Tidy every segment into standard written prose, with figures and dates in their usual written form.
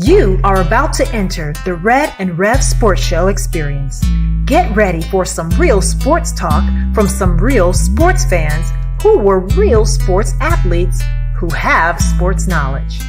You are about to enter the Red and Rev Sports Show experience. Get ready for some real sports talk from some real sports fans who were real sports athletes who have sports knowledge.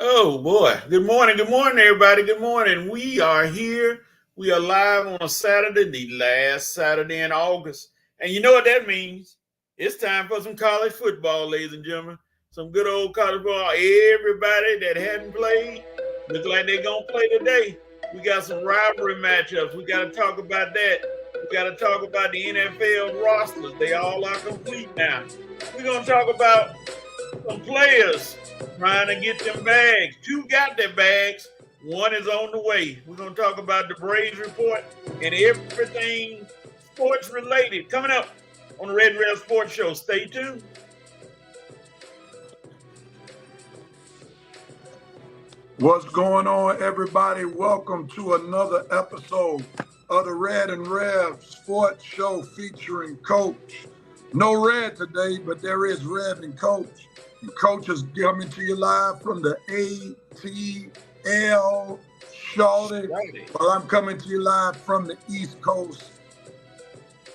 Oh boy. Good morning, everybody. Good morning. We are here. We are live on a Saturday, the last Saturday in August. And you know what that means? It's time for some college football, ladies and gentlemen. Some good old college football. Everybody that hadn't played, look like they're going to play today. We got some rivalry matchups. We got to talk about that. We got to talk about the NFL rosters. They all are complete now. We're going to talk about some players trying to get them bags. Two got their bags. One is on the way. We're going to talk about the Braves report and everything sports related coming up on the Red and Rev Sports Show. Stay tuned. What's going on, everybody? Welcome to another episode of the Red and Rev Sports Show featuring Coach. No Red today, but there is Rev and Coach. And Coach is coming to you live from the ATL Charlotte. Well, I'm coming to you live from the East Coast.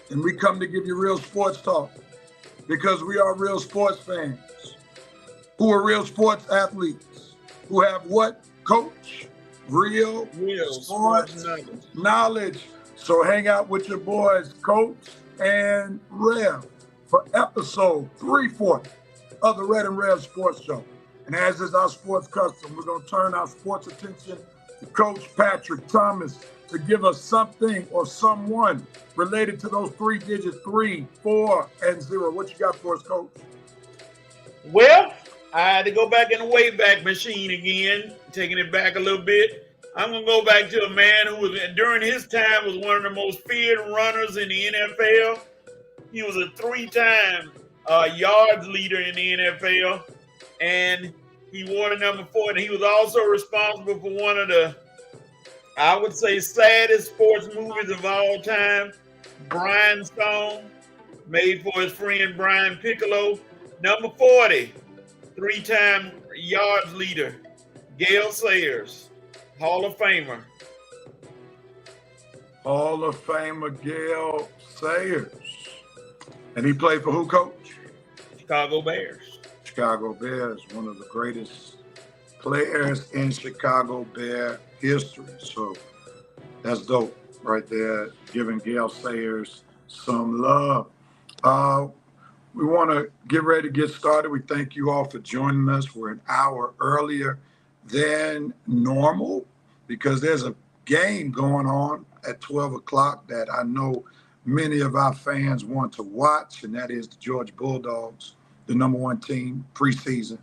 And we come to give you real sports talk because we are real sports fans who are real sports athletes who have what, Coach? Real sports knowledge. So hang out with your boys, Coach and Rev, for episode 340 of the Red and Rev Sports Show. And as is our sports custom, we're going to turn our sports attention to Coach Patrick Thomas to give us something or someone related to those three digits, 3, 4, and 0. What you got for us, Coach? Well, I had to go back in the Wayback Machine again, taking it back a little bit. I'm going to go back to a man who was, during his time, was one of the most feared runners in the NFL. He was a 3-time yards leader in the NFL, and he wore the number 40. He was also responsible for one of the, I would say, saddest sports movies of all time, Brian Stone, made for his friend Brian Piccolo. Number 40, 3-time yards leader, Gale Sayers, Hall of Famer. Hall of Famer Gale Sayers. And he played for who, Coach? Chicago Bears. Chicago Bears, one of the greatest players in Chicago Bear history. So that's dope right there, giving Gale Sayers some love. We want to get ready to get started. We thank you all for joining us. We're an hour earlier than normal because there's a game going on at 12 o'clock that I know many of our fans want to watch, and that is the Georgia Bulldogs, the number 1 team preseason,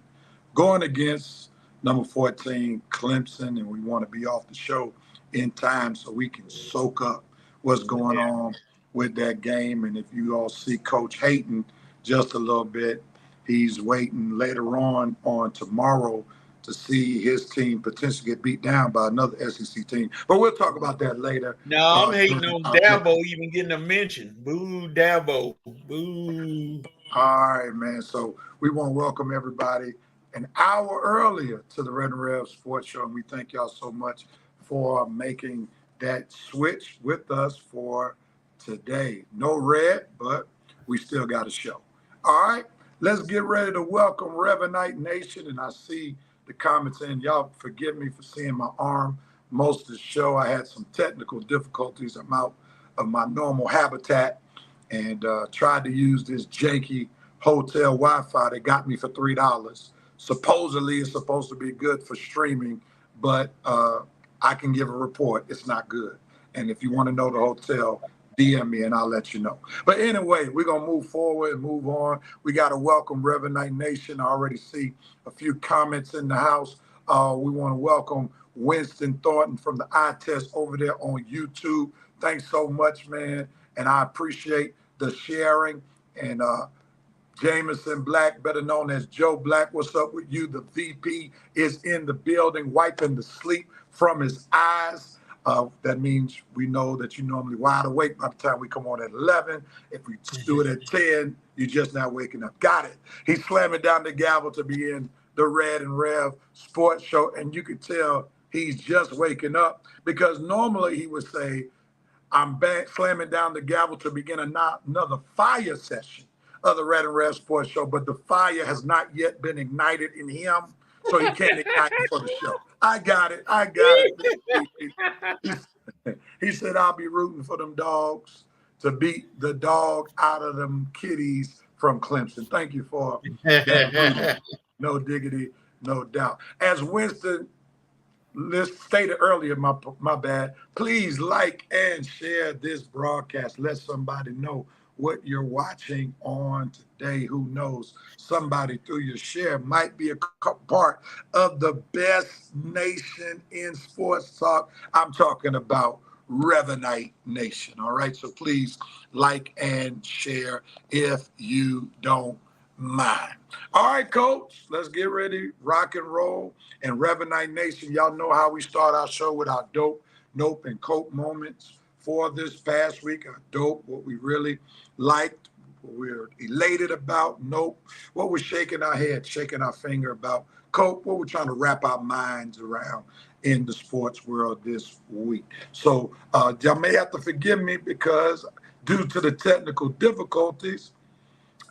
going against number 14, Clemson, and we want to be off the show in time so we can soak up what's going on with that game. And if you all see Coach Hayton just a little bit, he's waiting later on tomorrow to see his team potentially get beat down by another SEC team. But we'll talk about that later. No, I'm hating on Dabo even getting a mention. Boo, Dabo. Boo. All right, man. So we want to welcome everybody an hour earlier to the Red and Rev Sports Show. And we thank y'all so much for making that switch with us for today. No red, but we still got a show. All right, let's get ready to welcome Revanite Nation. And I see the comments in. Y'all forgive me for seeing my arm most of the show. I had some technical difficulties. I'm out of my normal habitat and tried to use this janky hotel Wi-Fi that got me for $3. Supposedly it's supposed to be good for streaming, but I can give a report. It's not good. And if you want to know the hotel, DM me and I'll let you know. But anyway, we're going to move forward and move on. We got to welcome Revanite Nation. I already see a few comments in the house. We want to welcome Winston Thornton from the Eye Test over there on YouTube. Thanks so much, man. And I appreciate the sharing. And Jameson Black, better known as Joe Black, what's up with you? The VP is in the building, wiping the sleep from his eyes. That means we know that you're normally wide awake by the time we come on at 11. If we do it at 10, you're just now waking up. Got it. He's slamming down the gavel to be in the Red and Rev Sports Show, and you could tell he's just waking up because normally he would say, I'm back slamming down the gavel to begin another fire session of the Red and Rev Sports Show, but the fire has not yet been ignited in him, so he can't ignite it for the show. I got it. He said, I'll be rooting for them dogs to beat the dog out of them kitties from Clemson. Thank you for that. No diggity, no doubt. As Winston stated earlier, my bad, please like and share this broadcast. Let somebody know what you're watching on today. Who knows? Somebody through your share might be a part of the best nation in sports talk. I'm talking about Revanite Nation. All right. So please like and share if you don't mind. All right, Coach, let's get ready, rock and roll. And Revanite Nation, y'all know how we start our show with our dope, nope, and cope moments for this past week are dope. What we really liked, what we're elated about, nope. What we're shaking our head, shaking our finger about, cope. What we're trying to wrap our minds around in the sports world this week. So y'all may have to forgive me because due to the technical difficulties,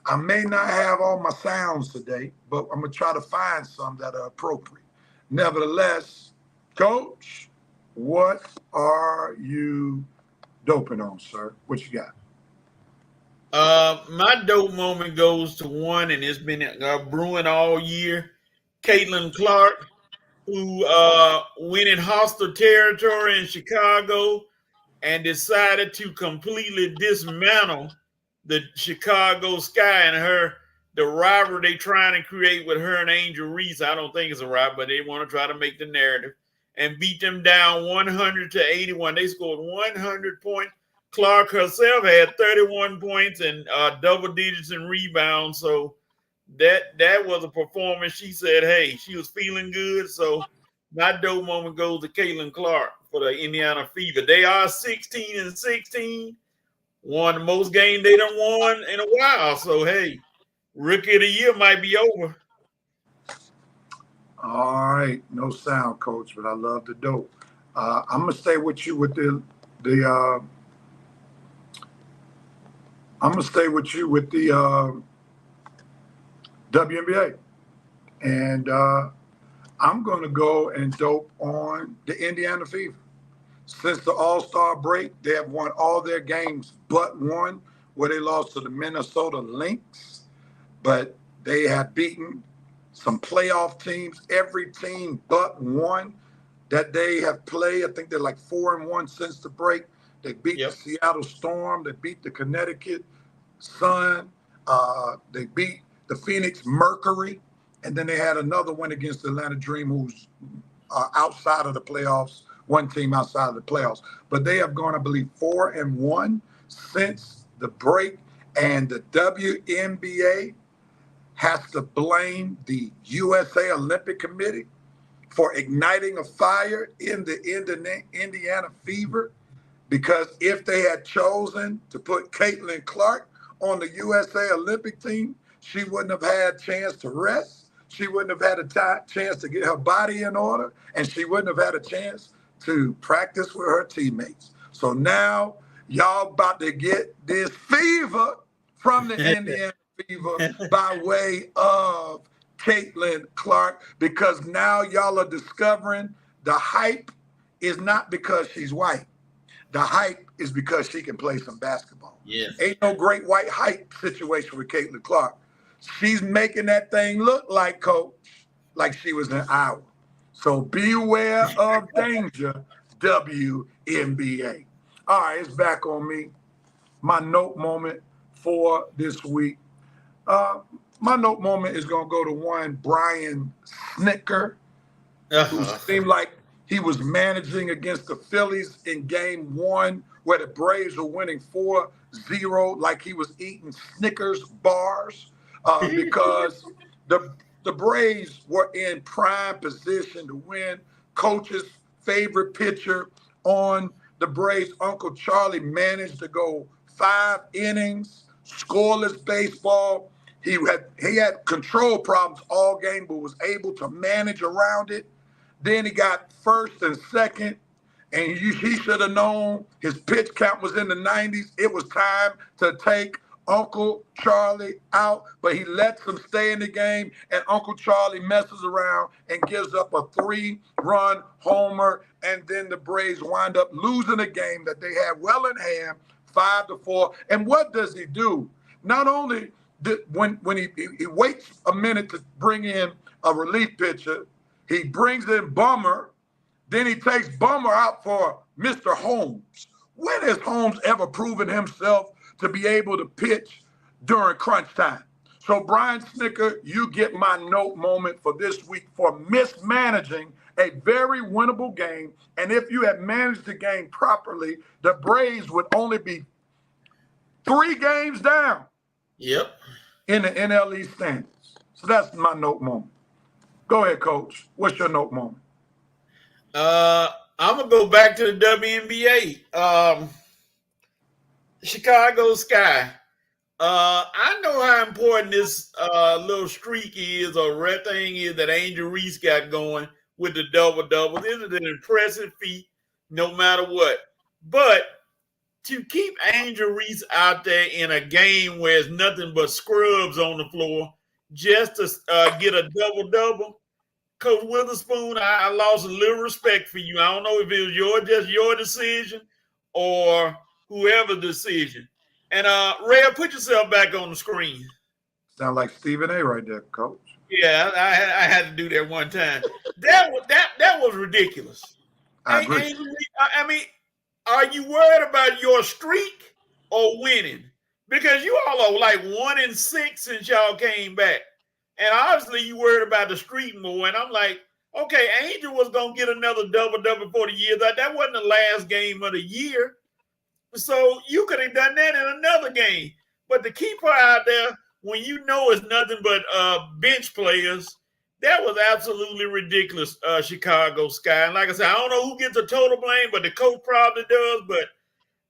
I may not have all my sounds today, but I'm going to try to find some that are appropriate. Nevertheless, Coach, what are you doping on, sir? What you got? My dope moment goes to one, and it's been brewing all year. Caitlin Clark, who went in hostile territory in Chicago and decided to completely dismantle the Chicago Sky and the rivalry they trying to create with her and Angel Reese. I don't think it's a rivalry, but they want to try to make the narrative and beat them down 100-81. They scored 100 points. Clark herself had 31 points and double digits in rebounds. So that was a performance. She said, hey, she was feeling good. So my dope moment goes to Caitlin Clark for the Indiana Fever. They are 16-16. Won the most game they done won in a while. So, hey, Rookie of the Year might be over. All right. No sound, Coach, but I love the dope. I'm going to stay with you with the WNBA. And I'm going to go and dope on the Indiana Fever. Since the All-Star break, they have won all their games but one, where they lost to the Minnesota Lynx. But they have beaten some playoff teams, every team but one that they have played. I think they're like 4-1 since the break. They beat the Seattle Storm. They beat the Connecticut Sun. They beat the Phoenix Mercury. And then they had another win against the Atlanta Dream, who's outside of the playoffs, one team outside of the playoffs. But they have gone, I believe, 4-1 since the break. And the WNBA has to blame the USA Olympic Committee for igniting a fire in the Indiana Fever, because if they had chosen to put Caitlin Clark on the USA Olympic team, she wouldn't have had a chance to rest. She wouldn't have had a chance to get her body in order, and she wouldn't have had a chance to practice with her teammates. So now y'all about to get this fever from the Indiana Fever by way of Caitlin Clark, because now y'all are discovering the hype is not because she's white. The hype is because she can play some basketball. Yes. Ain't no great white hype situation with Caitlin Clark. She's making that thing look like, Coach, like she was in Iowa. So beware of danger, WNBA. All right, it's back on me. My note moment for this week. My note moment is going to go to one Brian Snitker, who seemed like he was managing against the Phillies in game one, where the Braves were winning 4-0, like he was eating Snickers bars, because the Braves were in prime position to win. Coach's favorite pitcher on the Braves, Uncle Charlie, managed to go 5 innings, scoreless baseball. He had control problems all game, but was able to manage around it. Then he got first and second, and he should have known his pitch count was in the 90s. It was time to take Uncle Charlie out, but he lets him stay in the game, and Uncle Charlie messes around and gives up a 3-run homer, and then the Braves wind up losing a game that they had well in hand, 5-4. And what does he do? Not only when he waits a minute to bring in a relief pitcher, he brings in Bummer, then he takes Bummer out for Mr. Holmes. When has Holmes ever proven himself to be able to pitch during crunch time? So Brian Snitker, you get my note moment for this week for mismanaging a very winnable game. And if you had managed the game properly, the Braves would only be 3 games down. Yep. In the NL East standings. So that's my note moment. Go ahead, Coach. What's your note moment? I'm gonna go back to the WNBA. Chicago Sky. I know how important this little streak is or red thing is that Angel Reese got going with the double-double. This is an impressive feat no matter what. But to keep Angel Reese out there in a game where it's nothing but scrubs on the floor just to get a double-double, Coach Witherspoon, I lost a little respect for you. I don't know if it was just your decision or whoever's decision. And Ray, put yourself back on the screen. Sound like Stephen A. right there, Coach. Yeah, I had to do that one time. That was ridiculous. I agree. I mean, are you worried about your streak or winning? Because you all are like 1-6 since y'all came back. And obviously you worried about the streak more. And I'm like, okay, Angel was going to get another double-double before the year's out. That wasn't the last game of the year. So you could have done that in another game. But to keep her out there when you know it's nothing but bench players, that was absolutely ridiculous, Chicago Sky. And like I said, I don't know who gets the total blame, but the coach probably does. But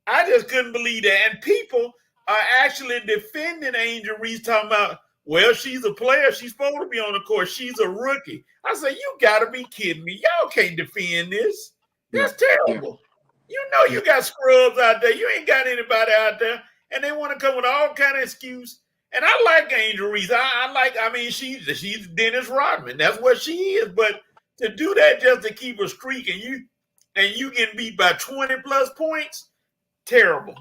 I just couldn't believe that. And people are actually defending Angel Reese, talking about, well, she's a player. She's supposed to be on the court. She's a rookie. I said, you got to be kidding me. Y'all can't defend this. That's terrible. Yeah. You know you got scrubs out there. You ain't got anybody out there. And they want to come with all kind of excuse. And I like Angel Reese. I mean, she's Dennis Rodman. That's what she is. But to do that just to keep a streak and you getting beat by 20-plus points, terrible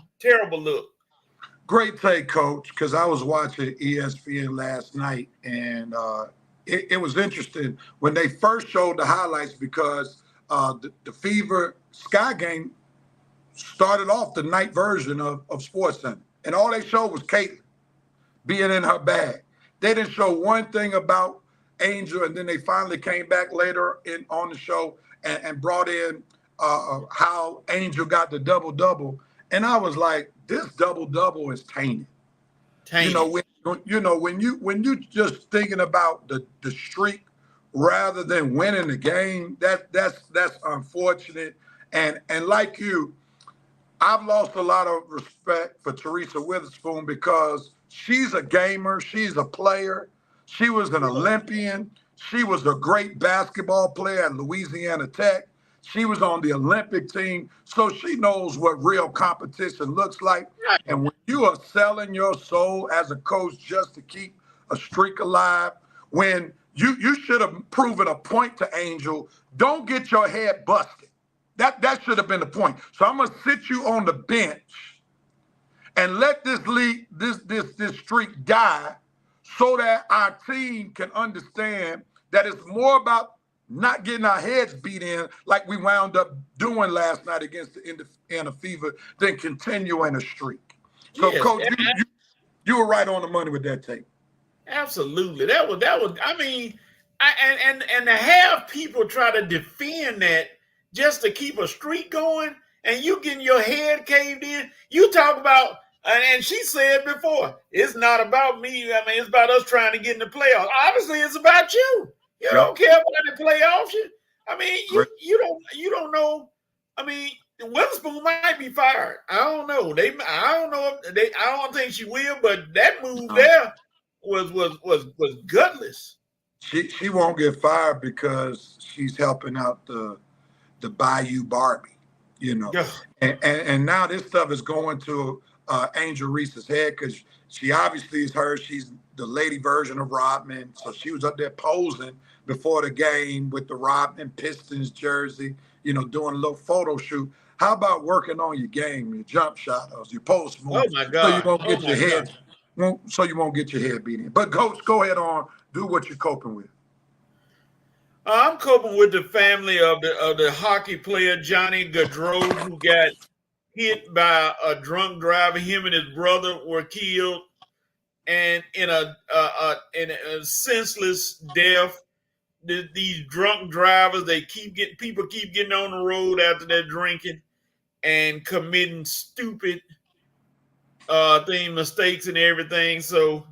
look. Great take, Coach, because I was watching ESPN last night, and it was interesting when they first showed the highlights because the Fever Sky game started off the night version of SportsCenter, and all they showed was Caitlin being in her bag. They didn't show one thing about Angel, and then they finally came back later on the show and brought in how Angel got the double-double. And I was like, this double-double is tainted. You know, when you just thinking about the streak rather than winning the game, that's unfortunate. And like you, I've lost a lot of respect for Teresa Witherspoon because she's a gamer, she's a player, she was an Olympian, she was a great basketball player at Louisiana Tech. She was on the Olympic team, so she knows what real competition looks like. And when you are selling your soul as a coach just to keep a streak alive, when you should have proven a point to Angel, don't get your head busted. That should have been the point. So I'm gonna sit you on the bench and let this streak die so that our team can understand that it's more about not getting our heads beat in like we wound up doing last night against the Indiana Fever than continuing a streak. So, yes, Coach, you were right on the money with that take. Absolutely. That was. I mean, and to have people try to defend that just to keep a streak going, and you getting your head caved in. You talk about, and she said before, it's not about me. I mean, it's about us trying to get in the playoffs. Obviously, it's about you. You don't care about the playoffs. I mean, you don't know. I mean, Witherspoon might be fired. I don't know. I don't think she will. But that move there was gutless. She won't get fired because she's helping out the Bayou Barbie. You know, and now this stuff is going to Angel Reese's head because she obviously is her. She's the lady version of Rodman, so she was up there posing before the game with the Rodman Pistons jersey, you know, doing a little photo shoot. How about working on your game, your jump shot, or your post move? Oh my God! So you won't get your head. So you won't get your head beat in. But Coach, go ahead on. Do what you're coping with. I'm coping with the family of the hockey player Johnny Gaudreau, who got hit by a drunk driver. Him and his brother were killed, and in a senseless death. These drunk drivers, people keep getting on the road after they're drinking and committing stupid mistakes and everything. So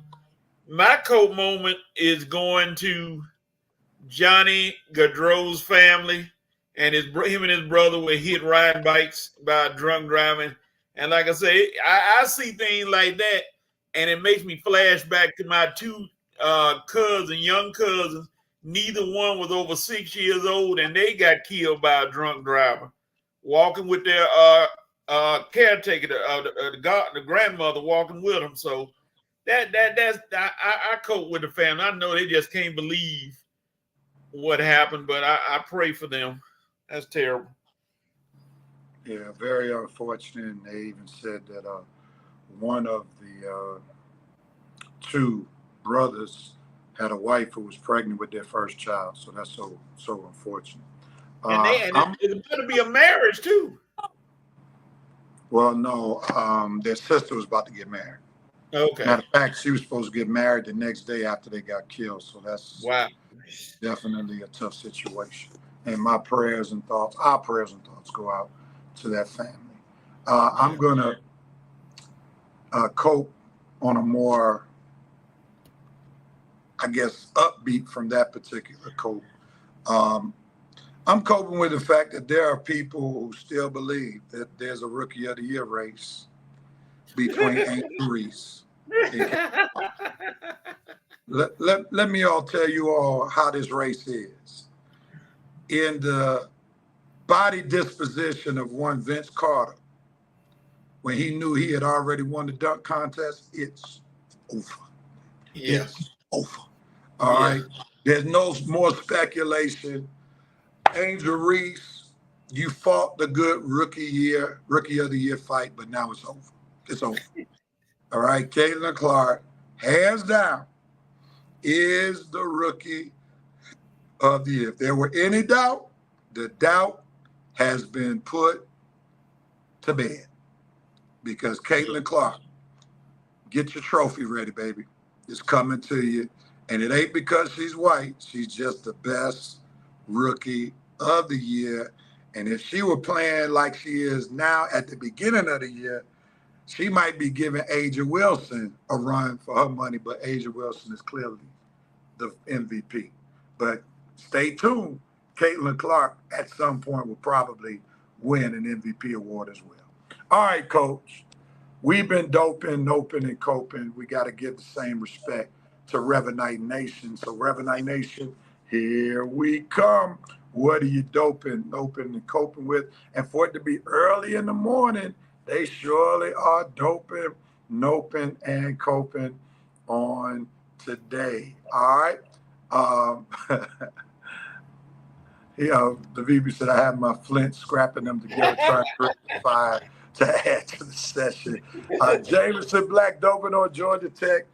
my coat moment is going to Johnny Gaudreau's family, and him and his brother were hit riding bikes by a drunk driving. And like I say, I see things like that, and it makes me flash back to my two young cousins. Neither one was over 6 years old, and they got killed by a drunk driver walking with their caretaker, the grandmother walking with them. So I cope with the family. I know they just can't believe what happened, but I pray for them. That's terrible. Yeah, very unfortunate. And they even said that one of the two brothers had a wife who was pregnant with their first child. So that's so unfortunate. And it's going to be a marriage too. Well, no, their sister was about to get married. Okay. Matter of fact, she was supposed to get married the next day after they got killed. So that's definitely a tough situation. And our prayers and thoughts go out to that family. I'm going to cope on a more, I guess, upbeat from that particular cope. I'm coping with the fact that there are people who still believe that there's a Rookie of the Year race between Angel Reese. Let me all tell you all how this race is. In the body disposition of one Vince Carter, when he knew he had already won the dunk contest, it's over. Yeah. It's over. All right. There's no more speculation. Angel Reese, you fought the good Rookie of the Year fight, but now it's over. It's over. All right. Caitlin Clark, hands down, is the Rookie of the Year. If there were any doubt, the doubt has been put to bed, because Caitlin Clark, get your trophy ready, baby. It's coming to you. And it ain't because she's white. She's just the best Rookie of the Year. And if she were playing like she is now at the beginning of the year, she might be giving A'ja Wilson a run for her money, but A'ja Wilson is clearly the MVP. But stay tuned. Caitlin Clark at some point will probably win an MVP award as well. All right, Coach. We've been doping, noping, and coping. We got to give the same respect to Revenite Nation. So Revenite Nation, here we come. What are you doping, noping, and coping with? And for it to be early in the morning, they surely are doping, noping, and coping on today. All right. The VP said I have my Flint scrapping them together, trying to create a fire to add to the session. Jameson Black doping on Georgia Tech,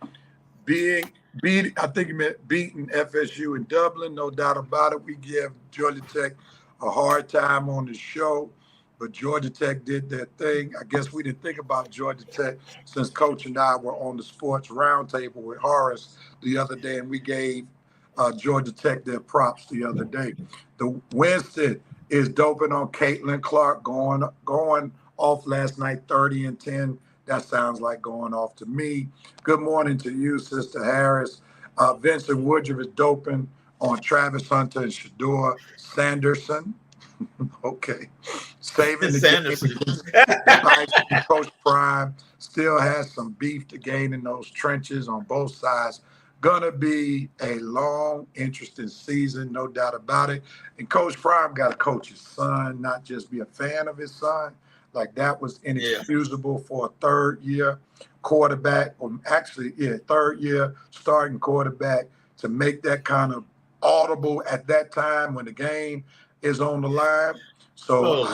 beating FSU in Dublin, no doubt about it. We give Georgia Tech a hard time on the show, but Georgia Tech did their thing. I guess we didn't think about Georgia Tech since Coach and I were on the sports roundtable with Horace the other day, and we gave Georgia Tech their props the other day. The Winston is doping on Caitlin Clark, going off last night, 30 and 10. That sounds like going off to me. Good morning to you, Sister Harris. Vincent Woodruff is doping on Travis Hunter and Shedeur Sanderson. Okay. Saving the Sanderson. game. Coach Prime still has some beef to gain in those trenches on both sides. Gonna be a long, interesting season, no doubt about it. And Coach Prime got to coach his son, not just be a fan of his son. Like, that was inexcusable for a third-year quarterback, or actually, third-year starting quarterback, to make that kind of audible at that time when the game is on the line. So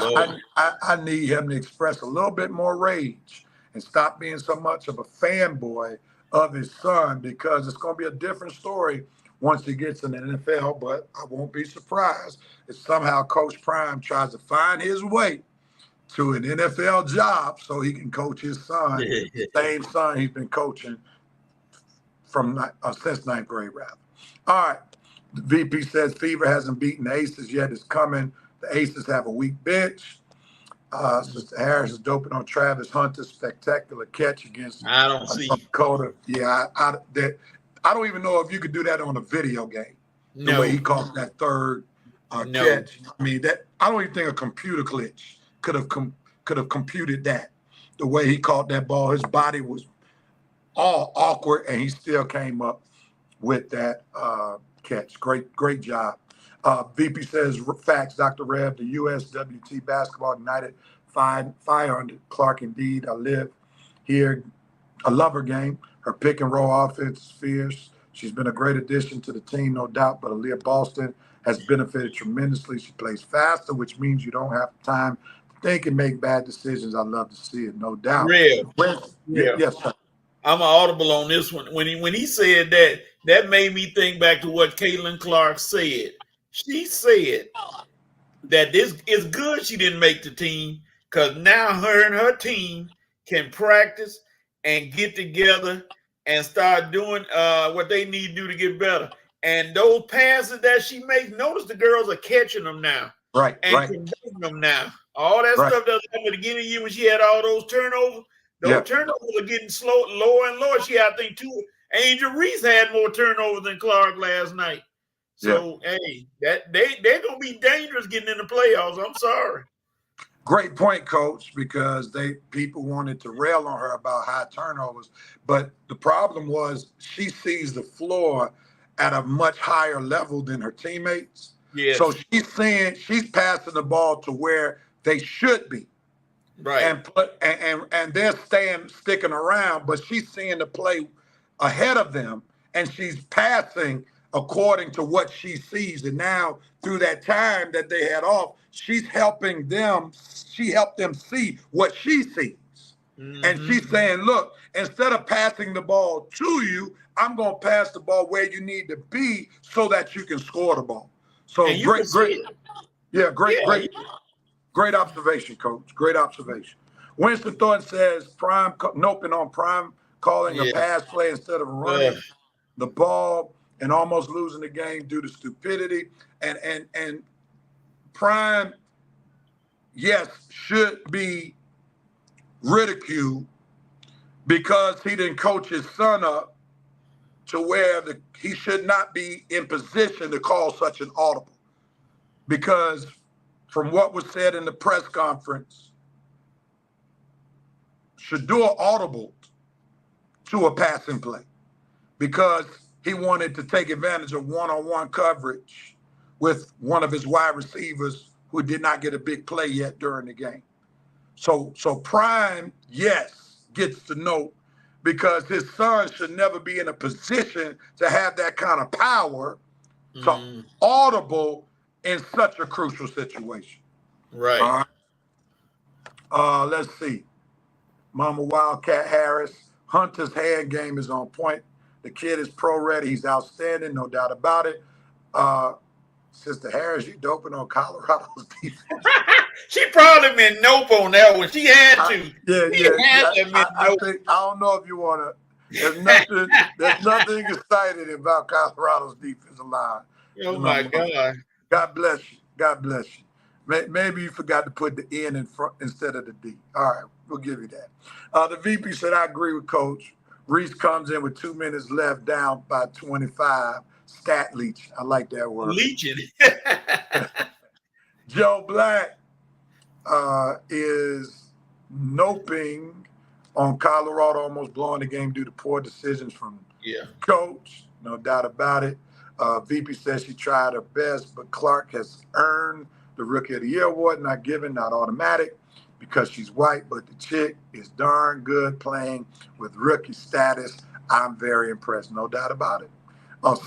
I need him to express a little bit more rage and stop being so much of a fanboy of his son, because it's going to be a different story once he gets in the NFL. But I won't be surprised if somehow Coach Prime tries to find his way to an NFL job so he can coach his son, the same son he's been coaching from since ninth grade, rather. All right. The VP says Fever hasn't beaten the Aces yet. It's coming. The Aces have a weak bench. Sister Harris is doping on Travis Hunter's spectacular catch against Dakota. Yeah, I don't even know if you could do that on a video game. The way he caught that third catch. I mean, that I don't even think a computer glitch could have computed that. the way he caught that ball. His body was all awkward, and he still came up with that catch. Great job. VP says, facts, Dr. Rev, the USWT Basketball United 500. Clark, indeed, I live here. I love her game. Her pick and roll offense is fierce. She's been a great addition to the team, no doubt, but Aaliyah Boston has benefited tremendously. She plays faster, which means you don't have time to think and make bad decisions. I love to see it, no doubt. Real. Yes, sir. I'm an audible on this one. When he said that, that made me think back to what Caitlin Clark said. She said that this is good she didn't make the team because now her and her team can practice and get together and start doing what they need to do to get better. And those passes that she makes, notice the girls are catching them now. Right, and converting them now. All that stuff that was at the beginning of the year when she had all those turnovers, turnovers are getting lower and lower. She had, I think, Angel Reese had more turnovers than Clark last night. So, hey, that they're going to be dangerous getting in the playoffs. I'm sorry. Great point, Coach, because people wanted to rail on her about high turnovers. But the problem was she sees the floor at a much higher level than her teammates. Yes. So she's passing the ball to where they should be. Right. And they're sticking around, but she's seeing the play ahead of them, and she's passing according to what she sees. And now through that time that they had off, she's helping them. She helped them see what she sees. Mm-hmm. And she's saying, look, instead of passing the ball to you, I'm going to pass the ball where you need to be so that you can score the ball. So great observation, Coach. Great observation. Winston Thornton says Prime noping on Prime, calling a pass play instead of running the ball and almost losing the game due to stupidity. And Prime, yes, should be ridiculed because he didn't coach his son up to where he should not be in position to call such an audible. Because from what was said in the press conference, Shedeur audibled to a passing play because he wanted to take advantage of one-on-one coverage with one of his wide receivers who did not get a big play yet during the game. So Prime, yes, gets to know because his son should never be in a position to have that kind of power to audible in such a crucial situation. Right. Let's see. Mama Wildcat Harris. Hunter's hand game is on point. The kid is pro ready. He's outstanding, no doubt about it. Sister Harris, you doping on Colorado's defense. She probably meant nope on that one. She had to. I don't know if you want to. There's nothing exciting about Colorado's defensive line. Oh, my God. God bless you. God bless you. Maybe you forgot to put the N in front instead of the D. All right, we'll give you that. The VP said, I agree with Coach. Reese comes in with 2 minutes left, down by 25. Stat leech. I like that word. Leeching. Joe Black is noping on Colorado, almost blowing the game due to poor decisions from Coach. No doubt about it. VP says she tried her best, but Clark has earned the Rookie of the Year award, not given, not automatic, because she's white, but the chick is darn good playing with rookie status. I'm very impressed, no doubt about it.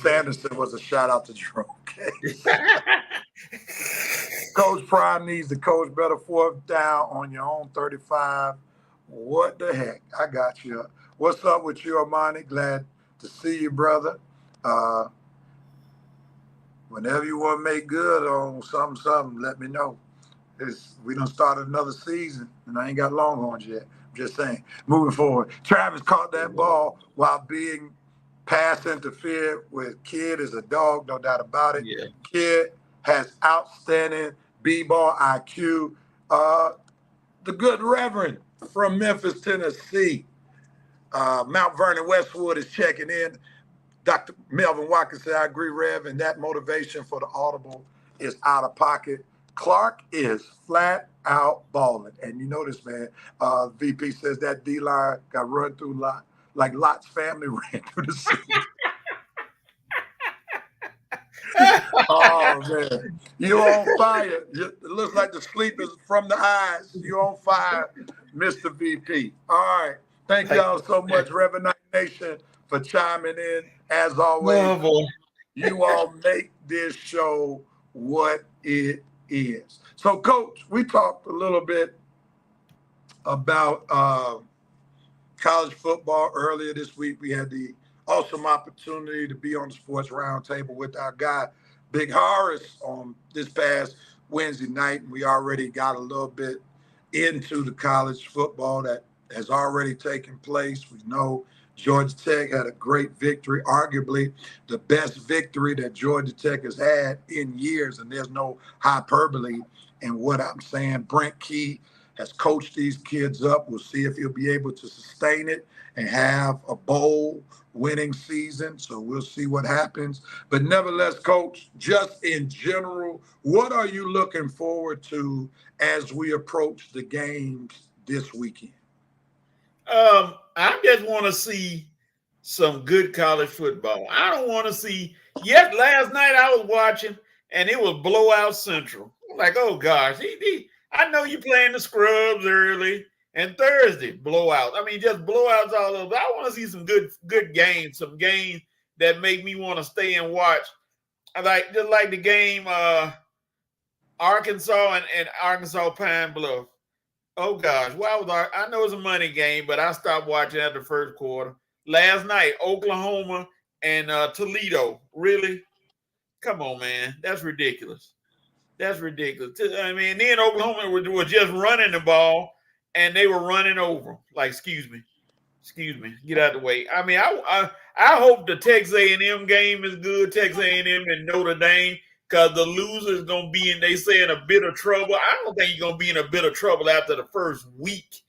Sanderson was a shout out to Jerome Case. Coach Prime needs to coach better fourth down on your own 35. What the heck? I got you. What's up with you, Armani? Glad to see you, brother. Whenever you want to make good on something, let me know. We done started another season, and I ain't got Longhorns yet. I'm just saying. Moving forward. Travis caught that ball while being pass interfered with. Kid is a dog, no doubt about it. Yeah. Kid has outstanding B-ball IQ. The good Reverend from Memphis, Tennessee. Mount Vernon Westwood is checking in. Dr. Melvin Watkins said, I agree, Rev, and that motivation for the audible is out of pocket. Clark is flat out balling. And you notice, man, VP says that D-line got run through like Lot's family ran through the city. Oh, man. You on fire. It looks like the sleep is from the eyes. You on fire, Mr. VP. All right. Thank y'all so much, Reverend Nation, for chiming in. As always, you all make this show what it is. So, Coach, we talked a little bit about college football earlier this week. We had the awesome opportunity to be on the Sports Roundtable with our guy, Big Horace, on this past Wednesday night. And we already got a little bit into the college football that has already taken place. We know Georgia Tech had a great victory, arguably the best victory that Georgia Tech has had in years, and there's no hyperbole in what I'm saying. Brent Key has coached these kids up. We'll see if he'll be able to sustain it and have a bowl winning season. So we'll see what happens. But nevertheless, Coach, just in general, what are you looking forward to as we approach the games this weekend? I just want to see some good college football. I don't want to see. Yes, last night I was watching and it was blowout central. I'm like, oh gosh, I know you playing the scrubs early and Thursday blowout. I mean, just blowouts all over. I want to see some good games, some games that make me want to stay and watch. Just like the game Arkansas and Arkansas Pine Bluff. Oh gosh, I know it's a money game, but I stopped watching after the first quarter. Last night, Oklahoma and Toledo. Really? Come on, man. That's ridiculous. That's ridiculous. I mean, then Oklahoma was just running the ball, and they were running over. Like, excuse me, get out of the way. I mean, I hope the Texas A&M game is good. Texas A&M and Notre Dame. Because the loser is going to be in a bit of trouble. I don't think you're going to be in a bit of trouble after the first week.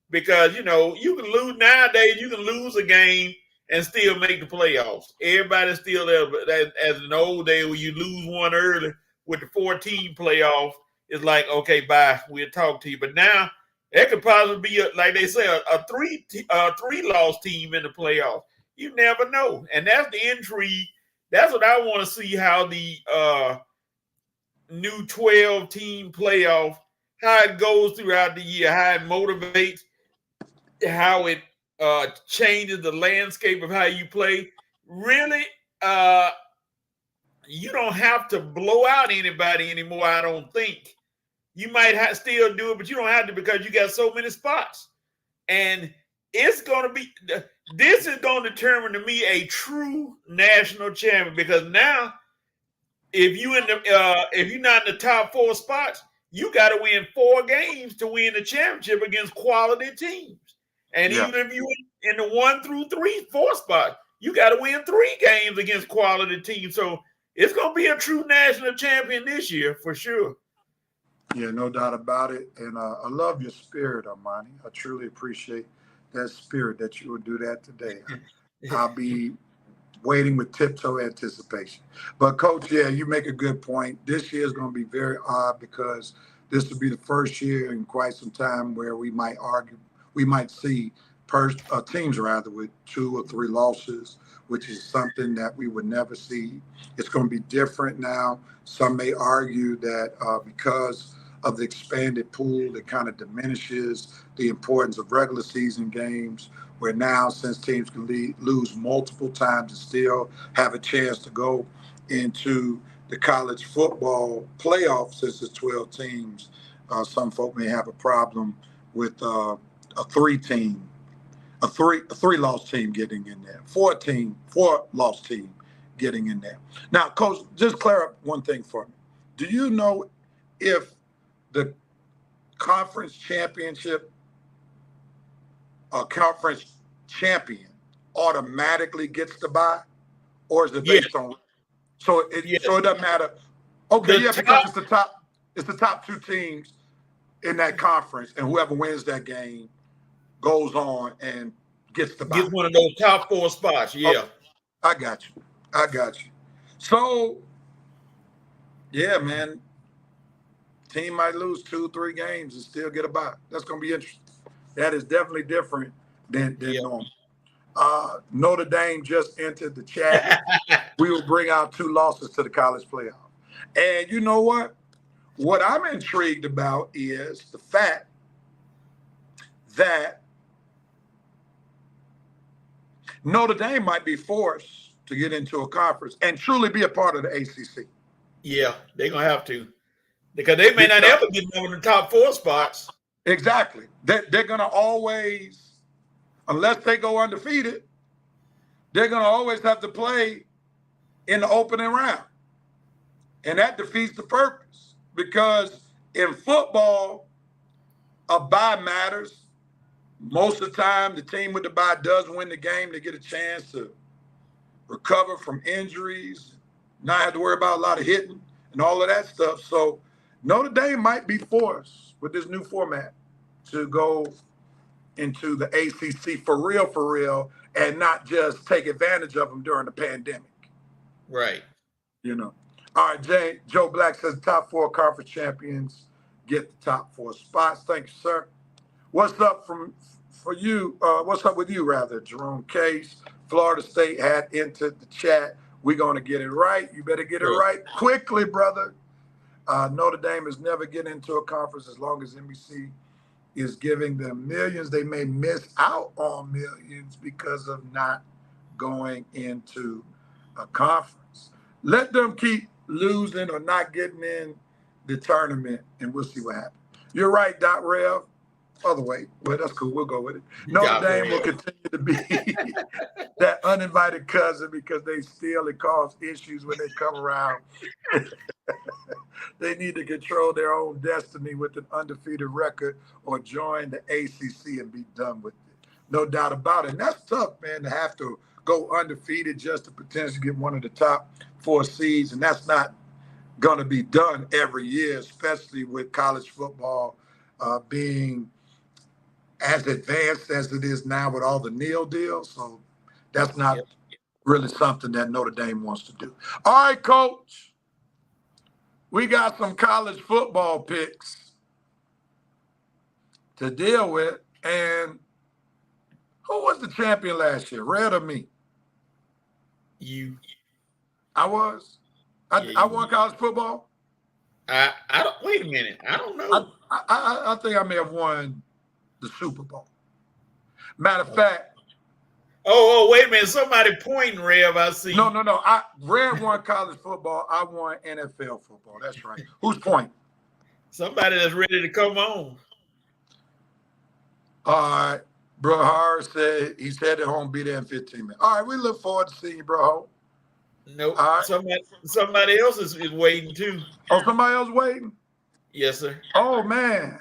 Because, you can lose nowadays. You can lose a game and still make the playoffs. Everybody's still there. But as in the old day, when you lose one early with the 14 playoff, it's like, okay, bye. We'll talk to you. But now, it could possibly be, like they say, a three-loss team in the playoffs. You never know. And that's the intrigue. That's what I want to see, how the new 12-team playoff, how it goes throughout the year, how it motivates, how it changes the landscape of how you play. Really, you don't have to blow out anybody anymore, I don't think. You might still do it, but you don't have to, because you got so many spots. And it's going to be – this is going to determine to me a true national champion, because now if you're not in the top 4 spots, you got to win 4 games to win the championship against quality teams. And even if you're in the 1 through 4 spot, you got to win 3 games against quality teams. So it's going to be a true national champion this year for sure. Yeah, no doubt about it. And I love your spirit, Armani. I truly appreciate that spirit that you would do that today. I'll be waiting with tiptoe anticipation. But Coach, yeah, you make a good point. This year is going to be very odd, because this will be the first year in quite some time where we might see teams with 2 or 3 losses, which is something that we would never see. It's going to be different now. Some may argue that because of the expanded pool, that kind of diminishes the importance of regular season games, where now, since teams can lose multiple times and still have a chance to go into the college football playoffs, since it's 12 teams, some folk may have a problem with a 3-loss team getting in there, 4-loss team getting in there. Now, Coach, just clear up one thing for me. Do you know if the conference championship conference champion automatically gets the bye, or is it based on? So it doesn't matter. Okay, because it's the top 2 teams in that conference, and whoever wins that game goes on and gets the bye. Gets one of those top 4 spots. Yeah, okay. I got you. So, yeah, man. Team might lose 2-3 games and still get a bye. That's going to be interesting. That is definitely different than normal. Notre Dame just entered the chat. We will bring out 2 losses to the college playoff. And you know what? What I'm intrigued about is the fact that Notre Dame might be forced to get into a conference and truly be a part of the ACC. Yeah, they're going to have to. Because they may not ever get over the top 4 spots. Exactly. They're going to always, unless they go undefeated, they're going to always have to play in the opening round. And that defeats the purpose. Because in football, a bye matters. Most of the time, the team with the bye does win the game. They get a chance to recover from injuries, not have to worry about a lot of hitting and all of that stuff. So Notre Dame might be forced with this new format to go into the ACC for real, and not just take advantage of them during the pandemic. Right. You know. All right, Joe Black says top 4 conference champions get the top 4 spots. Thank you, sir. What's up for you? What's up with you, rather? Jerome Case, Florida State had entered the chat. We're going to get it right. You better get it right quickly, brother. Notre Dame is never getting into a conference as long as NBC is giving them millions. They may miss out on millions because of not going into a conference. Let them keep losing or not getting in the tournament, and we'll see what happens. You're right, Rev. Other way, but that's cool. We'll go with it. Notre Dame will continue to be that uninvited cousin because they steal and cause issues when they come around. They need to control their own destiny with an undefeated record or join the ACC and be done with it. No doubt about it. And that's tough, man, to have to go undefeated just to potentially get one of the top 4 seeds. And that's not going to be done every year, especially with college football being as advanced as it is now with all the NIL deals. So that's not really something that Notre Dame wants to do. All right, Coach. We got some college football picks to deal with. And who was the champion last year, Red or me? You. I was? I won college football? I don't. Wait a minute. I don't know. I think I may have won the Super Bowl. Matter of fact. Oh, wait a minute. Somebody pointing, Rev. I see. No. Red won college football. I won NFL football. That's right. Who's pointing? Somebody that's ready to come on. All right. Bro Harris said he's headed home, be there in 15 minutes. All right. We look forward to seeing you, bro. Nope. Right. Somebody else is waiting too. Oh, somebody else waiting? Yes, sir. Oh, man.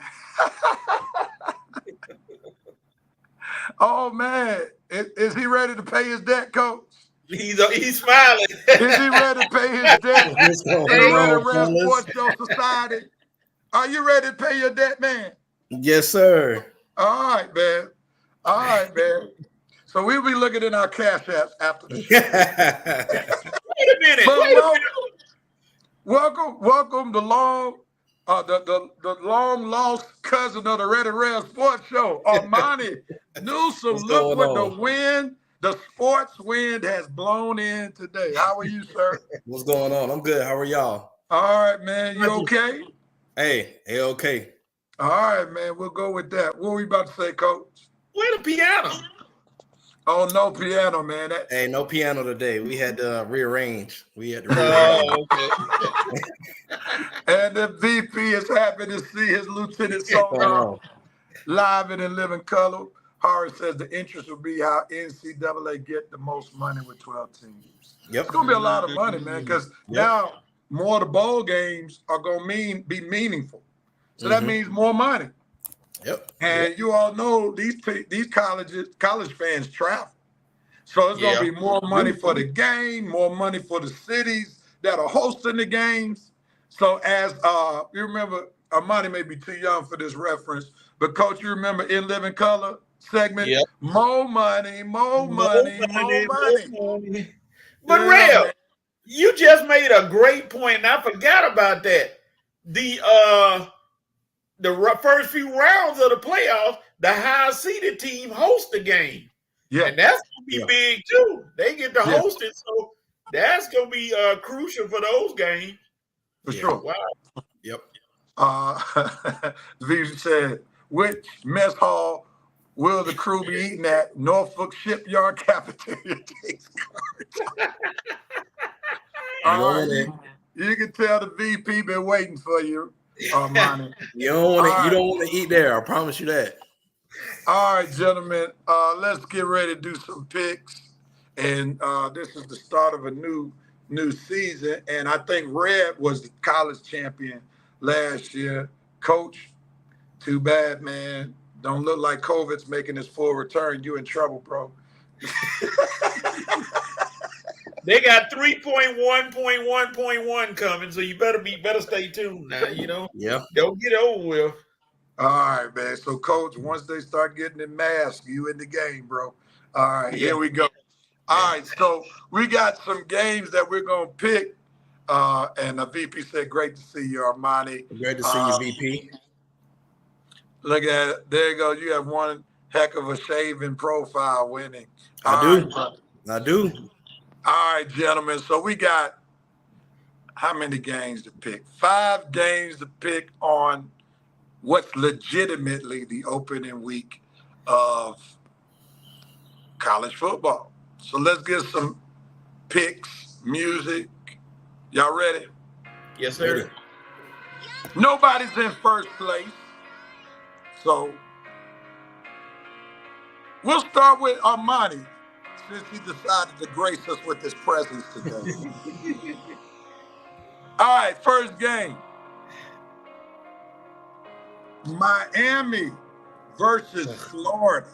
Oh, man. Is he ready to pay his debt, Coach? He's smiling. Is he ready to pay his debt? Red Sports Show Society. Are you ready to pay your debt, man? Yes, sir. All right, man. So we'll be looking in our cash apps after the show. Wait a minute. Welcome the long lost cousin of the Red and Red Sports Show, Armani Newsome. Look what the wind, the sports wind has blown in today. How are you, sir? What's going on? I'm good. How are y'all? All right, man. You okay? Hey, okay. All right, man. We'll go with that. What were we about to say, Coach? Where the piano? Oh, no piano, man. Hey, no piano today. We had to rearrange. Okay. And the VP is happy to see his lieutenant song live and in living color. Horace says the interest will be how NCAA get the most money with 12 teams. Yep. It's going to be a lot of money, man, because now more of the bowl games are going to be meaningful. So that means more money. Yep. And you all know these college fans travel. So it's going to be more money for the game, more money for the cities that are hosting the games. So as you remember, Armani may be too young for this reference, but Coach, you remember In Living Color segment? Yep. More money. But Rev, you just made a great point, and I forgot about that. first few rounds of the playoffs, the high seeded team host the game. Yeah. And that's gonna be big too. They get to Yeah. host it, so that's gonna be crucial for those games. For sure. Wow. Yep. V said, which mess hall will the crew be eating at? Norfolk Shipyard Cafeteria. All right. You can tell the VP been waiting for you, Monty. You don't want to eat there. I promise you that. All right, gentlemen. Let's get ready to do some picks. And this is the start of a new season. And I think Red was the college champion last year. Coach, too bad, man. Don't look like COVID's making his full return. You in trouble, bro. They got 3.1.1.1 coming, so you better stay tuned now, you know. Yeah. Don't get over with. All right, man. So, Coach, once they start getting the mask, you in the game, bro. All right, Here we go. All right, so we got some games that we're going to pick. And the VP said, great to see you, Armani. Great to see you, VP. Look at it. There you go. You have one heck of a shaving profile winning. I do. All right, gentlemen. So we got how many games to pick? 5 games to pick on what's legitimately the opening week of college football. So let's get some picks, music. Y'all ready? Yes, sir. Nobody's in first place. So we'll start with Armani since he decided to grace us with his presence today. All right, first game. Miami versus Florida.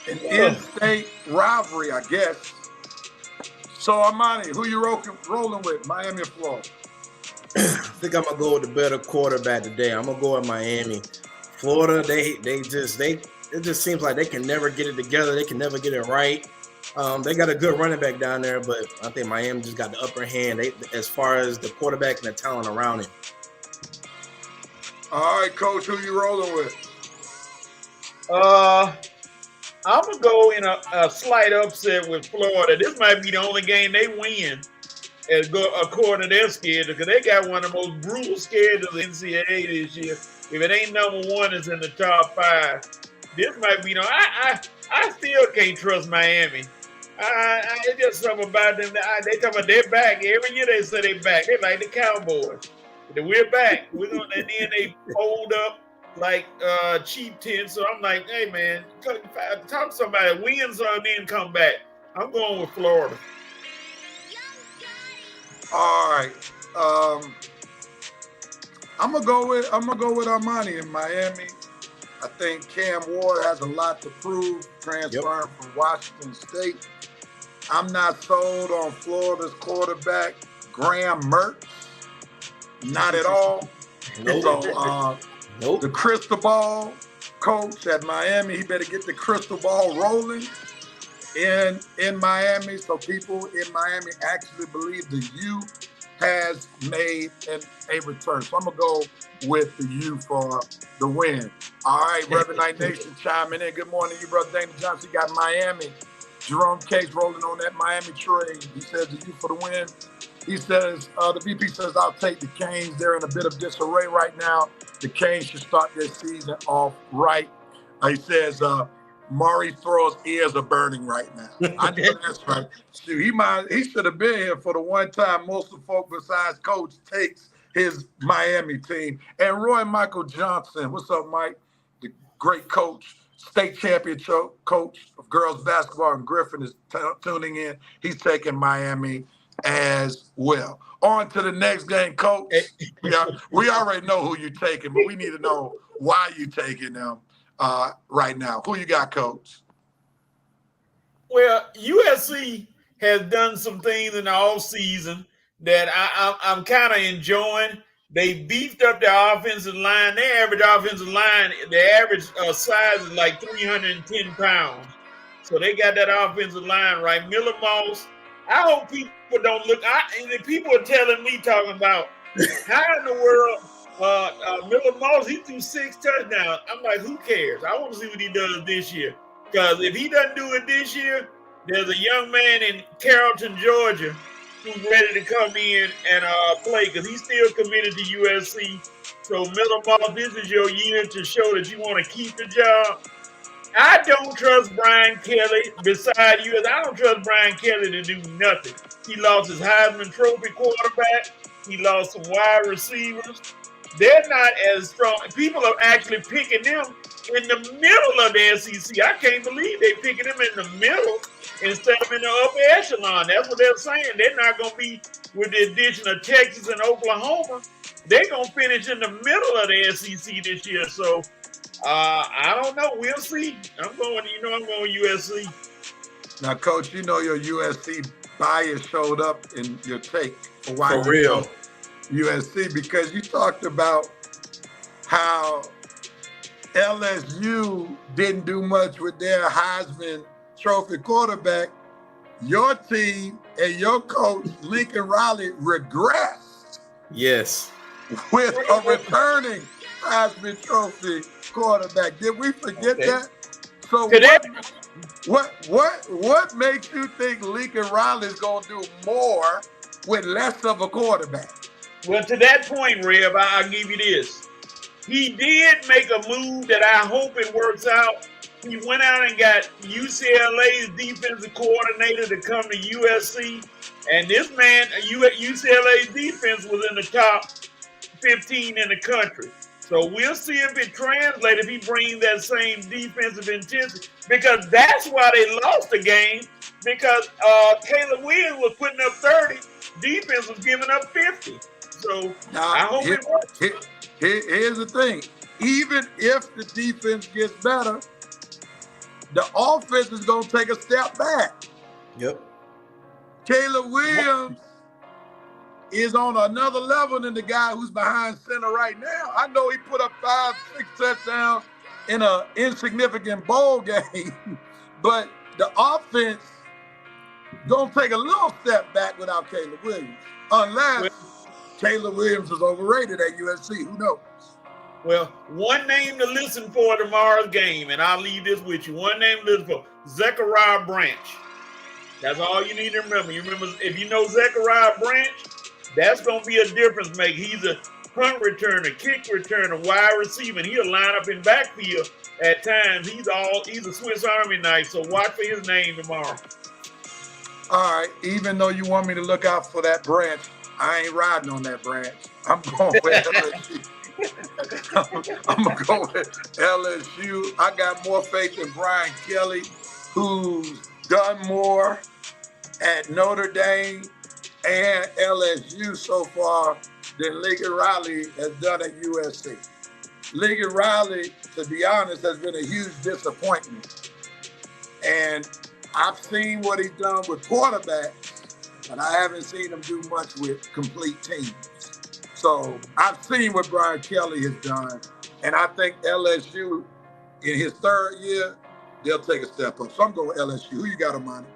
An in-state rivalry, I guess. So, Armani, who you rolling with, Miami or Florida? I think I'm gonna go with the better quarterback today. I'm gonna go with Miami. Florida, it just seems like they can never get it together. They can never get it right. They got a good running back down there, but I think Miami just got the upper hand as far as the quarterback and the talent around him. All right, Coach, who you rolling with? I'm gonna go in a slight upset with Florida. This might be the only game they win, according to their schedule, because they got one of the most brutal schedules in NCAA this year. If it ain't number one, it's in the top 5. This might be I still can't trust Miami. It's just something about them. They talking about they're back. Every year they say they're back. They're like the Cowboys. We're back. And then they fold up like cheap tents. So I'm like, hey man, talk to somebody. Win some, then come back. I'm going with Florida. All right. I'm gonna go with Armani in Miami. I think Cam Ward has a lot to prove transferring from Washington State. I'm not sold on Florida's quarterback, Graham Mertz. Not at all. Nope. The crystal ball coach at Miami, he better get the crystal ball rolling in Miami, so people in Miami actually believe the U has made a return. So I'm going to go with the U for the win. All right, Reverend Knight Nation chiming in. Good morning to you, Brother Dana Johnson. You got Miami. Jerome Case rolling on that Miami trade. He says the U for the win. He says, the VP says, I'll take the Canes. They're in a bit of disarray right now. The Canes should start their season off right. He says, Maury Throw's ears are burning right now. I know that's right. Shoot, he should have been here for the one time most of the folk besides Coach takes his Miami team. And Roy Michael Johnson, what's up, Mike? The great coach, state champion coach of girls basketball in Griffin is tuning in. He's taking Miami as well. On to the next game, Coach. We already know who you're taking, but we need to know why you're taking them right now. Who you got, Coach? Well, USC has done some things in the offseason that I'm kind of enjoying. They beefed up their offensive line. Their average offensive line, the average size is like 310 pounds. So they got that offensive line right. Miller Moss, I hope people don't look. People are telling me, talking about How in the world, Miller Moss, he threw 6 touchdowns. I'm like, who cares? I want to see what he does this year. Because if he doesn't do it this year, there's a young man in Carrollton, Georgia, who's ready to come in and play because he's still committed to USC. So, Miller Moss, this is your year to show that you want to keep the job. I don't trust Brian Kelly. Beside you, I don't trust Brian Kelly to do nothing. He lost his Heisman Trophy quarterback. He lost some wide receivers. They're not as strong. People are actually picking them in the middle of the SEC. I can't believe they're picking them in the middle instead of in the upper echelon. That's what they're saying. They're not going to be, with the addition of Texas and Oklahoma, they're going to finish in the middle of the SEC this year. So, I don't know. We'll see. I'm going USC. Now, Coach, you know your USC bias showed up in your take for why For real. USC, because you talked about how LSU didn't do much with their Heisman Trophy quarterback. Your team and your coach, Lincoln Riley, regressed Yes. with a returning Heisman Trophy quarterback. Did we forget that? So what makes you think Lincoln Riley is going to do more with less of a quarterback? Well, to that point, Reb, I'll give you this. He did make a move that I hope it works out. He went out and got UCLA's defensive coordinator to come to USC. And this man, UCLA's defense was in the top 15 in the country. So we'll see if it translates, if he brings that same defensive intensity. Because that's why they lost the game. Because Caleb Williams was putting up 30. Defense was giving up 50. So now, I hope it works. Here's the thing. Even if the defense gets better, the offense is going to take a step back. Yep. Caleb Williams is on another level than the guy who's behind center right now. I know he put up 5-6 touchdowns in an insignificant bowl game, but the offense going to take a little step back without Caleb Williams, unless Caleb Williams is overrated at USC. Who knows? Well, one name to listen for tomorrow's game, and I'll leave this with you. One name to listen for, Zechariah Branch. That's all you need to remember. You remember, if you know Zechariah Branch, that's going to be a difference maker. He's a punt returner, kick returner, wide receiver, and he'll line up in backfield at times. He's a Swiss Army knife, so watch for his name tomorrow. All right, even though you want me to look out for that Branch, I ain't riding on that Branch. I'm going with LSU. I'm going to go with LSU. I got more faith in Brian Kelly, who's done more at Notre Dame and LSU so far than Lincoln Riley has done at USC. Lincoln Riley, to be honest, has been a huge disappointment. And I've seen what he's done with quarterbacks, but I haven't seen him do much with complete teams. So I've seen what Brian Kelly has done, and I think LSU, in his third year, they'll take a step up. So I'm going with LSU. Who you got, Amani?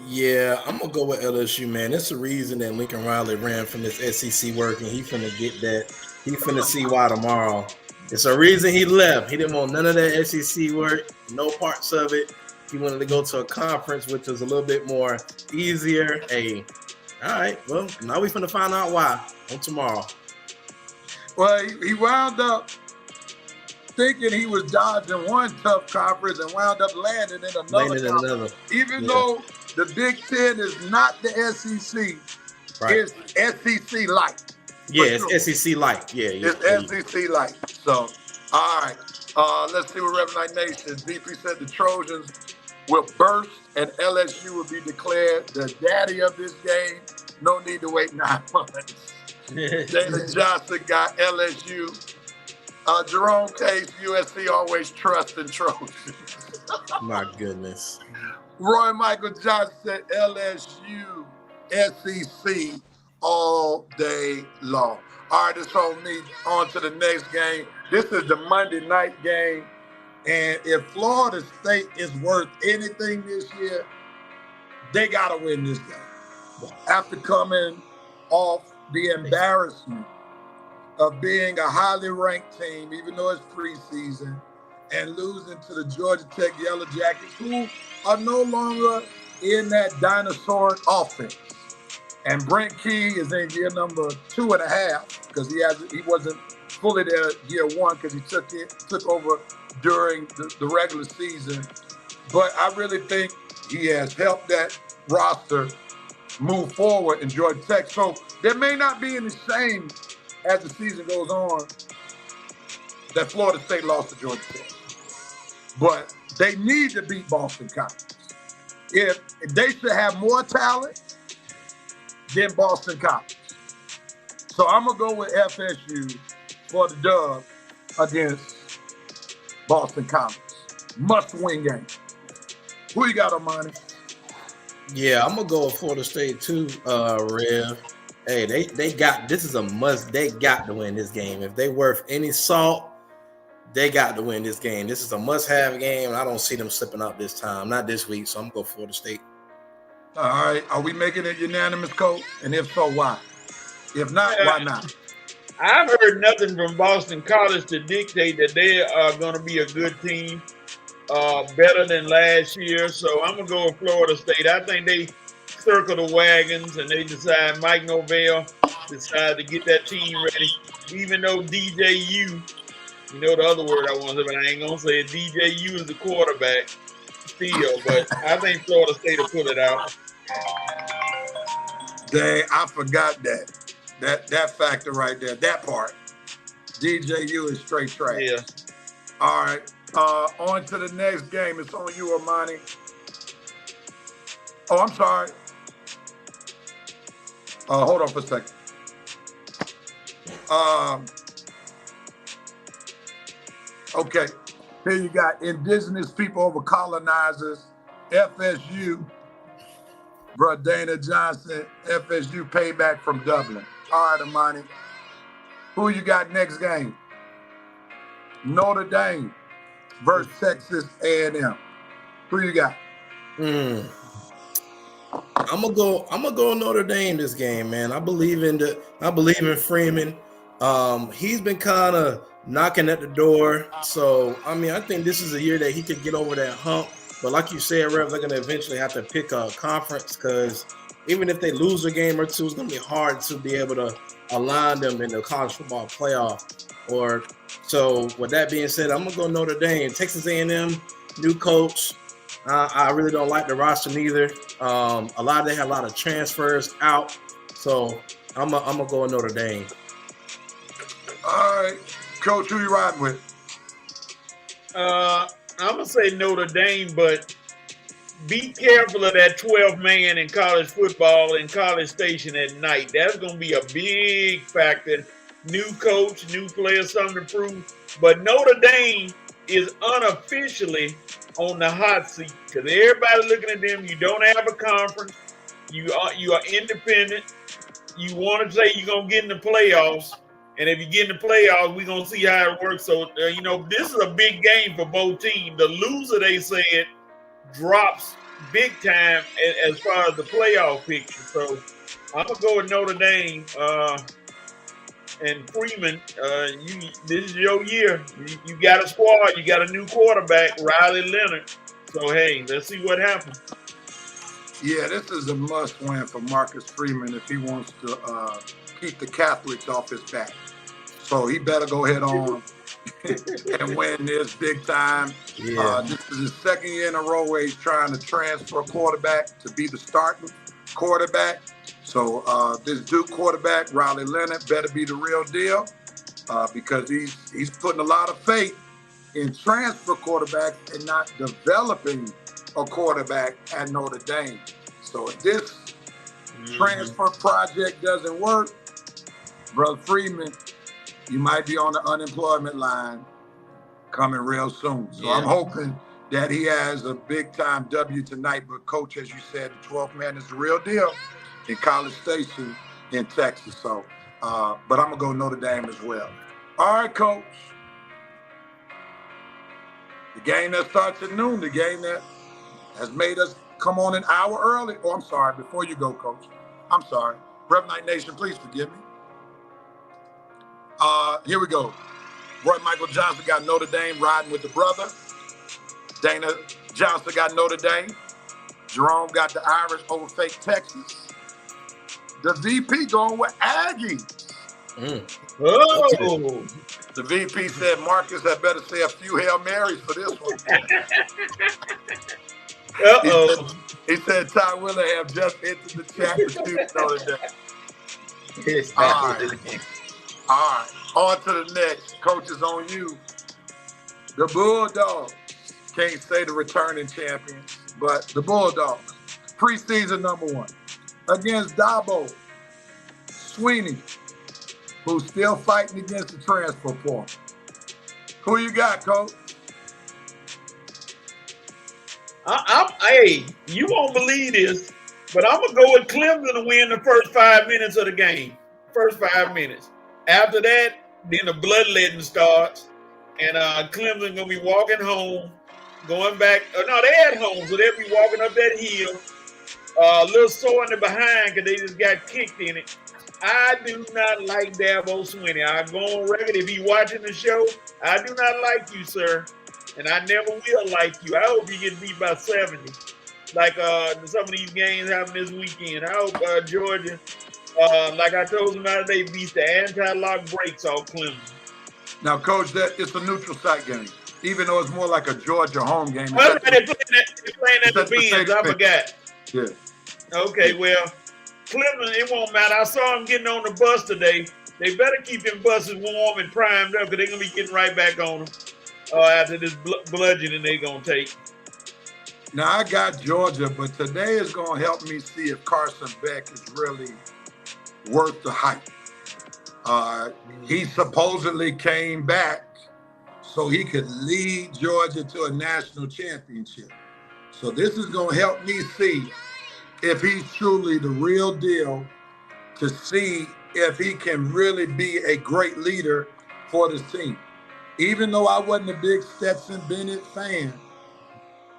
Yeah, I'm going to go with LSU, man. That's the reason that Lincoln Riley ran from this SEC work, and he finna get that. He finna see why tomorrow. It's a reason he left. He didn't want none of that SEC work, no parts of it. He wanted to go to a conference, which was a little bit more easier. Hey, all right, well, now we finna find out why on tomorrow. Well, he wound up thinking he was dodging one tough conference and wound up landing in another. Even though the Big Ten is not the SEC, it's SEC light. Yeah, it's SEC light. Yeah, it's SEC light. So, all right. Let's see what Rev Night Nation. VP said the Trojans will burst and LSU will be declared the daddy of this game. No need to wait 9 months. Jalen Johnson got LSU. Jerome Case, USC always trust in Trojans. My goodness. Roy Michael Johnson said LSU, SEC all day long. All right, it's on me. On to the next game. This is the Monday night game. And if Florida State is worth anything this year, they got to win this game. After coming off the embarrassment of being a highly ranked team, even though it's preseason, and losing to the Georgia Tech Yellow Jackets, who are no longer in that dinosaur offense. And Brent Key is in year number 2.5 because he wasn't fully there year 1 because he took over during the regular season. But I really think he has helped that roster move forward in Georgia Tech. So there may not be any shame as the season goes on that Florida State lost to Georgia Tech. But they need to beat Boston College. If they should have more talent than Boston College. So I'm going to go with FSU for the dub against Boston College. Must-win game. Who you got, Armani? Yeah, I'm gonna go with Florida State too, Rev. Hey, they got this is a must. They got to win this game. If they worth any salt, they got to win this game. This is a must-have game, and I don't see them slipping up this time. Not this week, so I'm going to go Florida State. All right. Are we making it unanimous, Coach? And if so, why? If not, why not? I've heard nothing from Boston College to dictate that they are going to be a good team, better than last year. So I'm going to go with Florida State. I think they circle the wagons and they decide, Mike Norvell decide to get that team ready. Even though DJU, you know the other word I want to say, but I ain't going to say it. DJU is the quarterback still, but I think Florida State will put it out. Dang, I forgot that factor right there, that part. DJU is straight trash. Yeah. All right, on to the next game. It's on you, Armani. Oh, I'm sorry. Hold on for a second. Okay, here you got indigenous people over colonizers, FSU. Bro, Dana Johnson, FSU payback from Dublin. All right, Amani. Who you got next game? Notre Dame versus Texas A&M. Who you got? I'm gonna go Notre Dame this game, man. I believe in Freeman. He's been kind of knocking at the door. So I mean, I think this is a year that he could get over that hump. But like you said, Rev, they're gonna eventually have to pick a conference because even if they lose a game or two, it's gonna be hard to be able to align them in the college football playoff. Or so with that being said, I'm gonna go Notre Dame. Texas A&M, new coach. I really don't like the roster neither. They have a lot of transfers out. So I'm gonna go with Notre Dame. All right, Coach, who you riding with? I'm going to say Notre Dame, but be careful of that 12 man in college football in College Station at night. That's going to be a big factor. New coach, new players, something to prove. But Notre Dame is unofficially on the hot seat because everybody looking at them. You don't have a conference. You are independent. You want to say you're going to get in the playoffs. And if you get in the playoffs, we're going to see how it works. So, this is a big game for both teams. The loser, they said, drops big time as far as the playoff picture. So, I'm going to go with Notre Dame. And Freeman, this is your year. You got a squad. You got a new quarterback, Riley Leonard. So, hey, let's see what happens. Yeah, this is a must-win for Marcus Freeman if he wants to keep the Catholics off his back. So he better go ahead on and win this big time. Yeah. This is his second year in a row where he's trying to transfer a quarterback to be the starting quarterback. So this Duke quarterback, Riley Leonard, better be the real deal because he's putting a lot of faith in transfer quarterbacks and not developing a quarterback at Notre Dame. So if this transfer project doesn't work, Brother Freeman, you might be on the unemployment line coming real soon. So I'm hoping that he has a big-time W tonight. But, Coach, as you said, the 12th man is the real deal in College Station in Texas. So, but I'm going to go Notre Dame as well. All right, Coach. The game that starts at noon, the game that has made us come on an hour early. Oh, I'm sorry. Before you go, Coach. I'm sorry. Rev Night Nation, please forgive me. Here we go. Roy Michael Johnson got Notre Dame riding with the brother. Dana Johnson got Notre Dame. Jerome got the Irish over fake Texas. The VP going with Aggie. Oh, The VP said Marcus had better say a few Hail Marys for this one. He said Ty Willingham just entered the championship Notre Dame. All right. On to the next. Coach is on you. The Bulldogs. Can't say the returning champions, but the Bulldogs. Preseason #1 against Dabo Sweeney, who's still fighting against the transfer portal. Who you got, Coach? Hey, you won't believe this, but I'm going to go with Clemson to win the first 5 minutes of the game. First 5 minutes. After that, then the bloodletting starts, and Clemson going to be walking home, going back. No, they at home, so they'll be walking up that hill, a little sore in the behind because they just got kicked in it. I do not like Dabo Sweeney. I go on record, if he watching the show, I do not like you, sir. And I never will like you. I hope you get beat by 70. Like some of these games happen this weekend. I hope Georgia, like I told somebody today, beats the anti-lock brakes off Clemson. Now, Coach, it's a neutral site game, even though it's more like a Georgia home game. They're playing at the Benz. I forgot. Yeah. Okay, well, Clemson, it won't matter. I saw them getting on the bus today. They better keep them buses warm and primed up because they're going to be getting right back on them after this bludgeoning they're going to take. Now, I got Georgia, but today is going to help me see if Carson Beck is really worth the hype. He supposedly came back so he could lead Georgia to a national championship. So this is going to help me see if he's truly the real deal, to see if he can really be a great leader for this team. Even though I wasn't a big Stetson Bennett fan,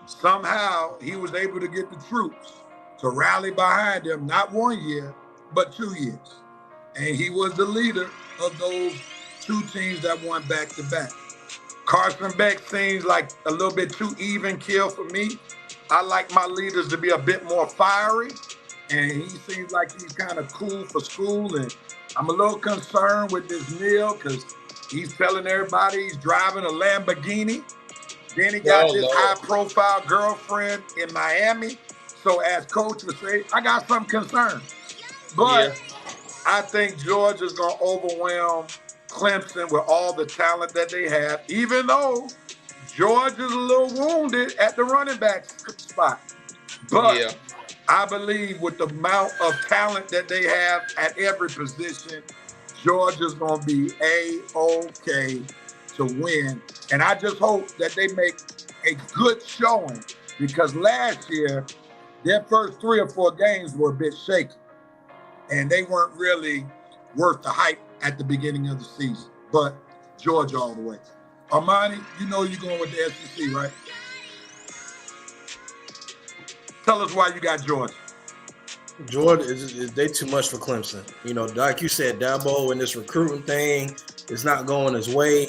somehow he was able to get the troops to rally behind him, not 1 year, but 2 years. And he was the leader of those two teams that won back-to-back. Carson Beck seems like a little bit too even kill for me. I like my leaders to be a bit more fiery, and he seems like he's kind of cool for school. And I'm a little concerned with this Neil because he's telling everybody he's driving a Lamborghini. Then he got this high-profile girlfriend in Miami. So as Coach would say, I got some concerns. But I think Georgia's going to overwhelm Clemson with all the talent that they have, even though Georgia's a little wounded at the running back spot. But I believe with the amount of talent that they have at every position, Georgia's going to be A-OK to win. And I just hope that they make a good showing, because last year, their first 3 or 4 games were a bit shaky. And they weren't really worth the hype at the beginning of the season. But Georgia all the way. Armani, you know you're going with the SEC, right? Tell us why you got Georgia. Georgia, they too much for Clemson. You know, like you said, Dabo and this recruiting thing is not going his way.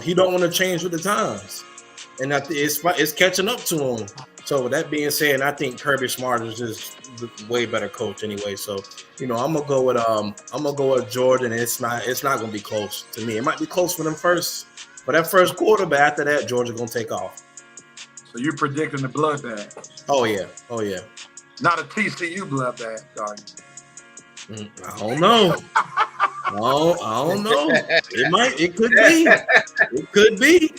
He don't want to change with the times. And it's catching up to him. So with that being said, I think Kirby Smart is just the way better coach anyway. So, you know, I'm gonna go with Jordan. It's not gonna be close to me. It might be close for them first, but that first quarter, but after that, Georgia gonna take off. So you're predicting the bloodbath? Oh yeah. Not a TCU bloodbath, are you? I don't know. I don't know. It could be.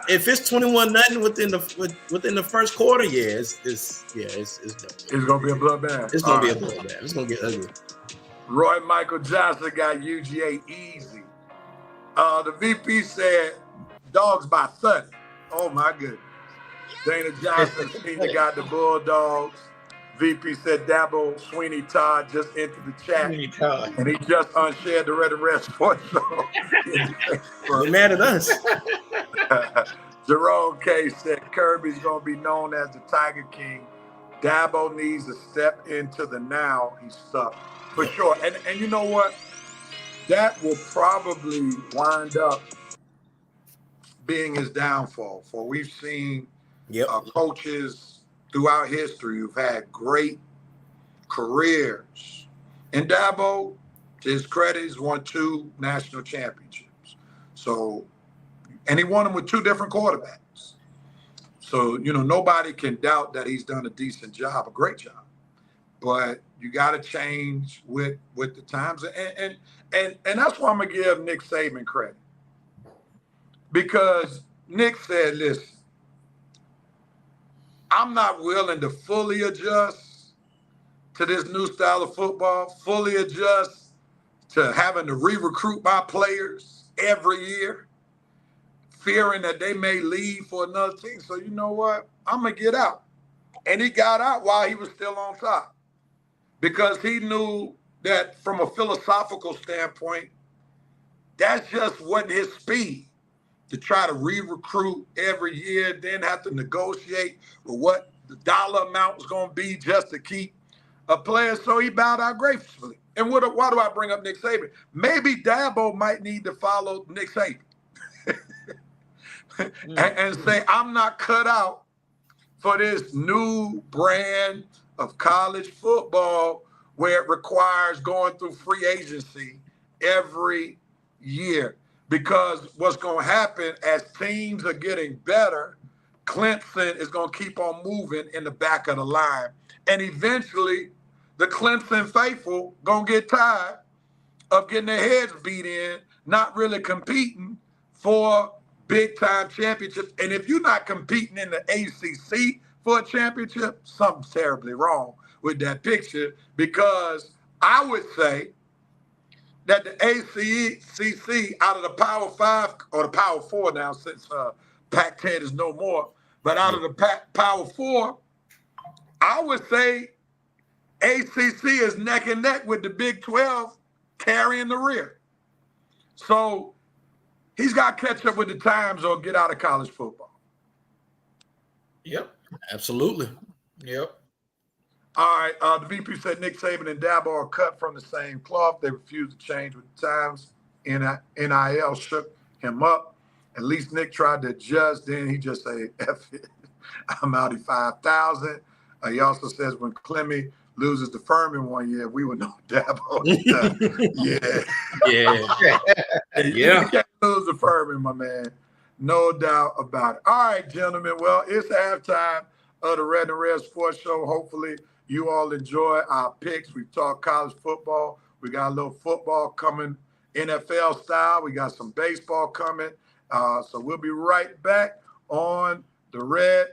If it's 21-0 within the first quarter, it's dope. It's gonna be a bloodbath. It's gonna be a bloodbath. It's gonna get ugly. Roy Michael Johnson got UGA easy. The VP said dogs by 30. Oh my goodness. Dana Johnson Sr. got the Bulldogs. VP said Dabo Sweeney Todd just entered the chat, and he just unshared the Red and Red Sports Show. They're mad at us. Jerome K said Kirby's going to be known as the Tiger King. Dabo needs to step into the now. He's stuck. For sure. And you know what? That will probably wind up being his downfall. For we've seen coaches throughout history who've had great careers. And Dabo, to his credit, he's won 2 national championships. So, and he won them with 2 different quarterbacks. So, nobody can doubt that he's done a decent job, a great job. But you got to change with the times. And that's why I'm going to give Nick Saban credit. Because Nick said, listen, I'm not willing to fully adjust to this new style of football, fully adjust to having to re-recruit my players every year, fearing that they may leave for another team. So you know what? I'm going to get out. And he got out while he was still on top because he knew that from a philosophical standpoint, that just wasn't his speed to try to re-recruit every year, then have to negotiate with what the dollar amount was going to be just to keep a player. So he bowed out gracefully. And why do I bring up Nick Saban? Maybe Dabo might need to follow Nick Saban and say, I'm not cut out for this new brand of college football where it requires going through free agency every year. Because what's going to happen as teams are getting better, Clemson is going to keep on moving in the back of the line. And eventually, the Clemson faithful going to get tired of getting their heads beat in, not really competing for big-time championships. And if you're not competing in the ACC for a championship, something's terribly wrong with that picture, because I would say that the ACC out of the Power 5 or the Power 4 now, since Pac-10 is no more, but out of the Power 4, I would say ACC is neck and neck with the Big 12 carrying the rear. So he's got to catch up with the times or get out of college football. Yep. Absolutely. Yep. All right. The VP said Nick Saban and Dabo are cut from the same cloth. They refused to change with the times. NIL shook him up. At least Nick tried to adjust. Then he just said, F it. I'm out at 5,000. He also says when Clemmy loses to Furman one year, we would know Dabo. You can't lose to Furman, my man. No doubt about it. All right, gentlemen. Well, it's halftime of the Red and Red Sports Show. Hopefully you all enjoy our picks. We've talked college football. We got a little football coming, NFL style. We got some baseball coming. So we'll be right back on the Red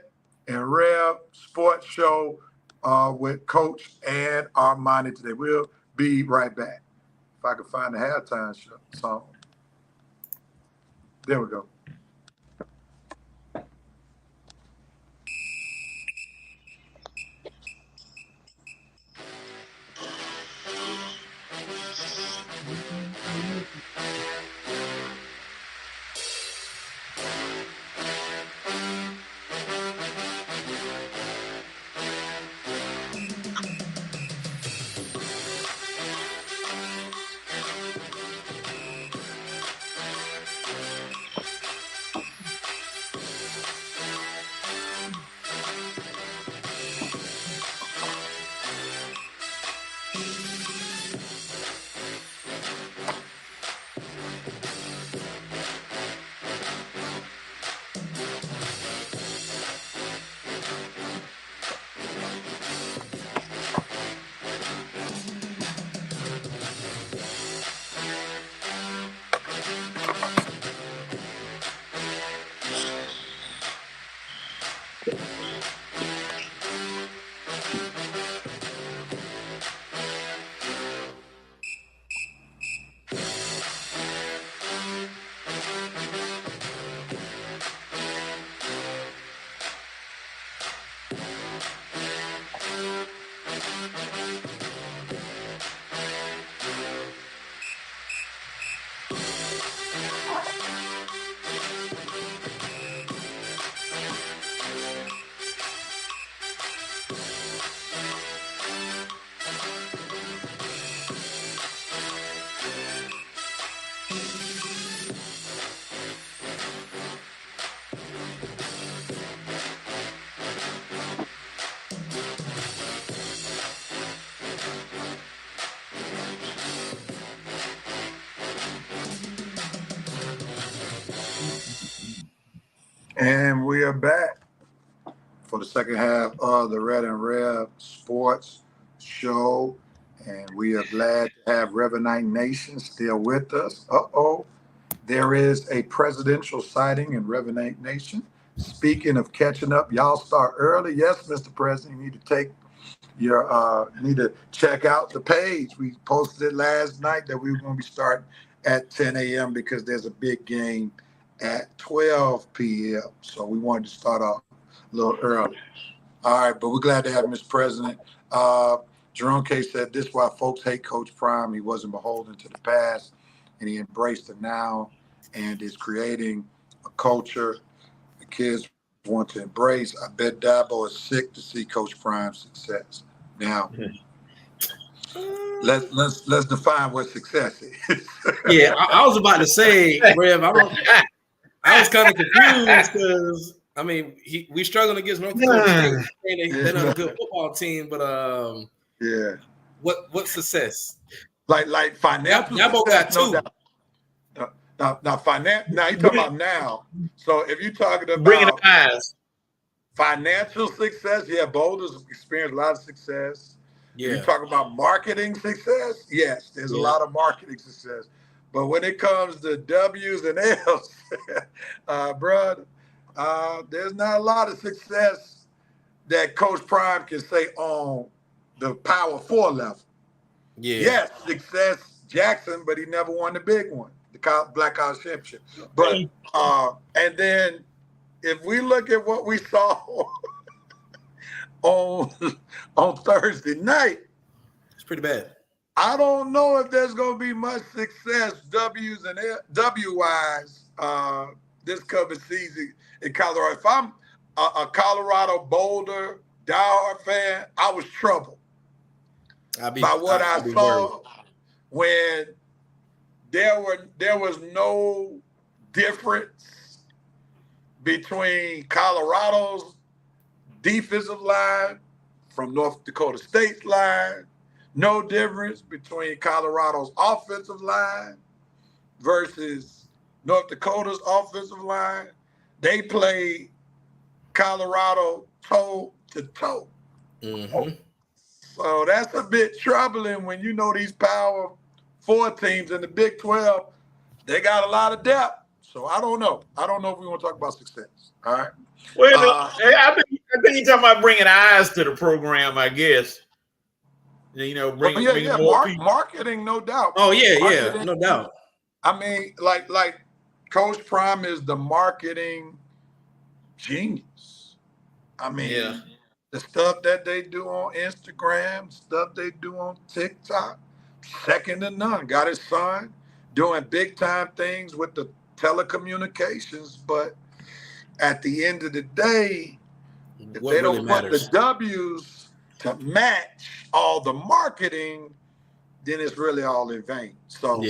and Rev Sports Show with Coach and Armani today. We'll be right back. If I can find the halftime song. There we go. And we are back for the second half of the Red and Rev Sports Show. And we are glad to have Revenite Nation still with us. There is a presidential sighting in Revenite Nation. Speaking of catching up, y'all start early. Yes, Mr. President, you need to take your, you need to check out the page. We posted it last night that we were going to be starting at 10 a.m. because there's a big game at 12 p.m. So we wanted to start off a little early. All right, but we're glad to have Mr. President. Jerome K. said this is why folks hate Coach Prime. He wasn't beholden to the past, and he embraced the now and is creating a culture the kids want to embrace. I bet Dabo is sick to see Coach Prime's success. Now, let's define what success is. Yeah, I was about to say, Rev, I was kind of confused because I mean we struggling against North Dakota State. They're not a good football team, but yeah. What success? Like financial Dabo success, got two. no doubt. Now you talking about now. So if you're talking about Bringing the eyes. financial success, yeah, Boulder's experienced a lot of success. Yeah. You talk about marketing success, yes, there's a lot of marketing success. But when it comes to W's and L's, there's not a lot of success that Coach Prime can say on the Power 4 level. Yeah. Yes, success Jackson, but he never won the big one, the Black College Championship. But and then if we look at what we saw on Thursday night, It's pretty bad. I don't know if there's going to be much success W's and W-wise this coming season in Colorado. If I'm a Colorado Boulder diehard fan, I was troubled by what I saw when there was no difference between Colorado's defensive line from North Dakota State's line, no difference between Colorado's offensive line versus North Dakota's offensive line. They played Colorado toe to toe. Mm-hmm. So that's a bit troubling when you know these Power 4 teams in the Big 12, they got a lot of depth. So I don't know. I don't know if we want to talk about success. All right. Well, I think you're talking about bringing eyes to the program, I guess. You know, bringing more people. Marketing, no doubt. Oh, yeah, Marketing, no doubt. I mean, like Coach Prime is the marketing genius. I mean, the stuff that they do on Instagram, stuff they do on TikTok, second to none. Got his son doing big time things with the telecommunications, but at the end of the day, if they don't put the W's to match all the marketing, then it's really all in vain. So,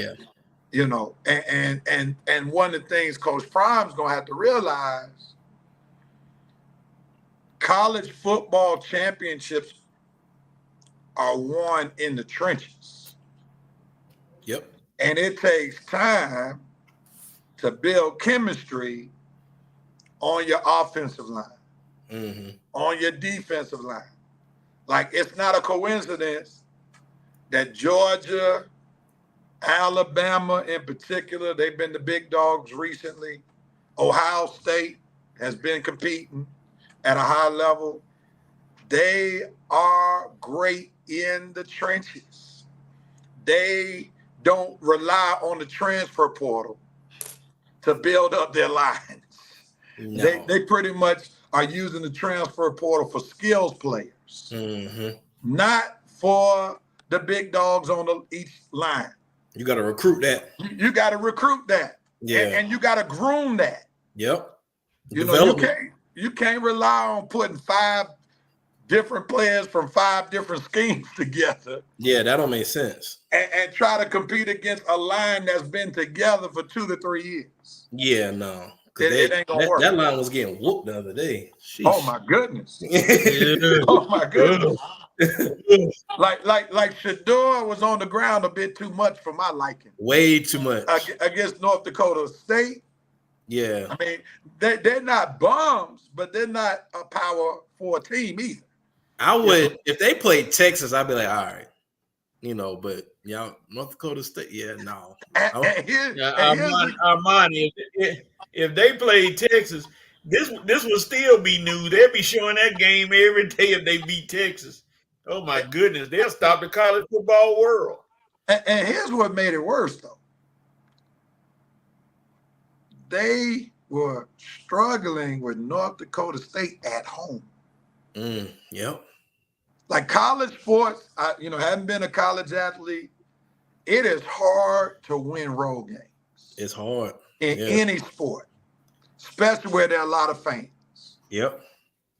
you know, and one of the things Coach Prime's gonna have to realize, college football championships are won in the trenches. Yep. And it takes time to build chemistry on your offensive line, on your defensive line. Like, it's not a coincidence that Georgia, Alabama in particular, they've been the big dogs recently. Ohio State has been competing at a high level. They are great in the trenches. They don't rely on the transfer portal to build up their lines. No. They pretty much are using the transfer portal for skills players, not for the big dogs on each line. You got to recruit that. You got to recruit that. Yeah. And you got to groom that. Yep. You know, you can't rely on putting 5 different players from 5 different schemes together. Yeah, that don't make sense. And try to compete against a line that's been together for 2 to 3 years. Yeah, no. It ain't gonna work. That line was getting whooped the other day. Sheesh. Oh my goodness. Oh my goodness. like Shedeur was on the ground a bit too much for my liking. Way too much. Against North Dakota State. Yeah. I mean, they're not bums, but they're not a power for a team either. I would, if they played Texas, I'd be like, all right, but North Dakota State, no. Armani, if they played Texas, this would still be news. They'll be showing that game every day if they beat Texas. Oh my goodness, they'll stop the college football world. And here's what made it worse, though. They were struggling with North Dakota State at home. Yep. Like college sports, having been a college athlete, it is hard to win road games. It's hard. In any sport, especially where there are a lot of fans. Yep.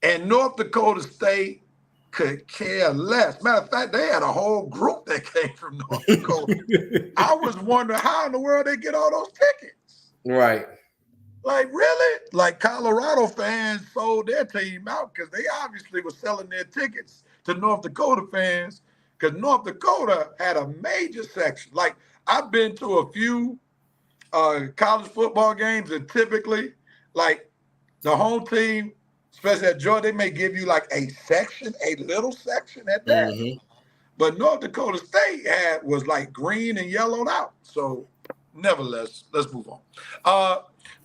And North Dakota State could care less. Matter of fact, they had a whole group that came from North Dakota. I was wondering how in the world they get all those tickets. Right. Like, really? Like, Colorado fans sold their team out because they obviously were selling their tickets to North Dakota fans because North Dakota had a major section. Like, I've been to a few college football games, and typically, like, the home team, especially at Georgia, they may give you like a little section at that. Mm-hmm. But North Dakota State was like green and yellowed out. So, nevertheless, let's move on.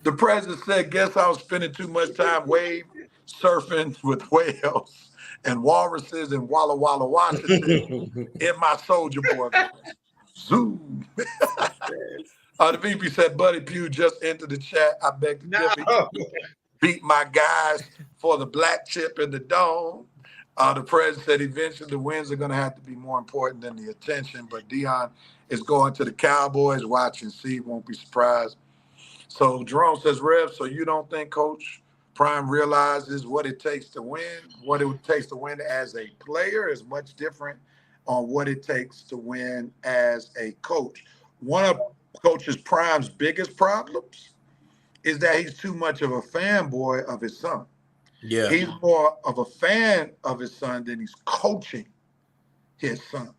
The president said, guess I was spending too much time wave surfing with whales and walruses in Walla Walla, Washington in my Soldier Boy. Zoom. The VP said, Buddy Pugh just entered the chat. I beg to differ. Beat my guys for the black chip in the dome. The president said eventually the wins are going to have to be more important than the attention. But Deion is going to the Cowboys. Watch and see. Won't be surprised. So Jerome says, Rev, so you don't think Coach Prime realizes what it takes to win? What it takes to win as a player is much different on what it takes to win as a coach. One of Coach Prime's biggest problems is that he's too much of a fanboy of his son. Yeah. He's more of a fan of his son than he's coaching his son.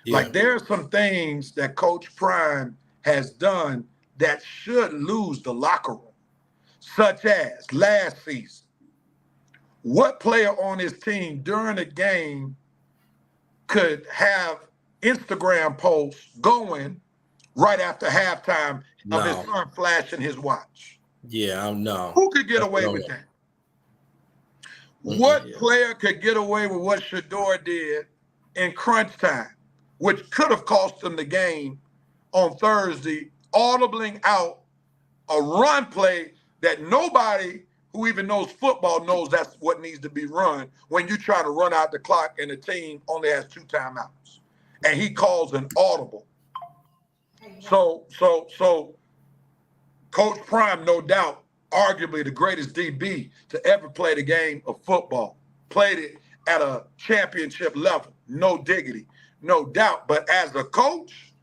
Yeah. Like, there are some things that Coach Prime has done that should lose the locker room, such as last season. What player on his team during a game could have Instagram posts going right after halftime of his son flashing his watch? Yeah, no. Who could get away with that? What player could get away with what Shedeur did in crunch time, which could have cost them the game on Thursday, audibling out a run play that nobody who even knows football knows that's what needs to be run when you try to run out the clock and the team only has 2 timeouts. And he calls an audible. So Coach Prime, no doubt, arguably the greatest DB to ever play the game of football, played it at a championship level, no diggity, no doubt. But as a coach,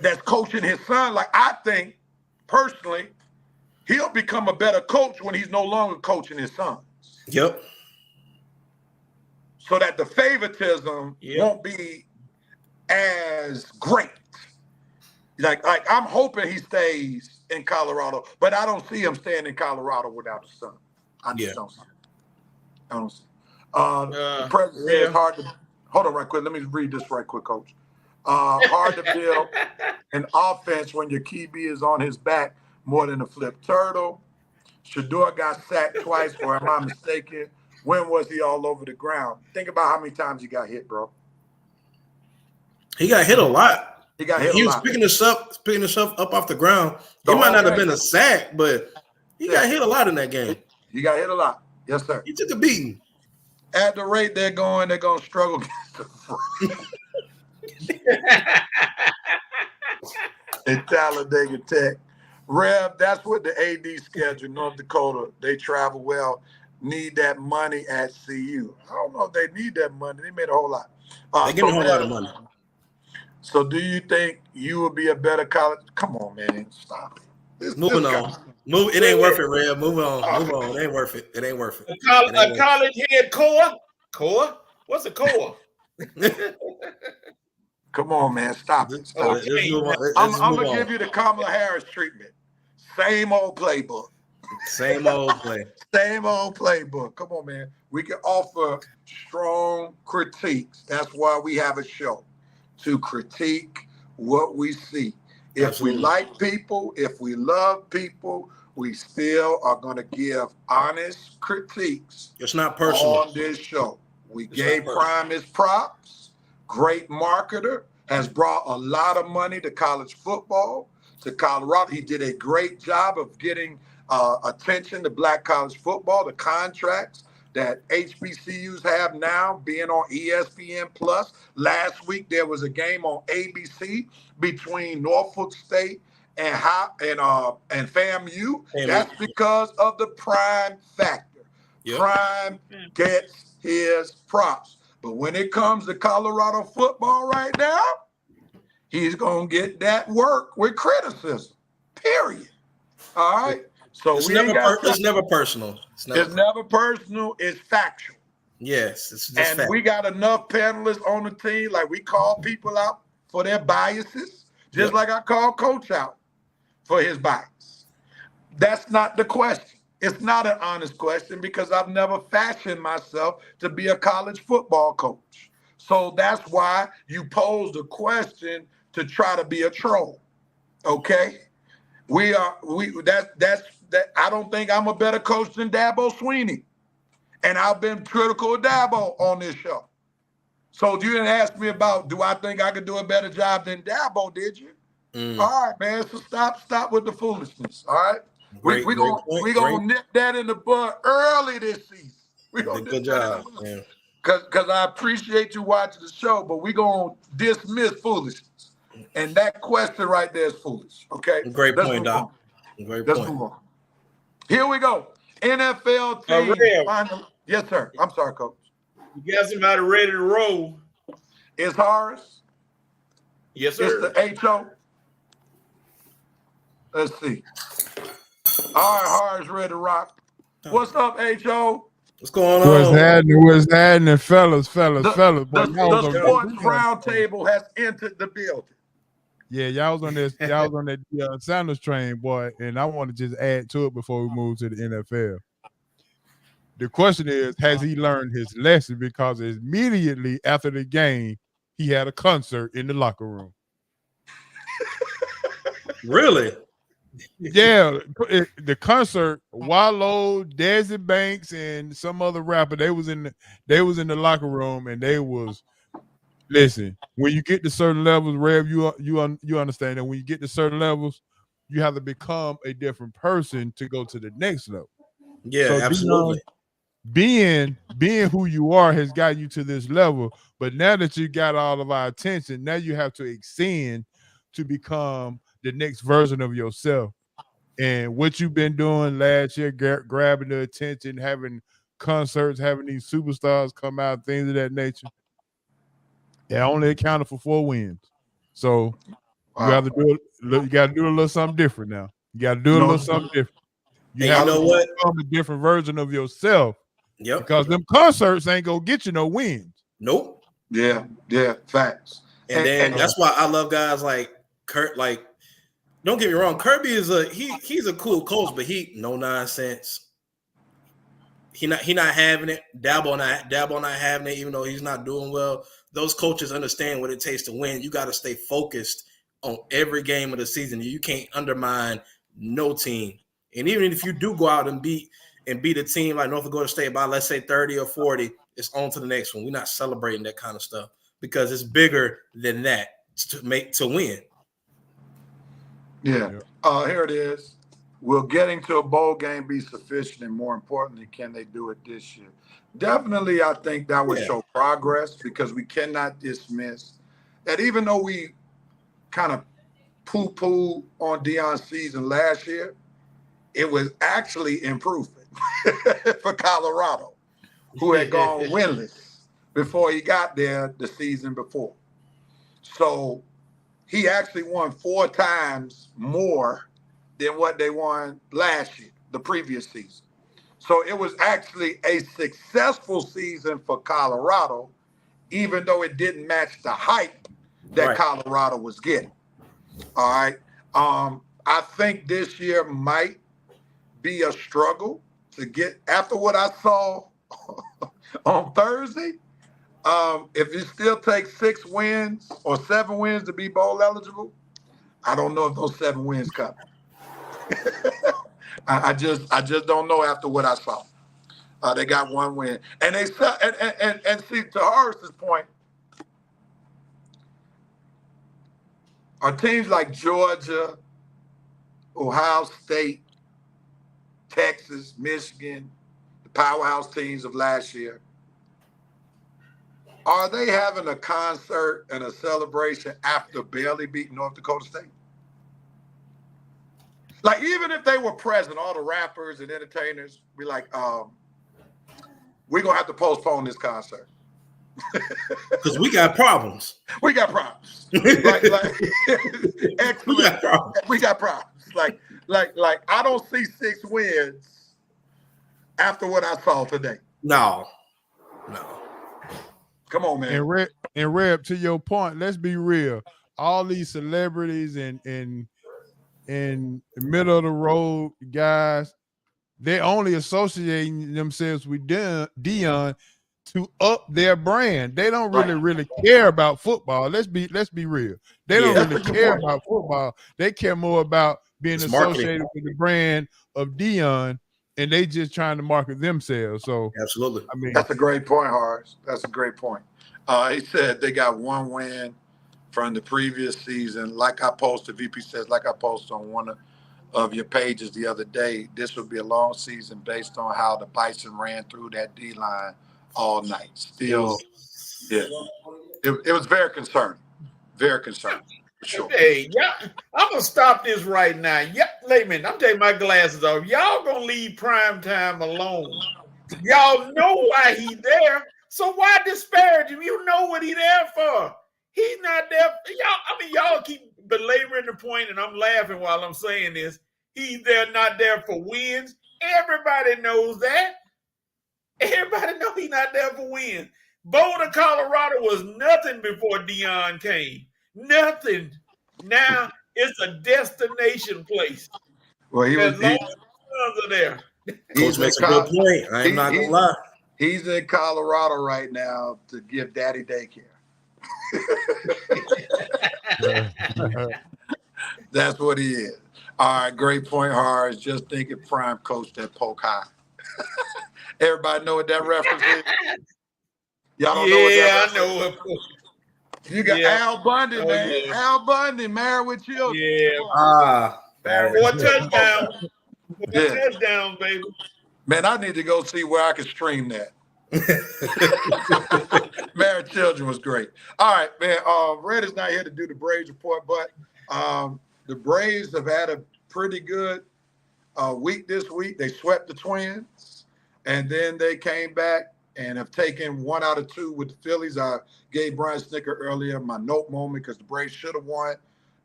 that's coaching his son, like, I think personally, he'll become a better coach when he's no longer coaching his sons. Yep. So that the favoritism won't be as great. Like I'm hoping he stays in Colorado, but I don't see him staying in Colorado without his son. I just don't see it. I don't see it. The president said it's hard to hold on right quick. Let me read this right quick, Coach. Hard to build an offense when your QB is on his back more than a flipped turtle. Shedeur got sacked twice, or am I mistaken? When was he all over the ground? Think about how many times he got hit, bro. He got hit a lot. He got hit a lot. He was picking himself up off the ground. It might not have been a sack, but he got hit a lot in that game. He got hit a lot. Yes, sir. He took a beating. At the rate they're going to struggle against the front. In Talladega Tech. Rev, that's what the AD schedule, North Dakota. They travel well, need that money at CU. I don't know if they need that money. They made a whole lot. They get a whole lot of money. So do you think you would be a better college? Come on, man. Stop it. Moving on. It ain't worth it, Rev. Move on. Move on. It ain't worth it. It ain't worth it. A college head core? Core? What's a core? Come on, man. Stop it. Stop it. Let's move on. I'm Let's going move to on. give you the Kamala Harris treatment. Same old playbook. Same old play. Same old playbook. Come on, man. We can offer strong critiques. That's why we have a show, to critique what we see. If Absolutely. we like people, if we love people, we still are going to give honest critiques. It's not personal. On this show. We It's gave not Prime his props. Great marketer, has brought a lot of money to college football, to Colorado. He did a great job of getting attention to Black college football, the contracts that HBCUs have now being on ESPN Plus. Last week there was a game on ABC between Norfolk State and FAMU. That's because of the Prime factor. Yep. Prime gets his props. But when it comes to Colorado football right now, he's going to get that work with criticism, period. All right? So it's never personal. It's never personal. It's factual. Yes. It's just and fact. We got enough panelists on the team. Like, we call people out for their biases, just like I call Coach out for his bias. That's not the question. It's not an honest question because I've never fashioned myself to be a college football coach. So that's why you posed a question to try to be a troll. Okay? That's I don't think I'm a better coach than Dabo Swinney. And I've been critical of Dabo on this show. So you didn't ask me about, do I think I could do a better job than Dabo, did you? All right, man. So stop with the foolishness. All right? We're going to nip that in the bud early this season. Good job, man. Because I appreciate you watching the show, but we're going to dismiss foolishness. And that question right there is foolish. Okay? Great point, Doc. Great point. Let's move on. Here we go. NFL team. Yes, sir. I'm sorry, Coach. You got somebody ready to roll. Is Horace? Yes, sir. It's the HO. Let's see. All right, Horace ready to rock. What's up, HO? What's going on? What's happening, fellas? The sports roundtable has entered the building. Yeah, y'all was on that Sanders train, boy, and I want to just add to it before we move to the NFL. The question is, has he learned his lesson? Because immediately after the game, he had a concert in the locker room. Really? Yeah, the concert, Wallow, Desi Banks, and some other rapper, they was in the locker room, and they was, listen, when you get to certain levels, Rev, you understand that when you get to certain levels, you have to become a different person to go to the next level. Yeah, so absolutely. Being who you are has got you to this level, but now that you got all of our attention, now you have to extend to become the next version of yourself. And what you've been doing last year, grabbing the attention, having concerts, having these superstars come out, things of that nature, it only accounted for 4 wins. So you got to do a little something different now. You got to do a little something different. You have to become a different version of yourself. Yep. Because them concerts ain't gonna get you no wins. Nope. Yeah, facts. And that's why I love guys like Kurt. Like, don't get me wrong, Kirby is he's a cool coach, but he no nonsense. He not having it. Dabo not having it, even though he's not doing well. Those coaches understand what it takes to win. You got to stay focused on every game of the season. You can't undermine no team. And even if you do go out and beat a team like North Dakota State by, let's say, 30 or 40, it's on to the next one. We're not celebrating that kind of stuff because it's bigger than that to win. Yeah. Here it is. Will getting to a bowl game be sufficient? And more importantly, can they do it this year? Definitely, I think that would show progress because we cannot dismiss that even though we kind of poo-poo on Deion's season last year, it was actually improvement for Colorado, who had gone winless before he got there the season before. So he actually won 4 times more than what they won last year, the previous season. So it was actually a successful season for Colorado, even though it didn't match the hype that Right. Colorado was getting. All right. I think this year might be a struggle to get after what I saw on Thursday. If it still takes 6 wins or 7 wins to be bowl eligible, I don't know if those 7 wins come. I just don't know after what I saw. They got 1 win, and they and see, to Horace's point, are teams like Georgia, Ohio State, Texas, Michigan, the powerhouse teams of last year, are they having a concert and a celebration after barely beating North Dakota State? Like, even if they were present, all the rappers and entertainers be like, we're going to have to postpone this concert. Because we got problems. We got problems. Excellent. We got problems. Like I don't see 6 wins after what I saw today. No. Come on, man. And Reb, to your point, let's be real. All these celebrities and middle of the road guys, they're only associating themselves with Deion to up their brand. They don't really care about football. Let's be real. They don't really care about football. They care more about being associated with the brand of Deion, and they just trying to market themselves. So absolutely. I mean, that's a great point, Horace. That's a great point. He said they got 1 win from the previous season. Like I posted, VP says, like I posted on one of your pages the other day, this would be a long season based on how the Bison ran through that D-line all night. Still, yeah. It was very concerning. Very concerning, for sure. Hey, I'm going to stop this right now. Wait a minute. I'm taking my glasses off. Y'all going to leave Primetime alone. Y'all know why he's there. So why disparage him? You know what he's there for. He's not there. Y'all keep belaboring the point, and I'm laughing while I'm saying this. He's there, not there for wins. Everybody knows that. Everybody knows he's not there for wins. Boulder, Colorado was nothing before Deion came. Nothing. Now it's a destination place. Well, he was there. Coach makes a good point. I'm not gonna lie. He's in Colorado right now to give daddy daycare. That's what he is. All right, great point, Horace. Just thinking prime coach that poke high. Everybody know what that reference is? Y'all don't know what that reference is? I know it. You got Al Bundy, man. Yeah. Al Bundy, Married with Children. Yeah. What touchdown. Touchdown, baby. Man, I need to go see where I can stream that. Married Children was great. All right, man. Red is not here to do the Braves report, but the Braves have had a pretty good week this week. They swept the Twins, and then they came back and have taken 1 out of 2 with the Phillies. I gave Brian Snicker earlier my note moment because the Braves should have won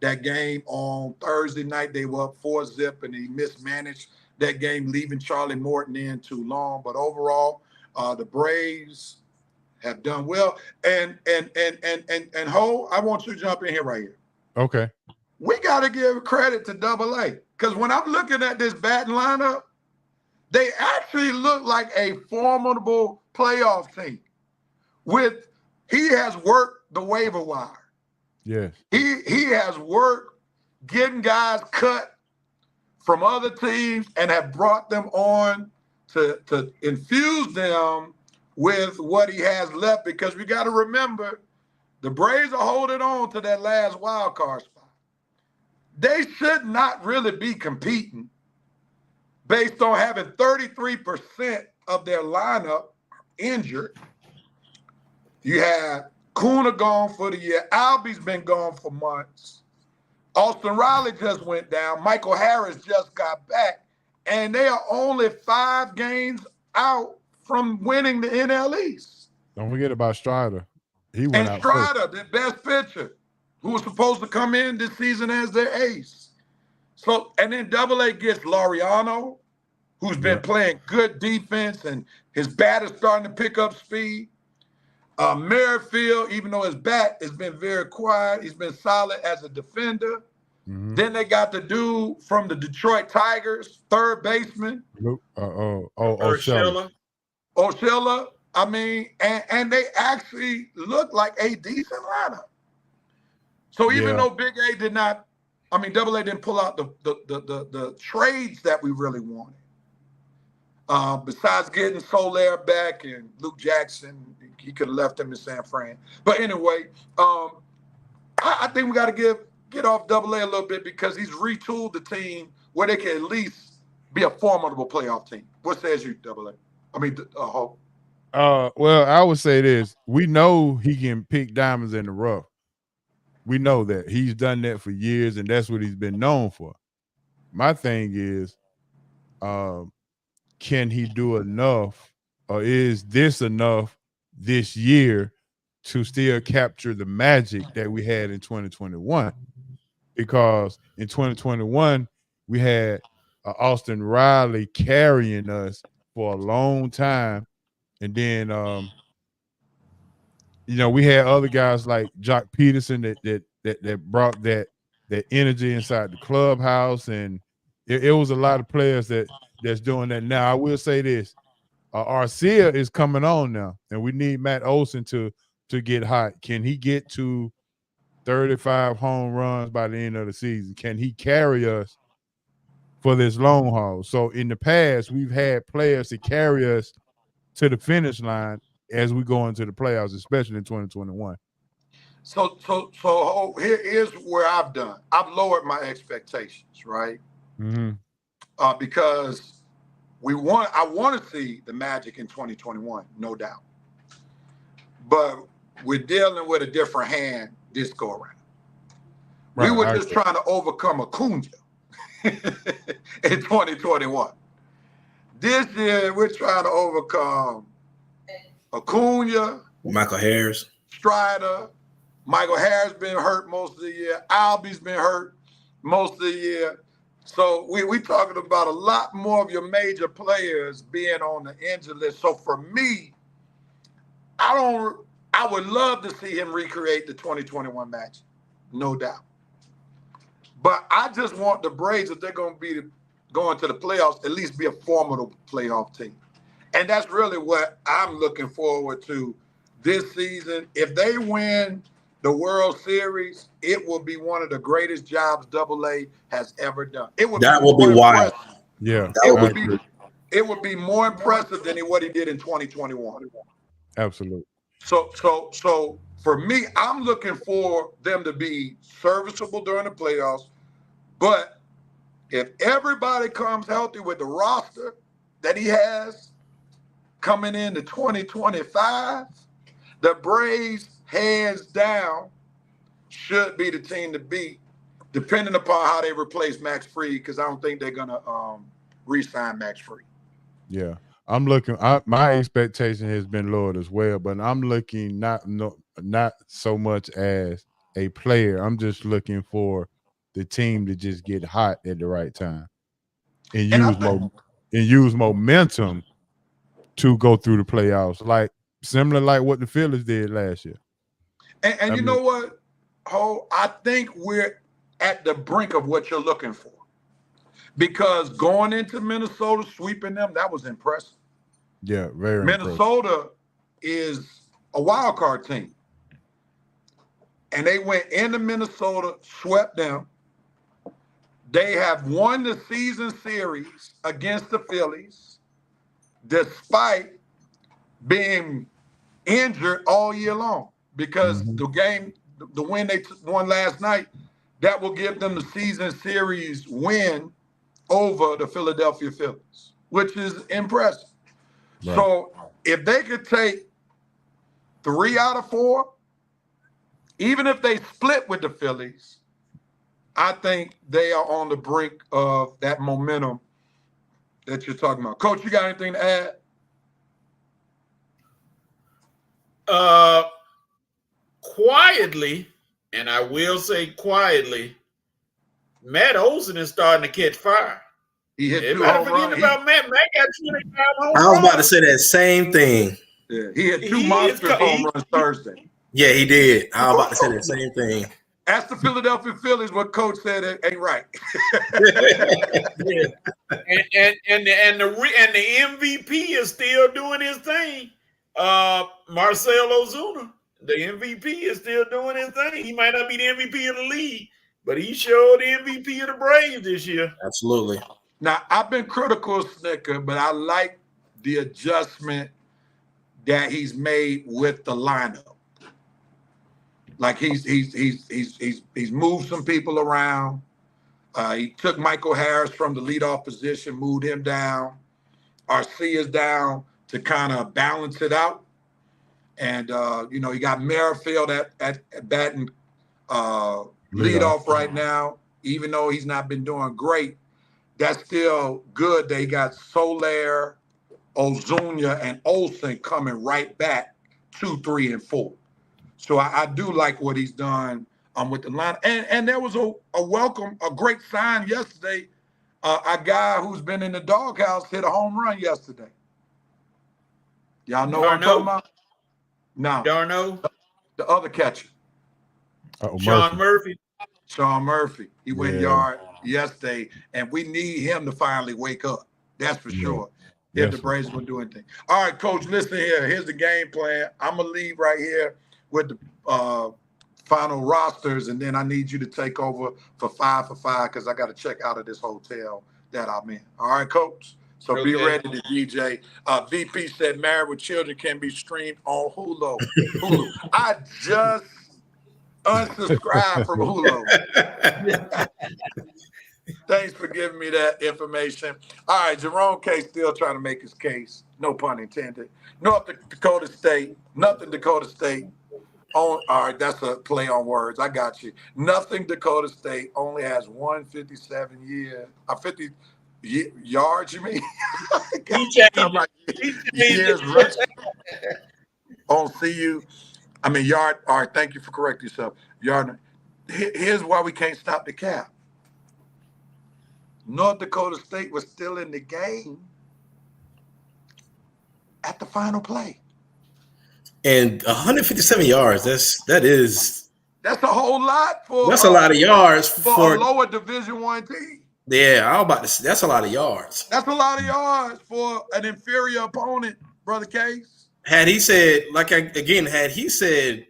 that game on Thursday night. They were up 4-0, and he mismanaged that game, leaving Charlie Morton in too long. But overall, the Braves have done well. And Ho, I want you to jump in here right here. Okay. We got to give credit to AA because when I'm looking at this batting lineup, they actually look like a formidable playoff team. He has worked the waiver wire. Yes. He has worked getting guys cut from other teams and have brought them on to infuse them with what he has left, because we got to remember the Braves are holding on to that last wild card spot. They should not really be competing based on having 33% of their lineup injured. You have Kuna gone for the year. Albie's been gone for months. Austin Riley just went down. Michael Harris just got back. And they are only 5 games out from winning the NL East. Don't forget about Strider. He went out Strider, the best pitcher, who was supposed to come in this season as their ace. So, and then AA gets Laureano, who's been playing good defense, and his bat is starting to pick up speed. Merrifield, even though his bat has been very quiet, he's been solid as a defender. Mhm. Then they got the dude from the Detroit Tigers, third baseman, Urshela. Urshela. I mean, and they actually look like a decent lineup. So even though Big A did not, I mean, Double A didn't pull out the trades that we really wanted. Besides getting Soler back and Luke Jackson, he could have left him in San Fran. But anyway, I think we got to get off Double A little bit because he's retooled the team where they can at least be a formidable playoff team. What says you, Double A? I mean, Hope. Well, I would say this. We know he can pick diamonds in the rough. We know that. He's done that for years, and that's what he's been known for. My thing is, can he do enough, or is this enough this year to still capture the magic that we had in 2021? Because in 2021, we had Austin Riley carrying us for a long time. And then, we had other guys like Jock Peterson that brought that energy inside the clubhouse. And it was a lot of players that's doing that now. I will say this. Arcia is coming on now, and we need Matt Olson to get hot. Can he get to 35 home runs by the end of the season? Can he carry us for this long haul? So in the past, we've had players to carry us to the finish line as we go into the playoffs, especially in 2021. So here's where I've done. I've lowered my expectations, right? Mm-hmm. Because I want to see the Magic in 2021, no doubt. But we're dealing with a different hand this go around. Right, we were just trying to overcome Acuna in 2021. This year, we're trying to overcome Acuna, Michael Harris, Strider. Michael Harris been hurt most of the year. Albie's been hurt most of the year. So we talking about a lot more of your major players being on the injury list. So for me, I would love to see him recreate the 2021 match, no doubt. But I just want the Braves, if they're going to be going to the playoffs, at least be a formidable playoff team. And that's really what I'm looking forward to this season. If they win the World Series, it will be one of the greatest jobs Double A has ever done. It would that will be wild. Yeah, it would be more impressive than what he did in 2021. Absolutely. So for me, I'm looking for them to be serviceable during the playoffs. But if everybody comes healthy with the roster that he has coming into 2025, the Braves, hands down, should be the team to beat, depending upon how they replace Max Fried, because I don't think they're going to re-sign Max Fried. Yeah. I'm looking. My expectation has been lowered as well, but I'm looking not so much as a player. I'm just looking for the team to just get hot at the right time and use momentum to go through the playoffs, similar like what the Phillies did last year. And you know what, Ho? I think we're at the brink of what you're looking for, because going into Minnesota, sweeping them, that was impressive. Yeah, very Minnesota impressive. is a wild card team. And they went into Minnesota, swept them. They have won the season series against the Phillies, despite being injured all year long, because the win they won last night, that will give them the season series win over the Philadelphia Phillies, which is impressive. Right. So if they could take 3 out of 4, even if they split with the Phillies, I think they are on the brink of that momentum that you're talking about. Coach, you got anything to add? Quietly, and I will say quietly, Matt Olson is starting to catch fire. He hit Everybody forgetting about Matt. Matt got 25 home runs. I was about to say that same thing. Yeah, he had two He is monster co- home he- runs Thursday. Yeah, he did. I was about to say the same thing. Ask the Philadelphia Phillies what coach said it ain't right. Yeah. And the MVP is still doing his thing. Marcel Ozuna, the MVP is still doing his thing. He might not be the MVP of the league, but he showed the MVP of the Braves this year. Absolutely. Now, I've been critical of Snicker, but I like the adjustment that he's made with the lineup. Like he's moved some people around. He took Michael Harris from the leadoff position, moved him down. Arcia's down to kind of balance it out. And you got Merrifield at batting leadoff right now, even though he's not been doing great. That's still good that he got Soler, Ozuna, and Olsen coming right back 2, 3, and 4. So I do like what he's done with the line. And there was a great sign yesterday. A guy who's been in the doghouse hit a home run yesterday. Y'all know what I'm talking about? No. Darno, The other catcher. Sean Murphy. Sean Murphy. He went yard yesterday, and we need him to finally wake up. That's for sure. If the Braves will do anything. All right, Coach, listen here. Here's the game plan. I'm going to leave right here with the final rosters, and then I need you to take over for 5 for 5 because I got to check out of this hotel that I'm in. All right, Coach? So be ready to DJ. VP said Married with Children can be streamed on Hulu. I just unsubscribed from Hulu. Thanks for giving me that information. All right, Jerome K still trying to make his case. No pun intended. North Dakota State, nothing Dakota State. All right, that's a play on words. I got you. Nothing Dakota State only has 157 yards, you mean? Years rushing on CU. I mean, yard. All right, thank you for correcting yourself. Yard. Here's why we can't stop the cap. North Dakota State was still in the game at the final play. And 157 yards, that's a whole lot for a lot of yards for a lower Division I team. Yeah, I was about to say that's a lot of yards. That's a lot of yards for an inferior opponent, Brother Case. Had he said 57.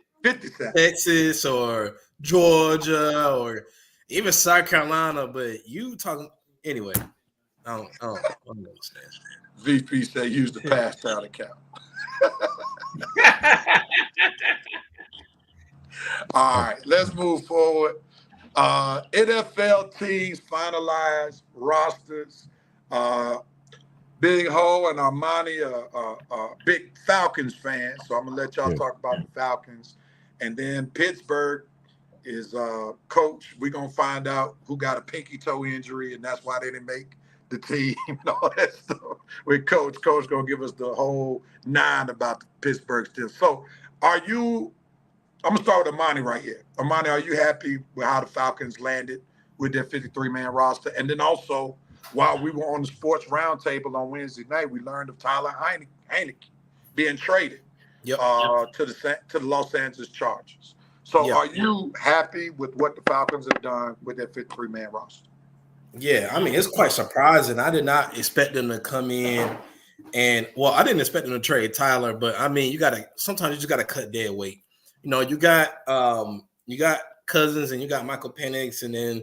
Texas or Georgia or even South Carolina, but you talking anyway. I don't understand. VP said use the pass down account. All right, let's move forward. NFL teams finalize rosters. Big Ho and Armani are big Falcons fans, so I'm gonna let y'all talk about the Falcons. And then Pittsburgh is coach. We're gonna find out who got a pinky toe injury, and that's why they didn't make the team and all that stuff. With Coach gonna give us the whole 9 about the Pittsburgh still. So I'm gonna start with Amani right here. Amani, are you happy with how the Falcons landed with their 53-man roster? And then also, while we were on the sports roundtable on Wednesday night, we learned of Tyler Heineke being traded to the Los Angeles Chargers. So are you happy with what the Falcons have done with their 53-man roster? Yeah, I mean, it's quite surprising. I did not expect them to come in I didn't expect them to trade Tyler, but I mean, sometimes you just gotta cut dead weight. You know, you got Cousins and you got Michael Penix, and then,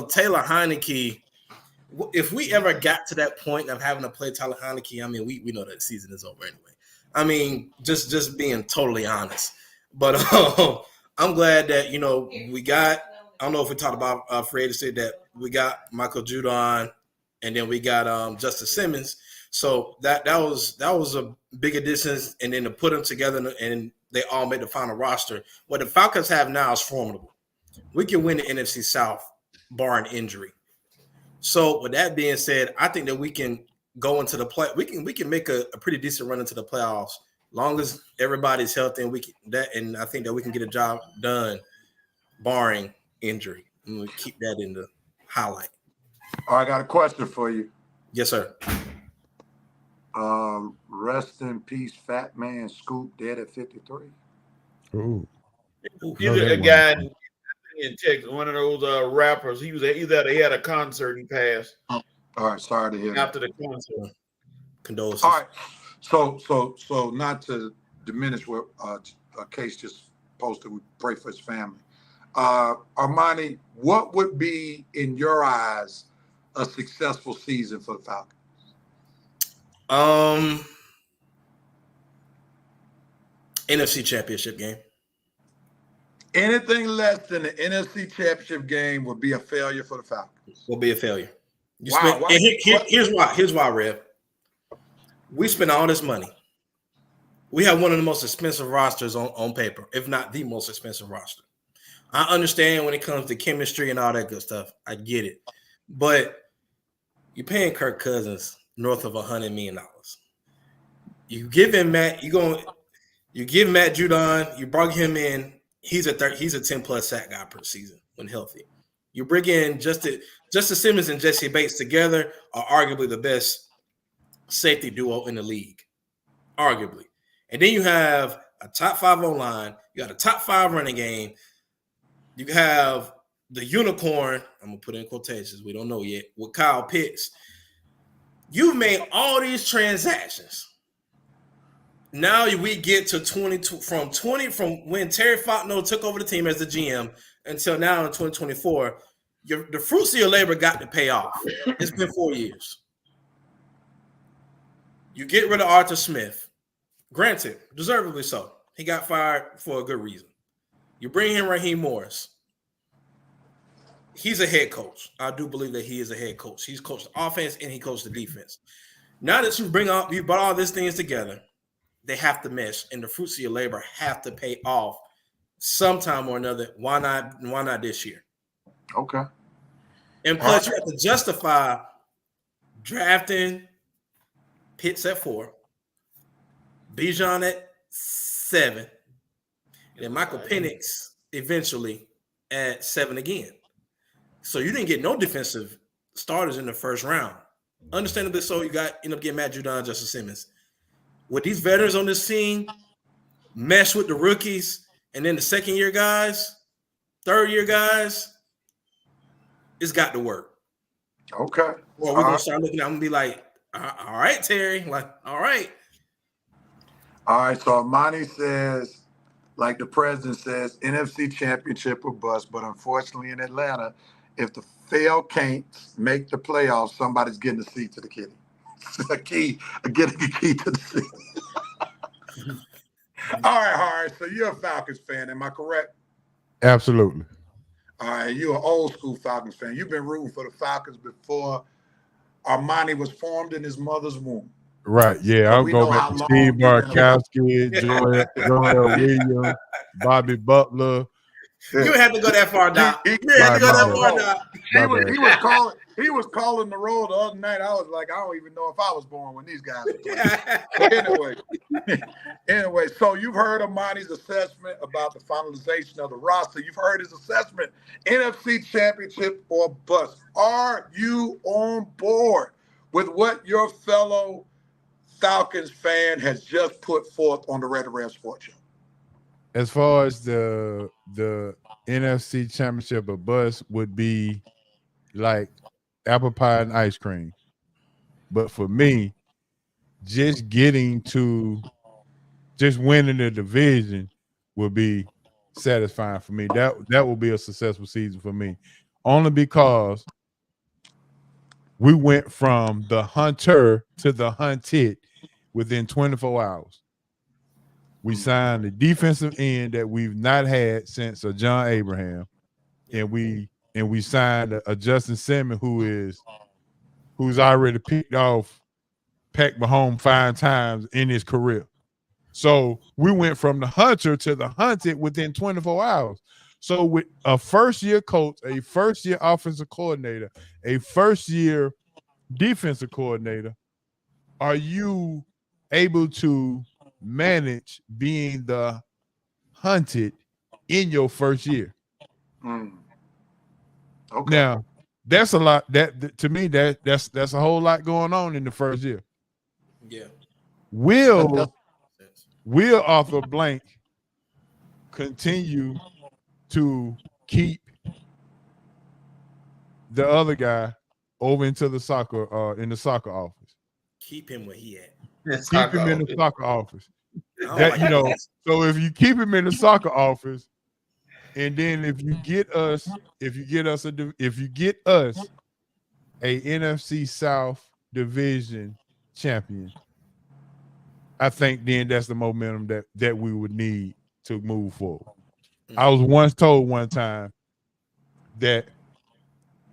Taylor Heineke. If we ever got to that point of having to play Tyler Heineke, I mean, we know that the season is over anyway. I mean, just being totally honest. But I'm glad that, we got, I don't know if we talked about free agency, that we got Michael Judon, and then we got Justin Simmons. So that was a big addition, and then to put them together and they all made the final roster. What the Falcons have now is formidable. We can win the NFC South, barring injury. So with that being said, I think that we can go into the play. We can make a pretty decent run into the playoffs, long as everybody's healthy, and I think that we can get a job done, barring injury. And we'll keep that in the highlight. All right, I got a question for you. Yes, sir. Rest in peace, Fat Man Scoop, dead at 53. Ooh. He's a guy in Texas, one of those rappers. He was either he had a concert, he passed. All right, sorry to hear that. After the concert. Condolences. All right, so not to diminish what Case just posted, we pray for his family. Armani, what would be in your eyes a successful season for the Falcons? NFC Championship game. Anything less than the NFC Championship game would be a failure for the Falcons. Will be a failure. Wow. Here's why, Rev. We spent all this money. We have one of the most expensive rosters on paper, if not the most expensive roster. I understand when it comes to chemistry and all that good stuff. I get it. But you're paying Kirk Cousins north of $100 million. You give him Matt, you give Matt Judon, you brought him in. He's a 10+ sack guy per season when healthy. You bring in Justice Simmons and Jesse Bates together are arguably the best safety duo in the league, arguably. And then you have a top 5 O-line. You got a top 5 running game. You have the unicorn. I'm gonna put in quotations. We don't know yet with Kyle Pitts. You've made all these transactions. Now we get to 22 from when Terry Fontenot took over the team as the GM until now in 2024. The fruits of your labor got to pay off. It's been 4 years. You get rid of Arthur Smith. Granted, deservedly so. He got fired for a good reason. You bring in Raheem Morris. He's a head coach. I do believe that he is a head coach. He's coached the offense and he coached the defense. Now that you brought all these things together, they have to mesh, and the fruits of your labor have to pay off sometime or another. Why not this year? Okay. And plus, you have to justify drafting Pitts at 4, Bijan at 7, and then Michael Penix eventually at 7 again. So you didn't get no defensive starters in the first round. Understandably so, you end up getting Matt Judon, Justice Simmons. With these veterans on this team, mesh with the rookies, and then the second-year guys, third-year guys, it's got to work. Okay. Or we're going to start looking at them and be like, all right, Terry. Like, all right. All right, so Armani says, like the president says, NFC Championship or bust, but unfortunately in Atlanta, if the fail can't make the playoffs, somebody's getting a seat to the kitty. Getting a key to the seat. All right. So you're a Falcons fan, am I correct? Absolutely. All right, you're an old school Falcons fan. You've been rooting for the Falcons before Armani was formed in his mother's womb. Right. Yeah, I'll go back to Steve Bartkowski, Joel Williams, Bobby Butler. You had to go that far, Doc. He was calling the roll the other night. I was like, I don't even know if I was born when these guys were playing. Anyway, so you've heard Armani's assessment about the finalization of the roster. You've heard his assessment, NFC Championship or bust. Are you on board with what your fellow Falcons fan has just put forth on the Red and Rev Sports Show? As far as the NFC Championship or bust would be like apple pie and ice cream. But for me, just winning the division will be satisfying for me. That will be a successful season for me. Only because we went from the hunter to the hunted within 24 hours. We signed the defensive end that we've not had since John Abraham, and we signed a Justin Simmons who's already picked off Pat Mahomes 5 times in his career. So we went from the hunter to the hunted within 24 hours. So with a first-year coach, a first-year offensive coordinator, a first-year defensive coordinator, are you able to manage being the hunted in your first year? Okay. Now, that's a lot. That to me, that's a whole lot going on in the first year. Yeah. Will Arthur Blank continue to keep the other guy over into the soccer in the soccer office? Keep him where he at. Keep him in the soccer office. Oh, That, my God. so if you keep him in the soccer office, and then if you get us a NFC South division champion, I think then that's the momentum that we would need to move forward. I was once told one time that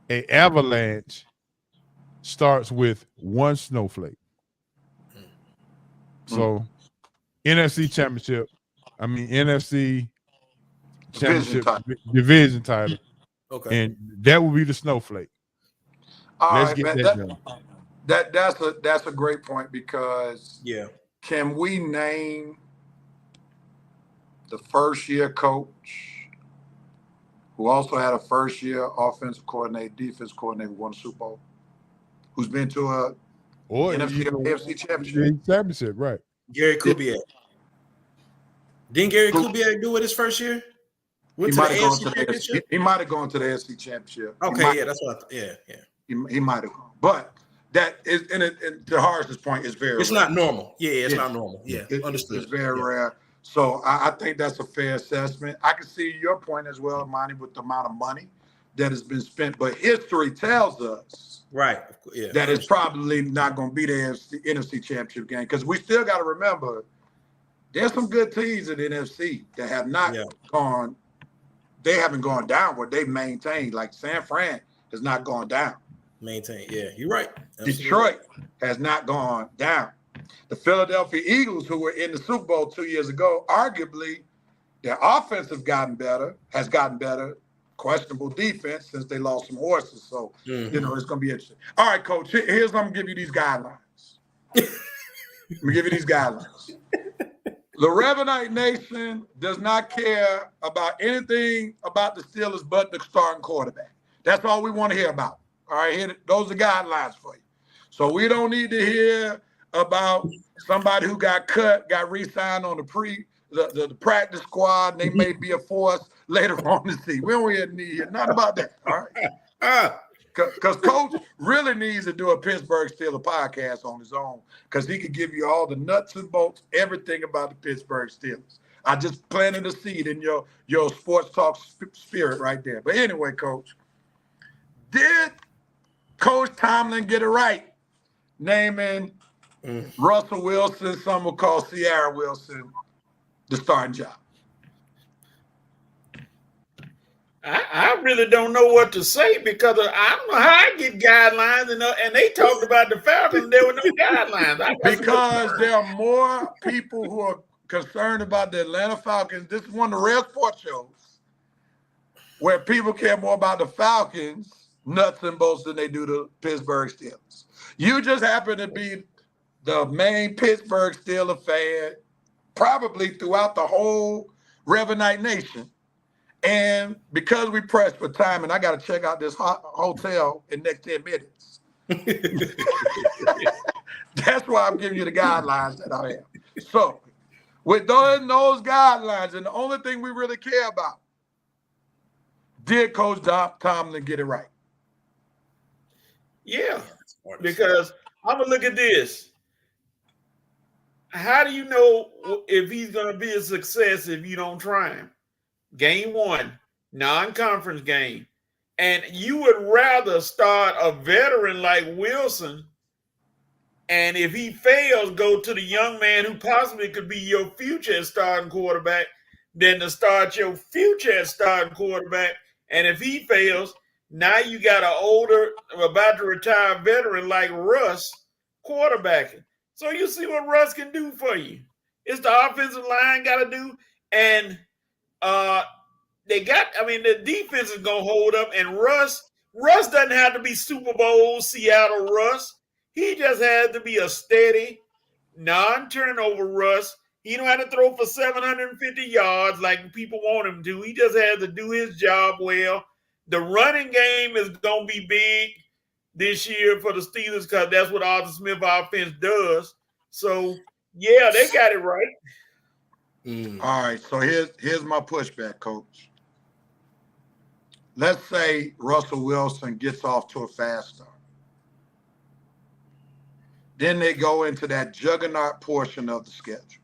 an avalanche starts with one snowflake. So NFC championship, NFC championship division title. Okay. And that will be the snowflake. Let's get that done. That's a great point, because can we name the first year coach who also had a first year offensive coordinator, defense coordinator, won a Super Bowl, who's been to a NFC or AFC championship? Right. Gary Kubiak. Didn't Gary Kubiak do it his first year? He might have gone to the AFC championship. Okay, that's what I thought. Yeah. He might have gone. But that is, and to Harris's point, is very It's rare. not normal. Yeah, it's not normal. Yeah, understood. It's very rare. So I think that's a fair assessment. I can see your point as well, Monty, with the amount of money that has been spent. But history tells us that it's probably not going to be the NFC championship game, because we still got to remember there's some good teams in the NFC that have not gone. They haven't gone downward. They've maintained. Like San Fran has not gone down. Maintain. Yeah, you're right. Absolutely. Detroit has not gone down. The Philadelphia Eagles, who were in the Super Bowl 2 years ago, arguably their offense has gotten better. Questionable defense since they lost some horses. So, it's going to be interesting. All right, Coach, here's what I'm going to give you these guidelines. The Revanite Nation does not care about anything about the Steelers but the starting quarterback. That's all we want to hear about. All right, those are guidelines for you. So we don't need to hear about somebody who got cut, got re-signed on the practice squad, and they may be a force later on the season. We don't really need to hear nothing about that. All right. Because Coach really needs to do a Pittsburgh Steelers podcast on his own, because he could give you all the nuts and bolts, everything about the Pittsburgh Steelers. I just planted a seed in your sports talk spirit right there. But anyway, Coach, did Coach Tomlin get it right naming Russell Wilson, some will call Sierra Wilson, the starting job? I really don't know what to say, because I don't know how I get guidelines, and they talked about the Falcons. There were no guidelines. Because there are more people who are concerned about the Atlanta Falcons. This is one of the rare sports shows where people care more about the Falcons, nuts and bolts, than they do the Pittsburgh Steelers. You just happen to be the main Pittsburgh Steelers fan, probably throughout the whole Revanite Nation. And because we pressed for time, and I got to check out this hotel in the next 10 minutes, that's why I'm giving you the guidelines that I have. So with those guidelines, and the only thing we really care about, did Coach Tomlin get it right? Yeah, because I'm going to look at this. How do you know if he's going to be a success if you don't try him? Game one, non-conference game. And you would rather start a veteran like Wilson, and if he fails, go to the young man who possibly could be your future starting quarterback, than to start your future starting quarterback. And if he fails, now you got an older, about to retire veteran like Russ quarterbacking. So you see what Russ can do for you. It's the offensive line got to do. And the defense is going to hold up. And Russ doesn't have to be Super Bowl Seattle Russ. He just has to be a steady, non-turnover Russ. He don't have to throw for 750 yards like people want him to. He just has to do his job well. The running game is going to be big this year for the Steelers, because that's what Arthur Smith offense does. So yeah, they got it right. All right, so here's my pushback, Coach. Let's say Russell Wilson gets off to a fast start. Then they go into that juggernaut portion of the schedule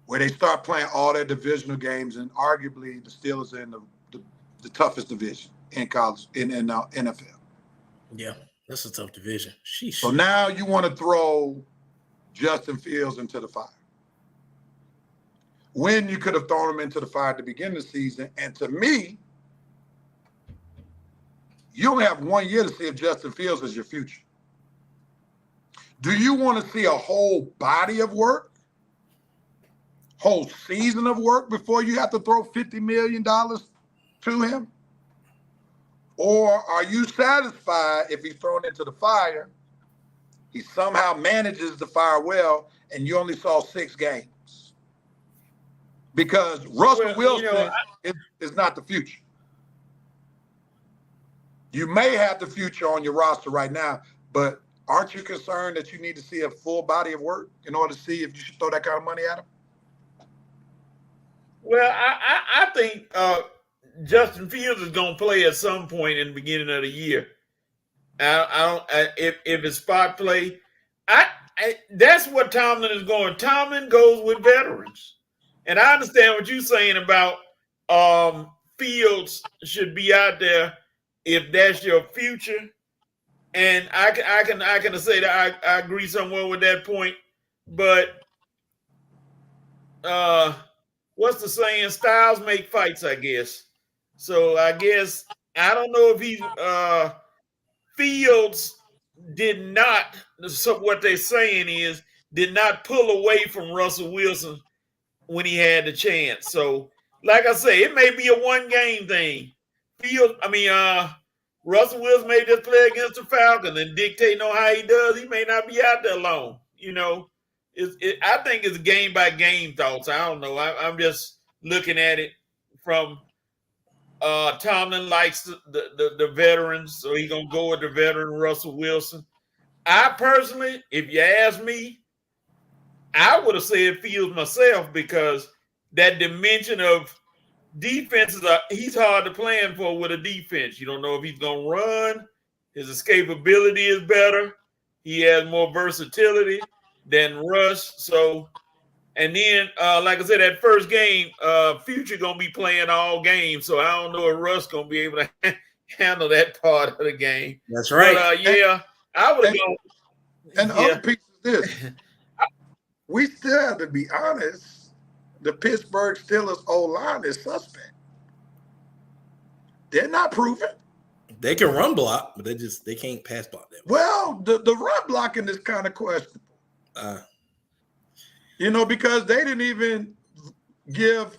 where they start playing all their divisional games, and arguably the Steelers are in the toughest division in college, in NFL. Yeah, that's a tough division. Sheesh. So now you want to throw Justin Fields into the fire. When you could have thrown him into the fire at the beginning of the season, and to me, you only have 1 year to see if Justin Fields is your future. Do you want to see a whole body of work, whole season of work before you have to throw $50 million to him? Or are you satisfied if he's thrown into the fire, he somehow manages the fire well, and you only saw 6 games? Because Russell Wilson is not the future. You may have the future on your roster right now, but aren't you concerned that you need to see a full body of work in order to see if you should throw that kind of money at him? Well, I think Justin Fields is going to play at some point in the beginning of the year. If it's spot play, that's what Tomlin is going. Tomlin goes with veterans, and I understand what you're saying about Fields should be out there if that's your future. And I can say that I agree somewhat with that point, but what's the saying? Styles make fights, I guess. So I guess I don't know if he Fields did not. So what they're saying is did not pull away from Russell Wilson when he had the chance. So like I say, it may be a 1-game thing. Russell Wilson may just play against the Falcons and dictate on how he does. He may not be out there long. You know, I think it's game-by-game thoughts. I don't know. I'm just looking at it from Tomlin likes the veterans, so he's going to go with the veteran Russell Wilson. I personally, if you ask me, I would have said Fields myself because that dimension of defenses he's hard to plan for with a defense. You don't know if he's gonna run. His escapability is better. He has more versatility than Russ. So, and then like I said, that first game, Future gonna be playing all games. So I don't know if Russ gonna be able to handle that part of the game. That's right. But, I would have gone. And the other piece is this: we still have to be honest. The Pittsburgh Steelers O-line is suspect. They're not proven. They can run block, but they can't pass block that way. Well, the run blocking is kind of questionable. Because they didn't even give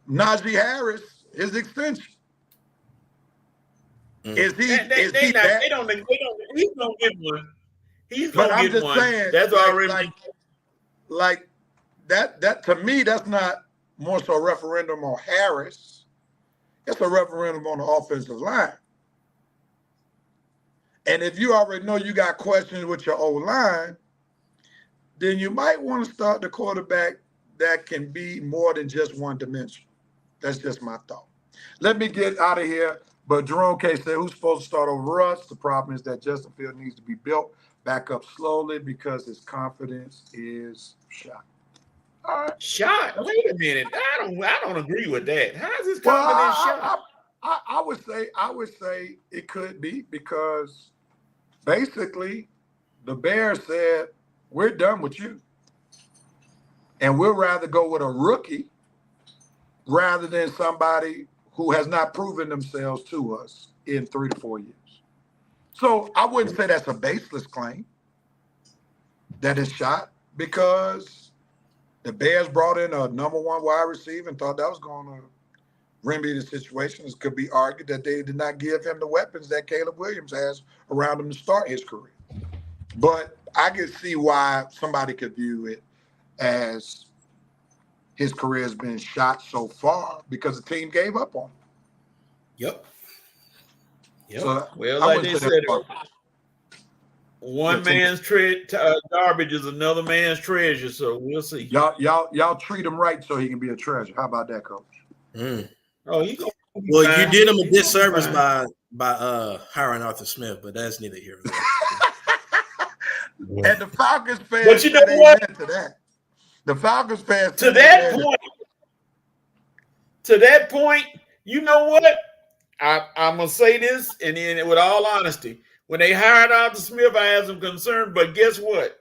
Najee Harris his extension. Is he? He's gonna get one. He's gonna get one. Saying, that's already like that to me. That's not more so a referendum on Harris. It's a referendum on the offensive line. And if you already know you got questions with your O-line, then you might want to start the quarterback that can be more than just one dimension. That's just my thought. Let me get out of here. But Jerome K said, who's supposed to start over us? The problem is that Justin Fields needs to be built back up slowly because his confidence is shot. All right. Shot? Wait a minute. I don't agree with that. How's his confidence shot? I would say it could be because basically the Bears said, we're done with you. And we'd rather go with a rookie rather than somebody who has not proven themselves to us in 3 to 4 years. So I wouldn't say that's a baseless claim that is shot because the Bears brought in a number 1 wide receiver and thought that was going to remedy the situation. It could be argued that they did not give him the weapons that Caleb Williams has around him to start his career. But I can see why somebody could view it as his career has been shot so far because the team gave up on him. Yep. So well, like they said, One man's garbage is another man's treasure. So we'll see. Y'all treat him right so he can be a treasure. How about that, Coach? Oh, he's gonna be Well, fine. you did him a He's disservice gonna be by hiring Arthur Smith, but that's neither here nor And the Falcons fans, But you know said what? amen to that. The Falcons fans to said that amen. point. To that point, you know what? I'm gonna say this, and then with all honesty, when they hired Arthur Smith, I had some concern. But guess what?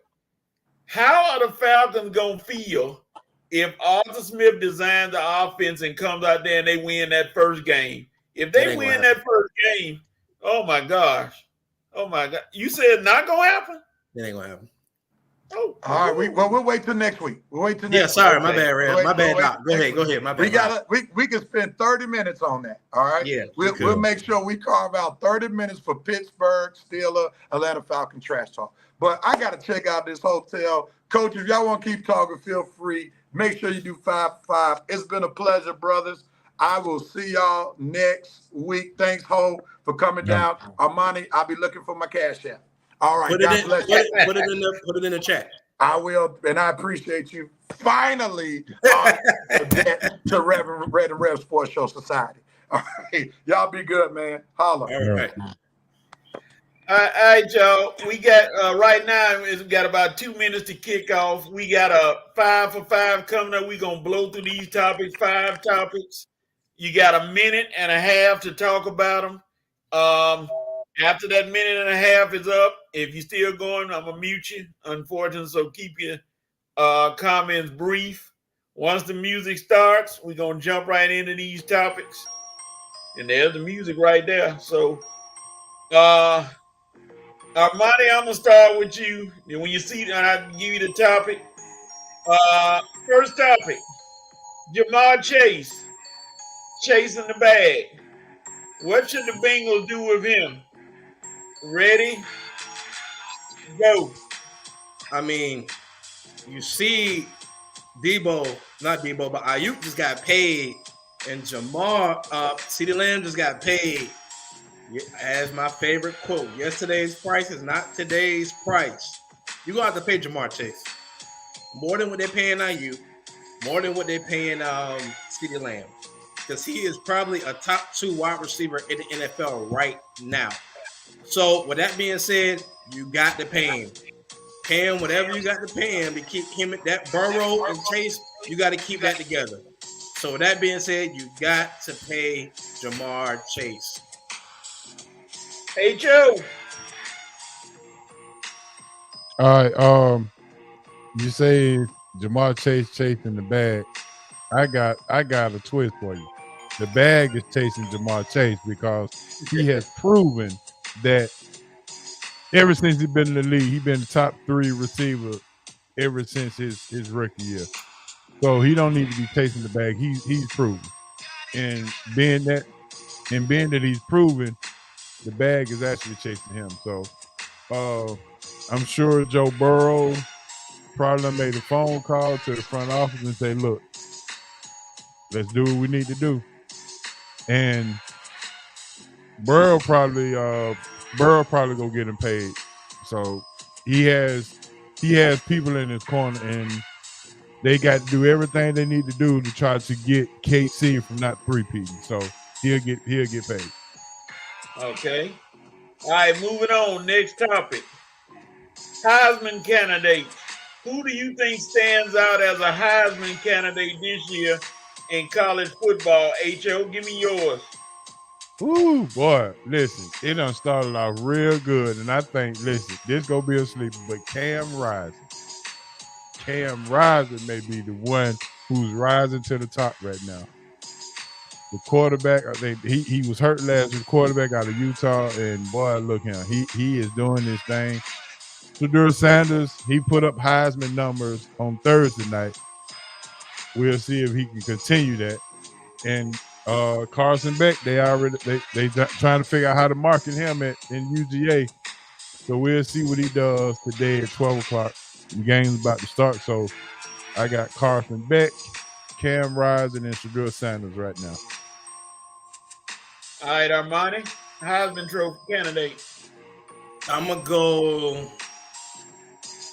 How are the Falcons gonna feel if Arthur Smith designs the offense and comes out there and they win that first game? If That they ain't win gonna that first game, oh my gosh, oh my god! You said not gonna happen? It ain't gonna happen. All right, we'll wait till next week. We'll wait till next Yeah, week. sorry, my bad, Red. My bad, wait Doc. Go ahead. My bad. We can spend 30 minutes on that. All right. Yeah, We'll make sure we carve out 30 minutes for Pittsburgh Steelers, Atlanta Falcon trash talk. But I gotta check out this hotel. Coach, if y'all want to keep talking, feel free. Make sure you do 5-5. It's been a pleasure, brothers. I will see y'all next week. Thanks, Ho, for coming down. Armani, I'll be looking for my cash app. All right, Put it in the chat. I will, and I appreciate you finally to Red and Rev Sports Show Society. All right, y'all be good, man. Holla. All right. All right, y'all. We got right now. We got about 2 minutes to kick off. We got a 5 for 5 coming up. We're gonna blow through these topics. 5 topics. You got a minute and a half to talk about them. After that minute and a half is up, if you're still going, I'm gonna mute you. Unfortunately, so keep your comments brief. Once the music starts, we're gonna jump right into these topics. And there's the music right there. So Armani, I'm gonna start with you. And when you see it, I'll give you the topic. First topic: Ja'Marr Chase chasing the bag. What should the Bengals do with him? Ready? Go. I mean, you see not Debo, but Ayuk just got paid, and CeeDee Lamb just got paid. As my favorite quote, yesterday's price is not today's price. You're going to have to pay Ja'Marr Chase more than what they're paying Ayuk, more than what they're paying CeeDee Lamb, because he is probably a top 2 wide receiver in the NFL right now. So with that being said, you got to pay him. Pay him whatever you got to pay him to keep him at that Burrow and Chase. You got to keep that together. So with that being said, you got to pay Ja'Marr Chase. Hey Joe. All right. You say Ja'Marr Chase chasing the bag. I got a twist for you. The bag is chasing Ja'Marr Chase because he has proven that ever since he's been in the league, he's been the top 3 receiver ever since his rookie year. So he don't need to be chasing the bag. He's proven. And being that he's proven, the bag is actually chasing him. So I'm sure Joe Burrow probably made a phone call to the front office and say, look, let's do what we need to do. And Burrow probably go get him paid. So he has people in his corner, and they got to do everything they need to do to try to get KC from not three-peating. So he'll get paid. Okay. All right, moving on. Next topic. Heisman candidates. Who do you think stands out as a Heisman candidate this year in college football? H.O., give me yours. Ooh, boy, listen, it done started off real good, and I think, listen, this gonna be a sleeper, but Cam Rising may be the one who's rising to the top right now. The quarterback, he was hurt last year, quarterback out of Utah, and boy, look him, he is doing this thing. Shedeur Sanders, he put up Heisman numbers on Thursday night. We'll see if he can continue that. And Carson Beck, they trying to figure out how to market him in UGA. So we'll see what he does today at 12 o'clock. The game's about to start. So I got Carson Beck, Cam Rising, and Shedeur Sanders right now. All right, Armani, Heisman Trophy candidate. I'm gonna go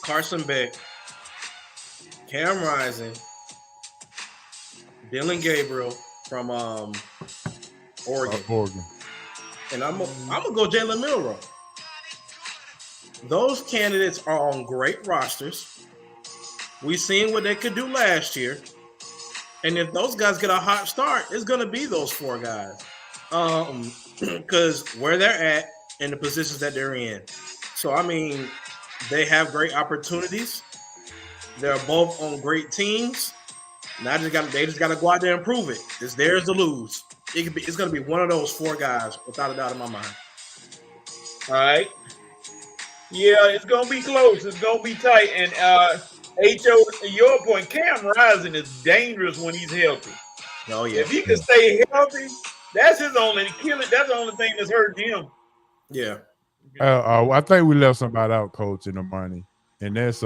Carson Beck, Cam Rising, Dylan Gabriel from Oregon, and I'm gonna go Jalen Milroe. Those candidates are on great rosters. We've seen what they could do last year, and if those guys get a hot start, it's gonna be those 4 guys, because where they're at and the positions that they're in. So I mean, they have great opportunities. They're both on great teams. Now they just got to go out there and prove it. It's theirs to lose. It's going to be one of those 4 guys, without a doubt in my mind. All right. Yeah, it's gonna be close. It's gonna be tight. And Ho, your point, Cam Rising is dangerous when he's healthy. Oh yeah. If he can stay healthy, that's his only killing. That's the only thing that's hurting him. Yeah. I think we left somebody out, Coach, in the money, and that's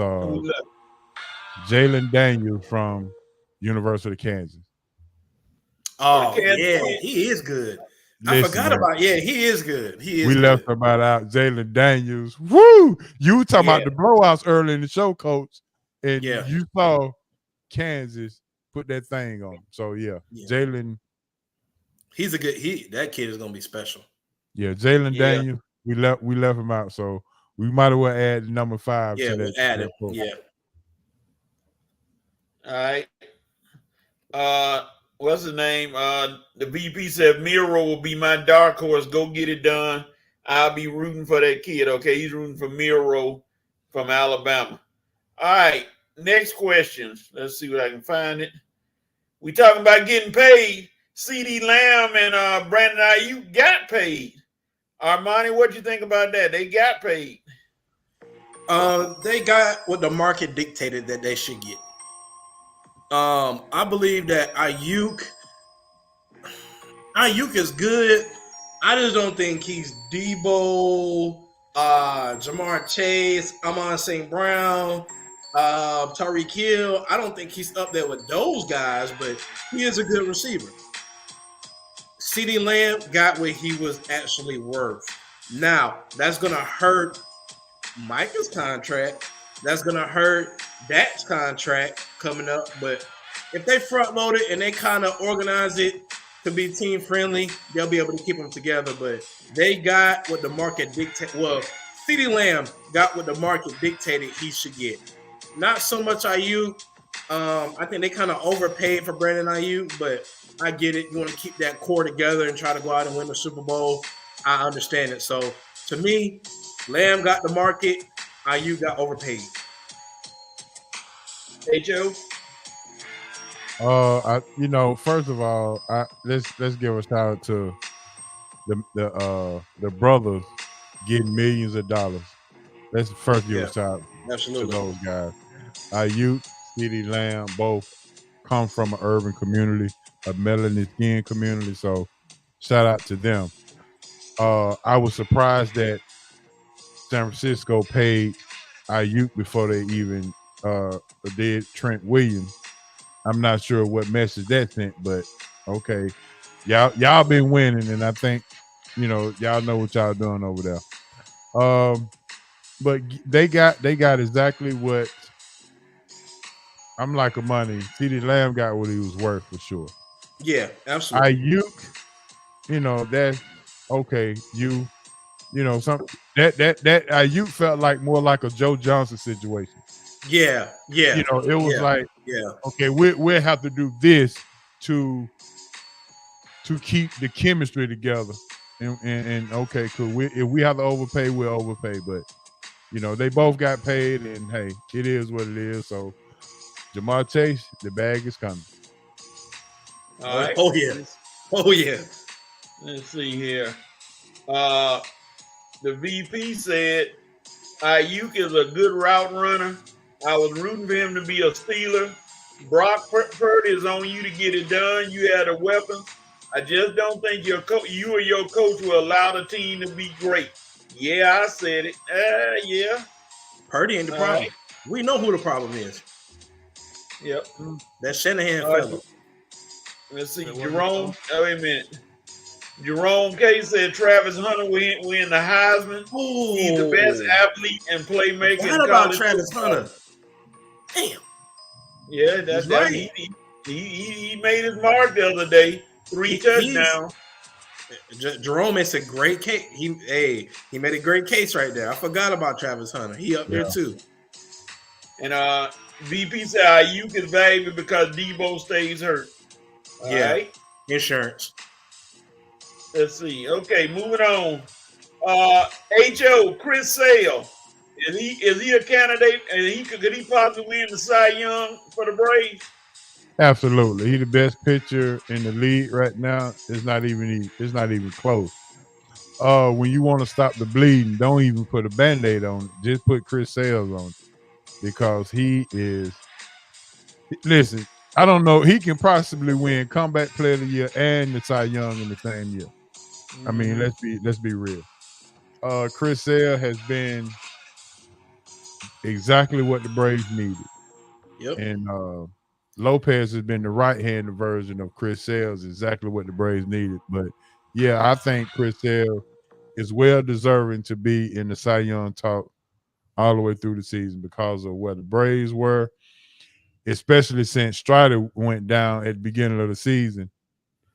Jalen Daniels from University of Kansas. Oh yeah, he is good. I forgot about. Yeah, he is good. We left about out Jalen Daniels. Woo! You were talking about the blowouts early in the show, Coach, and you saw Kansas put that thing on. So Jalen, he's a good. That kid is gonna be special. Yeah, Jalen Daniels. We left him out, so we might as well add number 5. Yeah, to that. Add it. Yeah. All right. What's his name? The VP said Miro will be my dark horse. Go get it done. I'll be rooting for that kid. Okay, he's rooting for Miro from Alabama. All right. Next questions. Let's see what I can find it. We talking about getting paid. CeeDee Lamb and Brandon Ayuk got paid. Armani, what you think about that? They got paid. They got what the market dictated that they should get. I believe that Ayuk is good. I just don't think he's Debo, Jamar Chase, Amon St. Brown, Tyreek Hill. I don't think he's up there with those guys, but he is a good receiver. CeeDee Lamb got what he was actually worth. Now, that's going to hurt Micah's contract. That's going to hurt Dak's contract coming up. But if they front load it and they kind of organize it to be team friendly, they'll be able to keep them together. But they got what the market dictated. Well, CeeDee Lamb got what the market dictated he should get. Not so much Ayuk. I think they kind of overpaid for Brandon Ayuk, but I get it. You want to keep that core together and try to go out and win the Super Bowl. I understand it. So to me, Lamb got the market. Ayuk got overpaid. Hey, Joe. First of all, let's give a shout out to the brothers getting millions of dollars. Let's first give a shout out to those guys. Ayuk, CeeDee Lamb, both come from an urban community, a melanin skin community. So shout out to them. I was surprised that San Francisco paid Ayuk before they even did Trent Williams. I'm not sure what message that sent, but okay. Y'all been winning, and I think, y'all know what y'all doing over there. But they got exactly what I'm like a money. CeeDee Lamb got what he was worth for sure. Yeah, absolutely. Ayuk, that's okay. Some that Ayuk felt like more like a Joe Johnson situation. Yeah. It was like, okay, we'll have to do this to keep the chemistry together. And okay, cool. If we have to overpay, we'll overpay. But they both got paid, and hey, it is what it is. So Jamar Chase, the bag is coming. All right. Oh yeah. Let's see here. The VP said Ayuk is a good route runner. I was rooting for him to be a Steeler. Brock Purdy is on you to get it done. You had a weapon. I just don't think you or your coach will allow the team to be great. Yeah, I said it. Yeah. Purdy ain't the problem. Right. We know who the problem is. Yep. That Shanahan fella. Let's see. Jerome. Oh, wait a minute. Jerome K said Travis Hunter win the Heisman. He's the best athlete and playmaker in What about college Travis football. Hunter? Damn. Yeah, that's right. He made his mark the other day. 3 touchdowns. Jerome makes a great case. He made a great case right there. I forgot about Travis Hunter. He up there too. And VP said Ayuk is valuable because Debo stays hurt. All right. Insurance. Let's see. Okay, moving on. HO Chris Sale. Is he a candidate? And could he possibly win the Cy Young for the Braves? Absolutely. He's the best pitcher in the league right now. It's not even close. When you want to stop the bleeding, don't even put a Band-Aid on it. Just put Chris Sales on it. Because he is, listen, I don't know. He can possibly win Comeback Player of the Year and the Cy Young in the same year. I mean, let's be real. Chris Sale has been exactly what the Braves needed. Yep. And Lopez has been the right-handed version of Chris Sales, exactly what the Braves needed. But yeah, I think Chris Sale is well deserving to be in the Cy Young talk all the way through the season because of where the Braves were, especially since Strider went down at the beginning of the season.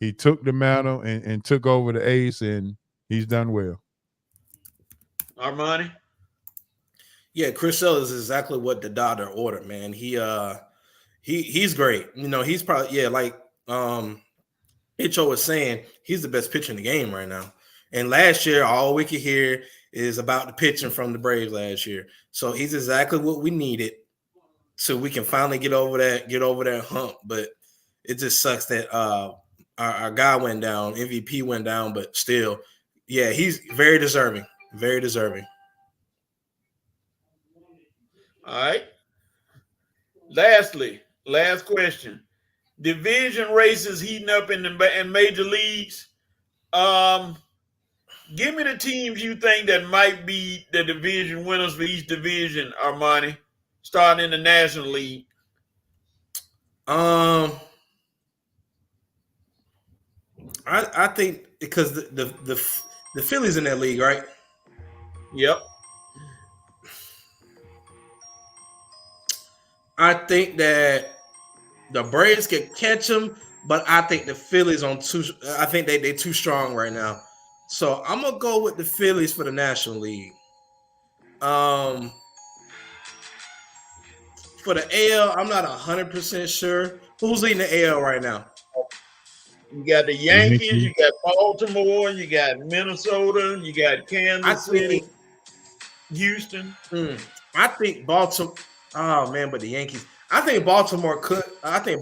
He took the mantle and took over the ace, and he's done well. Armani? Yeah, Chris Sale is exactly what the doctor ordered, man. He's great. You know, he's probably, like H.O. was saying, he's the best pitcher in the game right now. And last year, all we could hear is about the pitching from the Braves last year. So he's exactly what we needed so we can finally get over that hump. But it just sucks that our guy went down, MVP went down, but still, yeah, he's very deserving. Very deserving. All right. Lastly, last question. Division races heating up in major leagues. Give me the teams you think that might be the division winners for each division, Armani, starting in the National League. I think because the Phillies in that league, right? Yep. I think that the Braves can catch them, but I think the Phillies I think they're too strong right now. So I'm gonna go with the Phillies for the National League. For the AL, I'm not 100% sure. Who's leading the AL right now? You got the Yankees, you got Baltimore, you got Minnesota, you got Kansas City, Houston. I think Baltimore. Oh man, but the Yankees. I think Baltimore could probably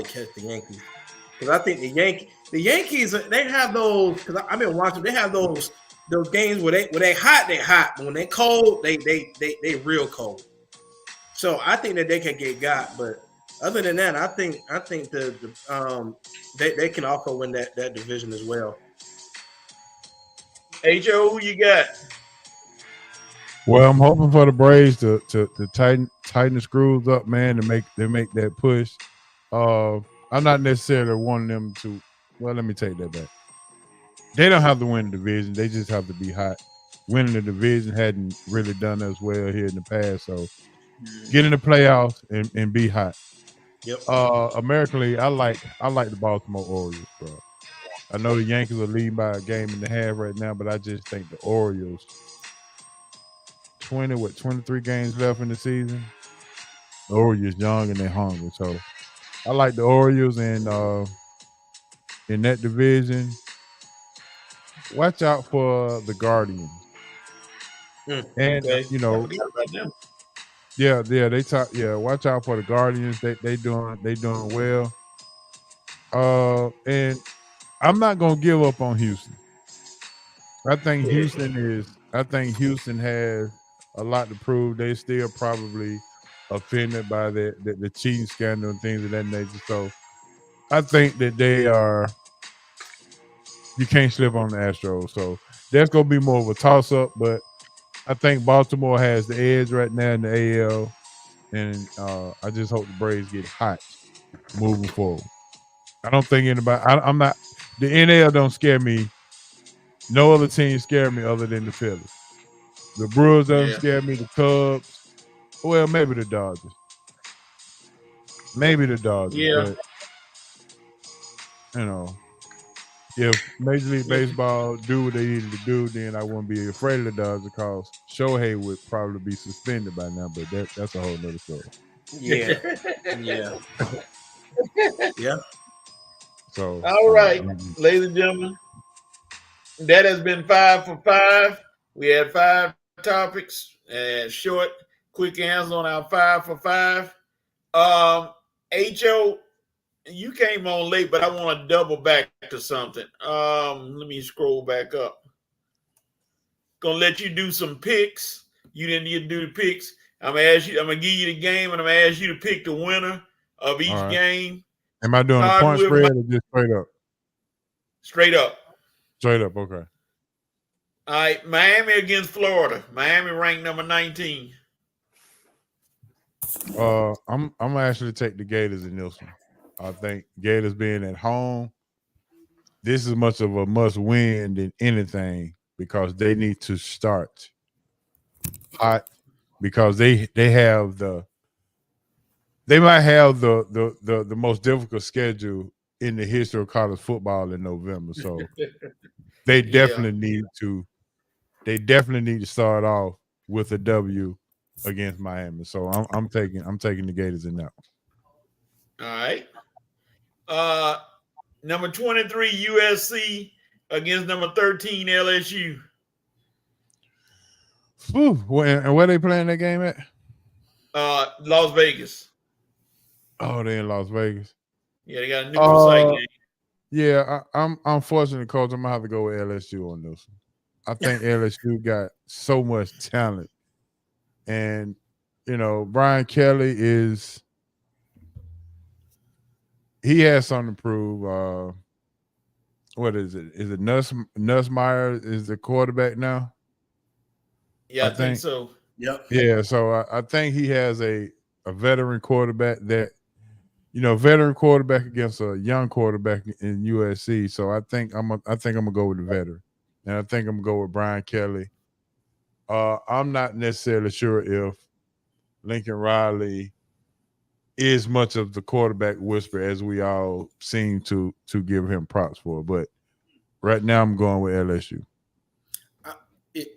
catch the Yankees, because I think the Yankees they have those, because I've been watching. They have those games where they hot, but when they cold, they real cold. So I think that they can get got, but other than that, I think they can also win that division as well. HO, who you got? Well, I'm hoping for the Braves to tighten the screws up, man, to make that push. I'm not necessarily wanting them to. Well, let me take that back. They don't have to win the division; they just have to be hot. Winning the division hadn't really done us well here in the past, so get in the playoffs and be hot. Yep. American League, I like the Baltimore Orioles, bro. I know the Yankees are leading by a game and a half right now, but I just think the Orioles. 23 games left in the season. The Orioles young and they're hungry. So I like the Orioles, and in that division, watch out for the Guardians. And you know, they talk. Yeah, watch out for the Guardians. They doing well. And I'm not gonna give up on Houston. I think Houston has a lot to prove. They still probably offended by the cheating scandal and things of that nature. So I think that you can't slip on the Astros. So that's going to be more of a toss-up, but I think Baltimore has the edge right now in the AL, and I just hope the Braves get hot moving forward. I don't think anybody – I'm not The NL don't scare me. No other team scare me other than the Phillies. The Brewers doesn't scare me. The Cubs. Well, maybe the Dodgers. Maybe the Dodgers. Yeah. But if Major League Baseball do what they needed to do, then I wouldn't be afraid of the Dodgers because Shohei would probably be suspended by now. But that's a whole nother story. Yeah. So all right, ladies and gentlemen, that has been 5 for 5. We had 5 topics and short, quick answers on our 5 for 5. HO, you came on late, but I want to double back to something. Let me scroll back up. Gonna let you do some picks. You didn't need to do the picks. I'm gonna give you the game, and I'm gonna ask you to pick the winner of each game. Am I doing a point spread or just straight up? Straight up. Straight up, okay. All right, Miami against Florida. Miami ranked number 19. I'm gonna actually take the Gators in this one. I think Gators being at home, this is much of a must win than anything because they need to start hot because they might have the most difficult schedule in the history of college football in November. So they definitely need to start off with a W against Miami. So I'm taking the Gators in that one. All right. Number 23 USC against number 13 LSU. And where they playing that game at? Las Vegas. Oh, they're in Las Vegas. Yeah, they got a neutral site game. Yeah, I'm unfortunately, coach. I'm gonna have to go with LSU on this one. I think LSU got so much talent, and Brian Kelly he has something to prove. What is it? Is it Nussmeier is the quarterback now? Yeah, I think so. Yep. Yeah, so I think he has a veteran quarterback that, veteran quarterback against a young quarterback in USC. So I think I'm gonna go with the veteran, and I think I'm gonna go with Brian Kelly. I'm not necessarily sure if Lincoln Riley is much of the quarterback whisperer as we all seem to give him props for, but right now I'm going with LSU.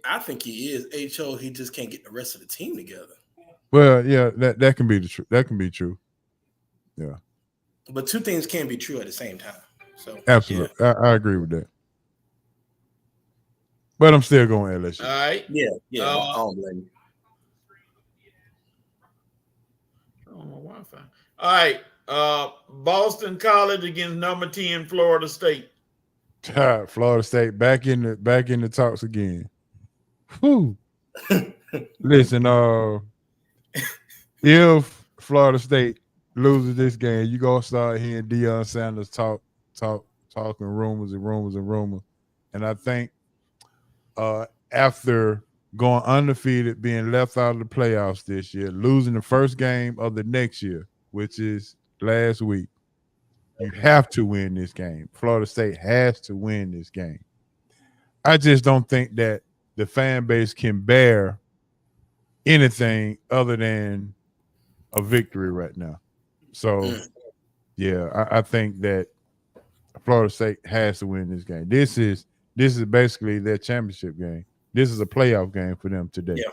I think he is. HO, he just can't get the rest of the team together. Well, yeah, that can be the truth. That can be true. Yeah. But two things can be true at the same time. So absolutely. Yeah. I agree with that. But I'm still going LSU. All right. Yeah. I don't blame you. On my Wi-Fi. All right. Boston College against number 10 Florida State. Florida State back in the talks again. Whew. Listen, if Florida State loses this game, you gonna start hearing Deion Sanders talking rumors. And I think after going undefeated, being left out of the playoffs this year, losing the first game of the next year, which is last week, you have to win this game. Florida State has to win this game. I just don't think that the fan base can bear anything other than a victory right now. So, yeah, I think that Florida State has to win this game. This is basically their championship game. This is a playoff game for them today.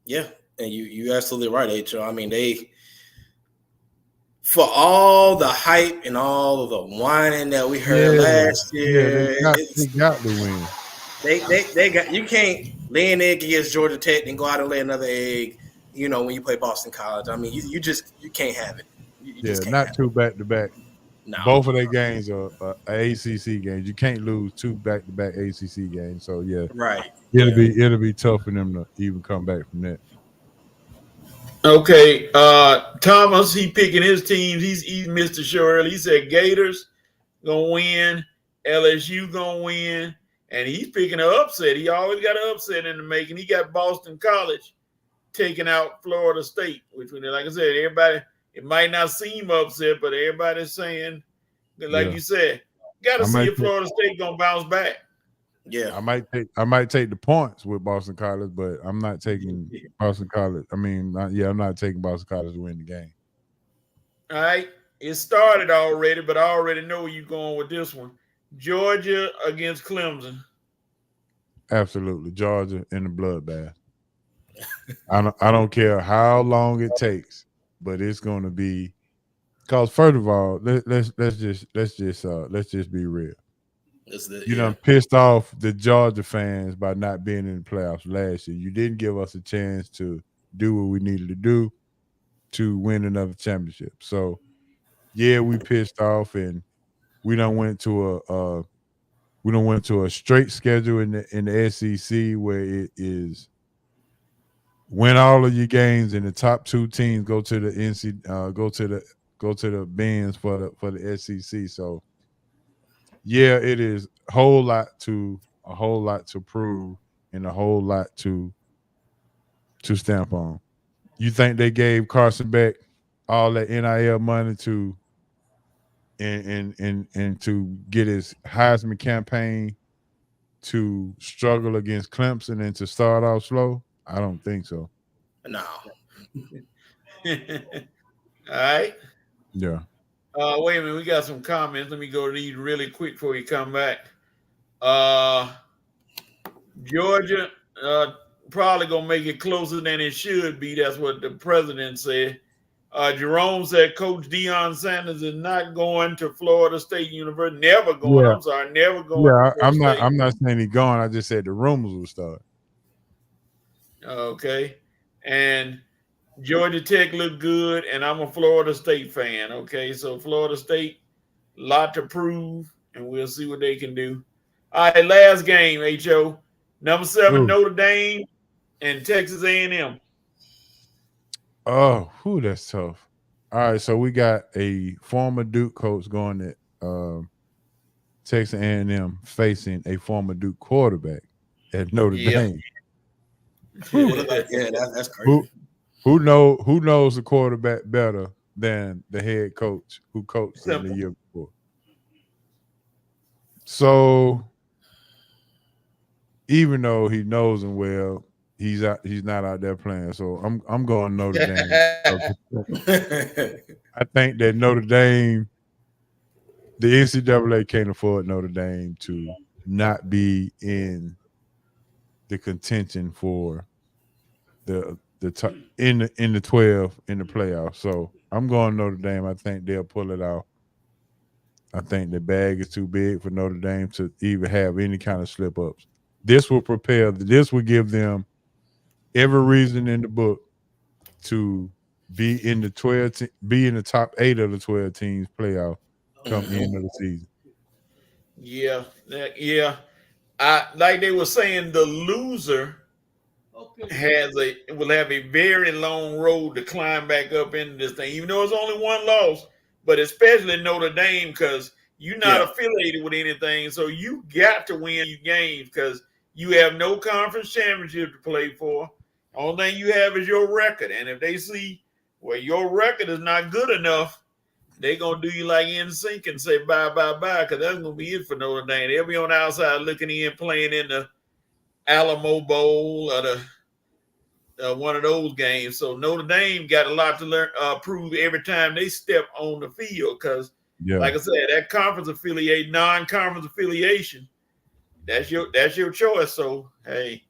Yeah, and you're absolutely right, HO. I mean, for all the hype and all of the whining that we heard last year, they got to win. They got. You can't lay an egg against Georgia Tech and go out and lay another egg. When you play Boston College, I mean, you can't have it. You just can't not two back to back. No. Both of their games are ACC games. You can't lose two back to back ACC games. So right. It'll be tough for them to even come back from that. Okay, Thomas, he picking his teams. He's Mr. Show early. He said Gators gonna win, LSU gonna win, and he's picking an upset. He always got an upset in the making. He got Boston College taking out Florida State, which, like I said, everybody, it might not seem upset, but everybody's saying, like you said, Got to I see might if Florida State gonna bounce back. Yeah. I might take the points with Boston College, but I'm not taking Boston College. I'm not taking Boston College to win the game. All right, it started already, but I already know where you're going with this one. Georgia against Clemson. Absolutely, Georgia in the bloodbath. I don't care how long it takes, but it's going to be. Because first of all, let's just be real. You done pissed off the Georgia fans by not being in the playoffs last year. You didn't give us a chance to do what we needed to do to win another championship. So, yeah, we pissed off, and we done went to a straight schedule in the SEC where it is win all of your games, and the top two teams go to the go to the bins for the SEC. So, yeah, it is a whole lot to prove and a whole lot to stamp on. You think they gave Carson Beck all that NIL money to and to get his Heisman campaign to struggle against Clemson and to start off slow? I don't think so. No. All right. Yeah. Wait a minute, we got some comments. Let me go read really quick before we come back. Georgia probably gonna make it closer than it should be. That's what the president said. Jerome said Coach Deion Sanders is not going to Florida State University. Never going. Yeah. I'm sorry, never going. Yeah, to I'm Florida not State. saying he's gone. I just said the rumors will start. Okay. And Georgia Tech looked good, and I'm a Florida State fan. Okay, so Florida State, lot to prove, and we'll see what they can do. All right, last game, HO. Number 7, Notre Dame and Texas A&M. Oh, that's tough. All right, so we got a former Duke coach going at Texas A&M facing a former Duke quarterback at Notre Dame. Yeah, that's crazy. Who knows the quarterback better than the head coach who coached him the year before? So even though he knows him well, he's not out there playing. So I'm going Notre Dame. I think that Notre Dame, the NCAA can't afford Notre Dame to not be in the contention for the top in the 12 in the playoffs. So I'm going Notre Dame. I think they'll pull it out. I think the bag is too big for Notre Dame to even have any kind of slip ups. This will give them every reason in the book to be in the be in the top 8 of the 12 teams playoff come the end of the season. Yeah. Like they were saying, the loser will have a very long road to climb back up into this thing, even though it's only one loss. But especially Notre Dame, because you're not affiliated with anything, so you got to win your games because you have no conference championship to play for. Only thing you have is your record, and if they see your record is not good enough, they're gonna do you like NSYNC and say bye, because that's gonna be it for Notre Dame. They'll be on the outside looking in, playing in the Alamo Bowl or the one of those games. So Notre Dame got a lot to learn, prove every time they step on the field. Because, like I said, that non-conference affiliation, that's your choice. So hey,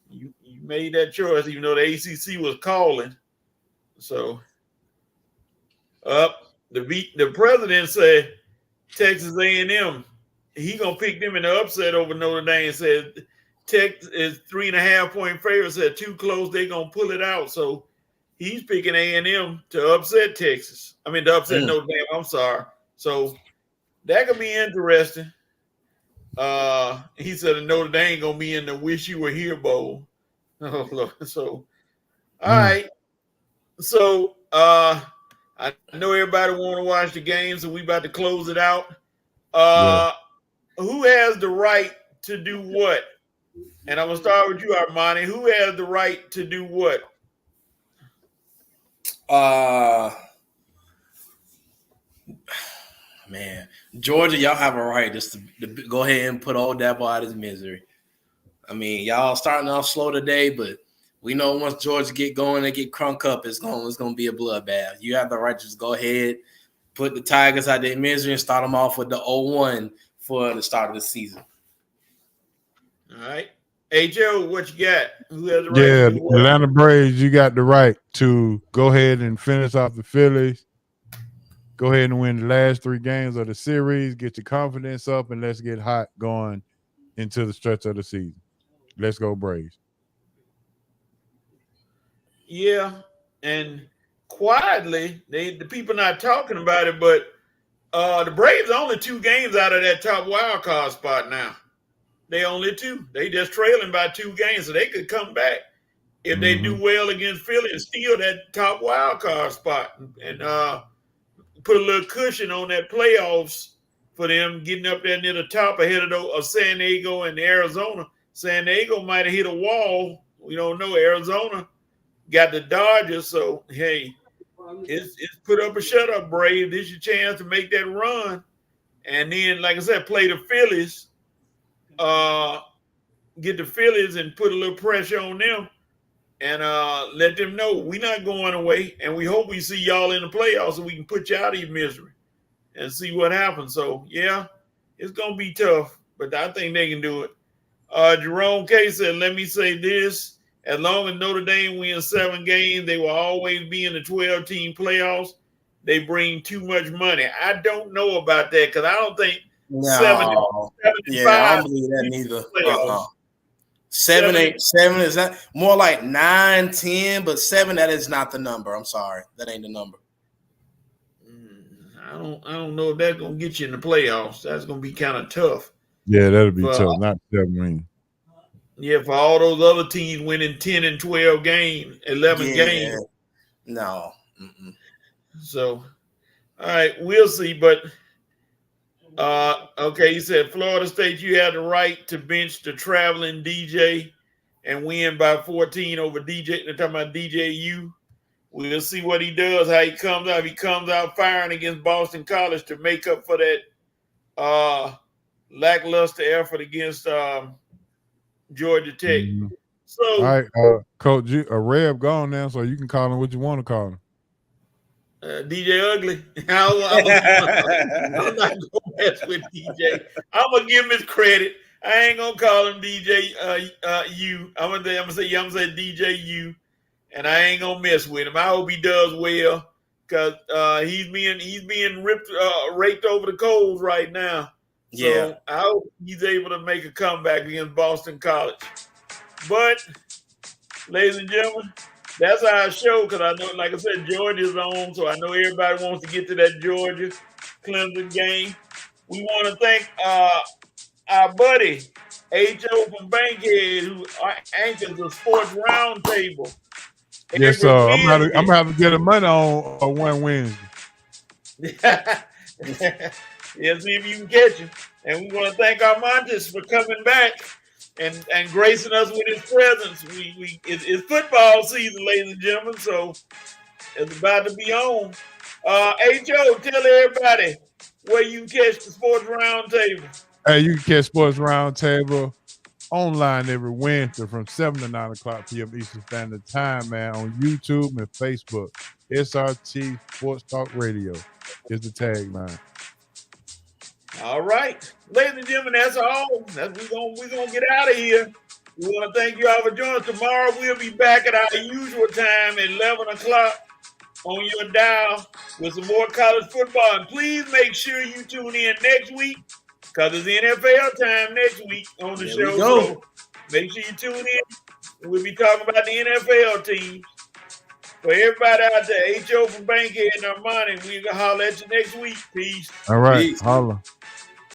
you made that choice, even though the ACC was calling. So, the president said Texas A&M, he gonna pick them in the upset over Notre Dame. Said Tech is 3.5-point favorite. Said too close, they gonna pull it out. So he's picking A&M to upset Texas. I mean to upset Notre Dame. I'm sorry. So that could be interesting. He said Notre Dame gonna be in the Wish You Were Here Bowl. Oh Lord. So all right. So I know everybody want to watch the game, so we about to close it out. Who has the right to do what? And I'm gonna start with you, Armani. Who has the right to do what? Man, Georgia, y'all have a right just to go ahead and put old Dabo out of his misery. I mean, y'all starting off slow today, but we know once Georgia get going and get crunk up, it's gonna be a bloodbath. You have the right to just go ahead, put the Tigers out of their misery and start them off with the 0-1 for the start of the season. All right. Hey, Joe, what you got? Who has the right Yeah, to do what? Atlanta Braves, you got the right to go ahead and finish off the Phillies. Go ahead and win the last 3 games of the series. Get your confidence up, and let's get hot going into the stretch of the season. Let's go Braves. Yeah, and quietly, the people not talking about it, but the Braves are only 2 games out of that top wild card spot now. They only 2. They just trailing by 2 games, so they could come back if they do well against Philly and steal that top wild card spot and put a little cushion on that playoffs for them getting up there near the top ahead of San Diego and Arizona. San Diego might have hit a wall. We don't know. Arizona got the Dodgers, so hey, it's put up a shut up, Brave. This is your chance to make that run, and then, like I said, play the Phillies. Get the Phillies and put a little pressure on them, and let them know we're not going away, and we hope we see y'all in the playoffs so we can put you out of your misery and see what happens. So yeah, it's gonna be tough, but I think they can do it. Jerome K said, let me say this. As long as Notre Dame wins 7 games, they will always be in the 12-team playoffs. They bring too much money. I don't know about that because I don't think 75. Yeah, I don't believe that neither. 7, 8, 7 is that more like 9, 10, but 7, that is not the number. I'm sorry, that ain't the number. I don't know if that's gonna get you in the playoffs. That's gonna be kind of tough. Yeah, that'll be tough. Not 7 wins. Yeah, for all those other teams winning 10 and 12 games, 11 games. No. So, all right, we'll see. But okay, he said Florida State, you have the right to bench the traveling DJ and win by 14 over DJ. They're talking about DJU. We'll see what he does, how he comes out. If he comes out firing against Boston College to make up for that lackluster effort against Georgia Tech. So, all right, Coach, Rev gone now, so you can call him what you want to call him. DJ Ugly. I'm not gonna mess with DJ. I'm gonna give him his credit. I ain't gonna call him DJ U. I'm gonna say DJ U, and I ain't gonna mess with him. I hope he does well because he's being raked over the coals right now. So yeah. I hope he's able to make a comeback against Boston College. But, ladies and gentlemen, that's our show because I know, like I said, Georgia's on, so I know everybody wants to get to that Georgia Clemson game. We want to thank our buddy, H.O. from Bankhead, who anchors the Sports Roundtable. Yes, sir. I'm going to have to get him money on one Wednesday. Yeah, see if you can catch him. And we want to thank Armantis for coming back and gracing us with his presence. It's football season, ladies and gentlemen, so it's about to be on. Hey, Joe, tell everybody where you can catch the Sports Roundtable. Hey, you can catch Sports Roundtable online every Wednesday from 7 to 9 o'clock p.m. Eastern Standard Time, man, on YouTube and Facebook. SRT Sports Talk Radio is the tagline. All right. Ladies and gentlemen, that's all. We're gonna get out of here. We want to thank you all for joining us. Tomorrow we'll be back at our usual time at 11 o'clock on your dial with some more college football. And please make sure you tune in next week because it's NFL time next week on the show. So make sure you tune in. We'll be talking about the NFL teams. For everybody out there, H.O. from Bankhead and Armani, we're going to holler at you next week. Peace. All right. Peace. Holla.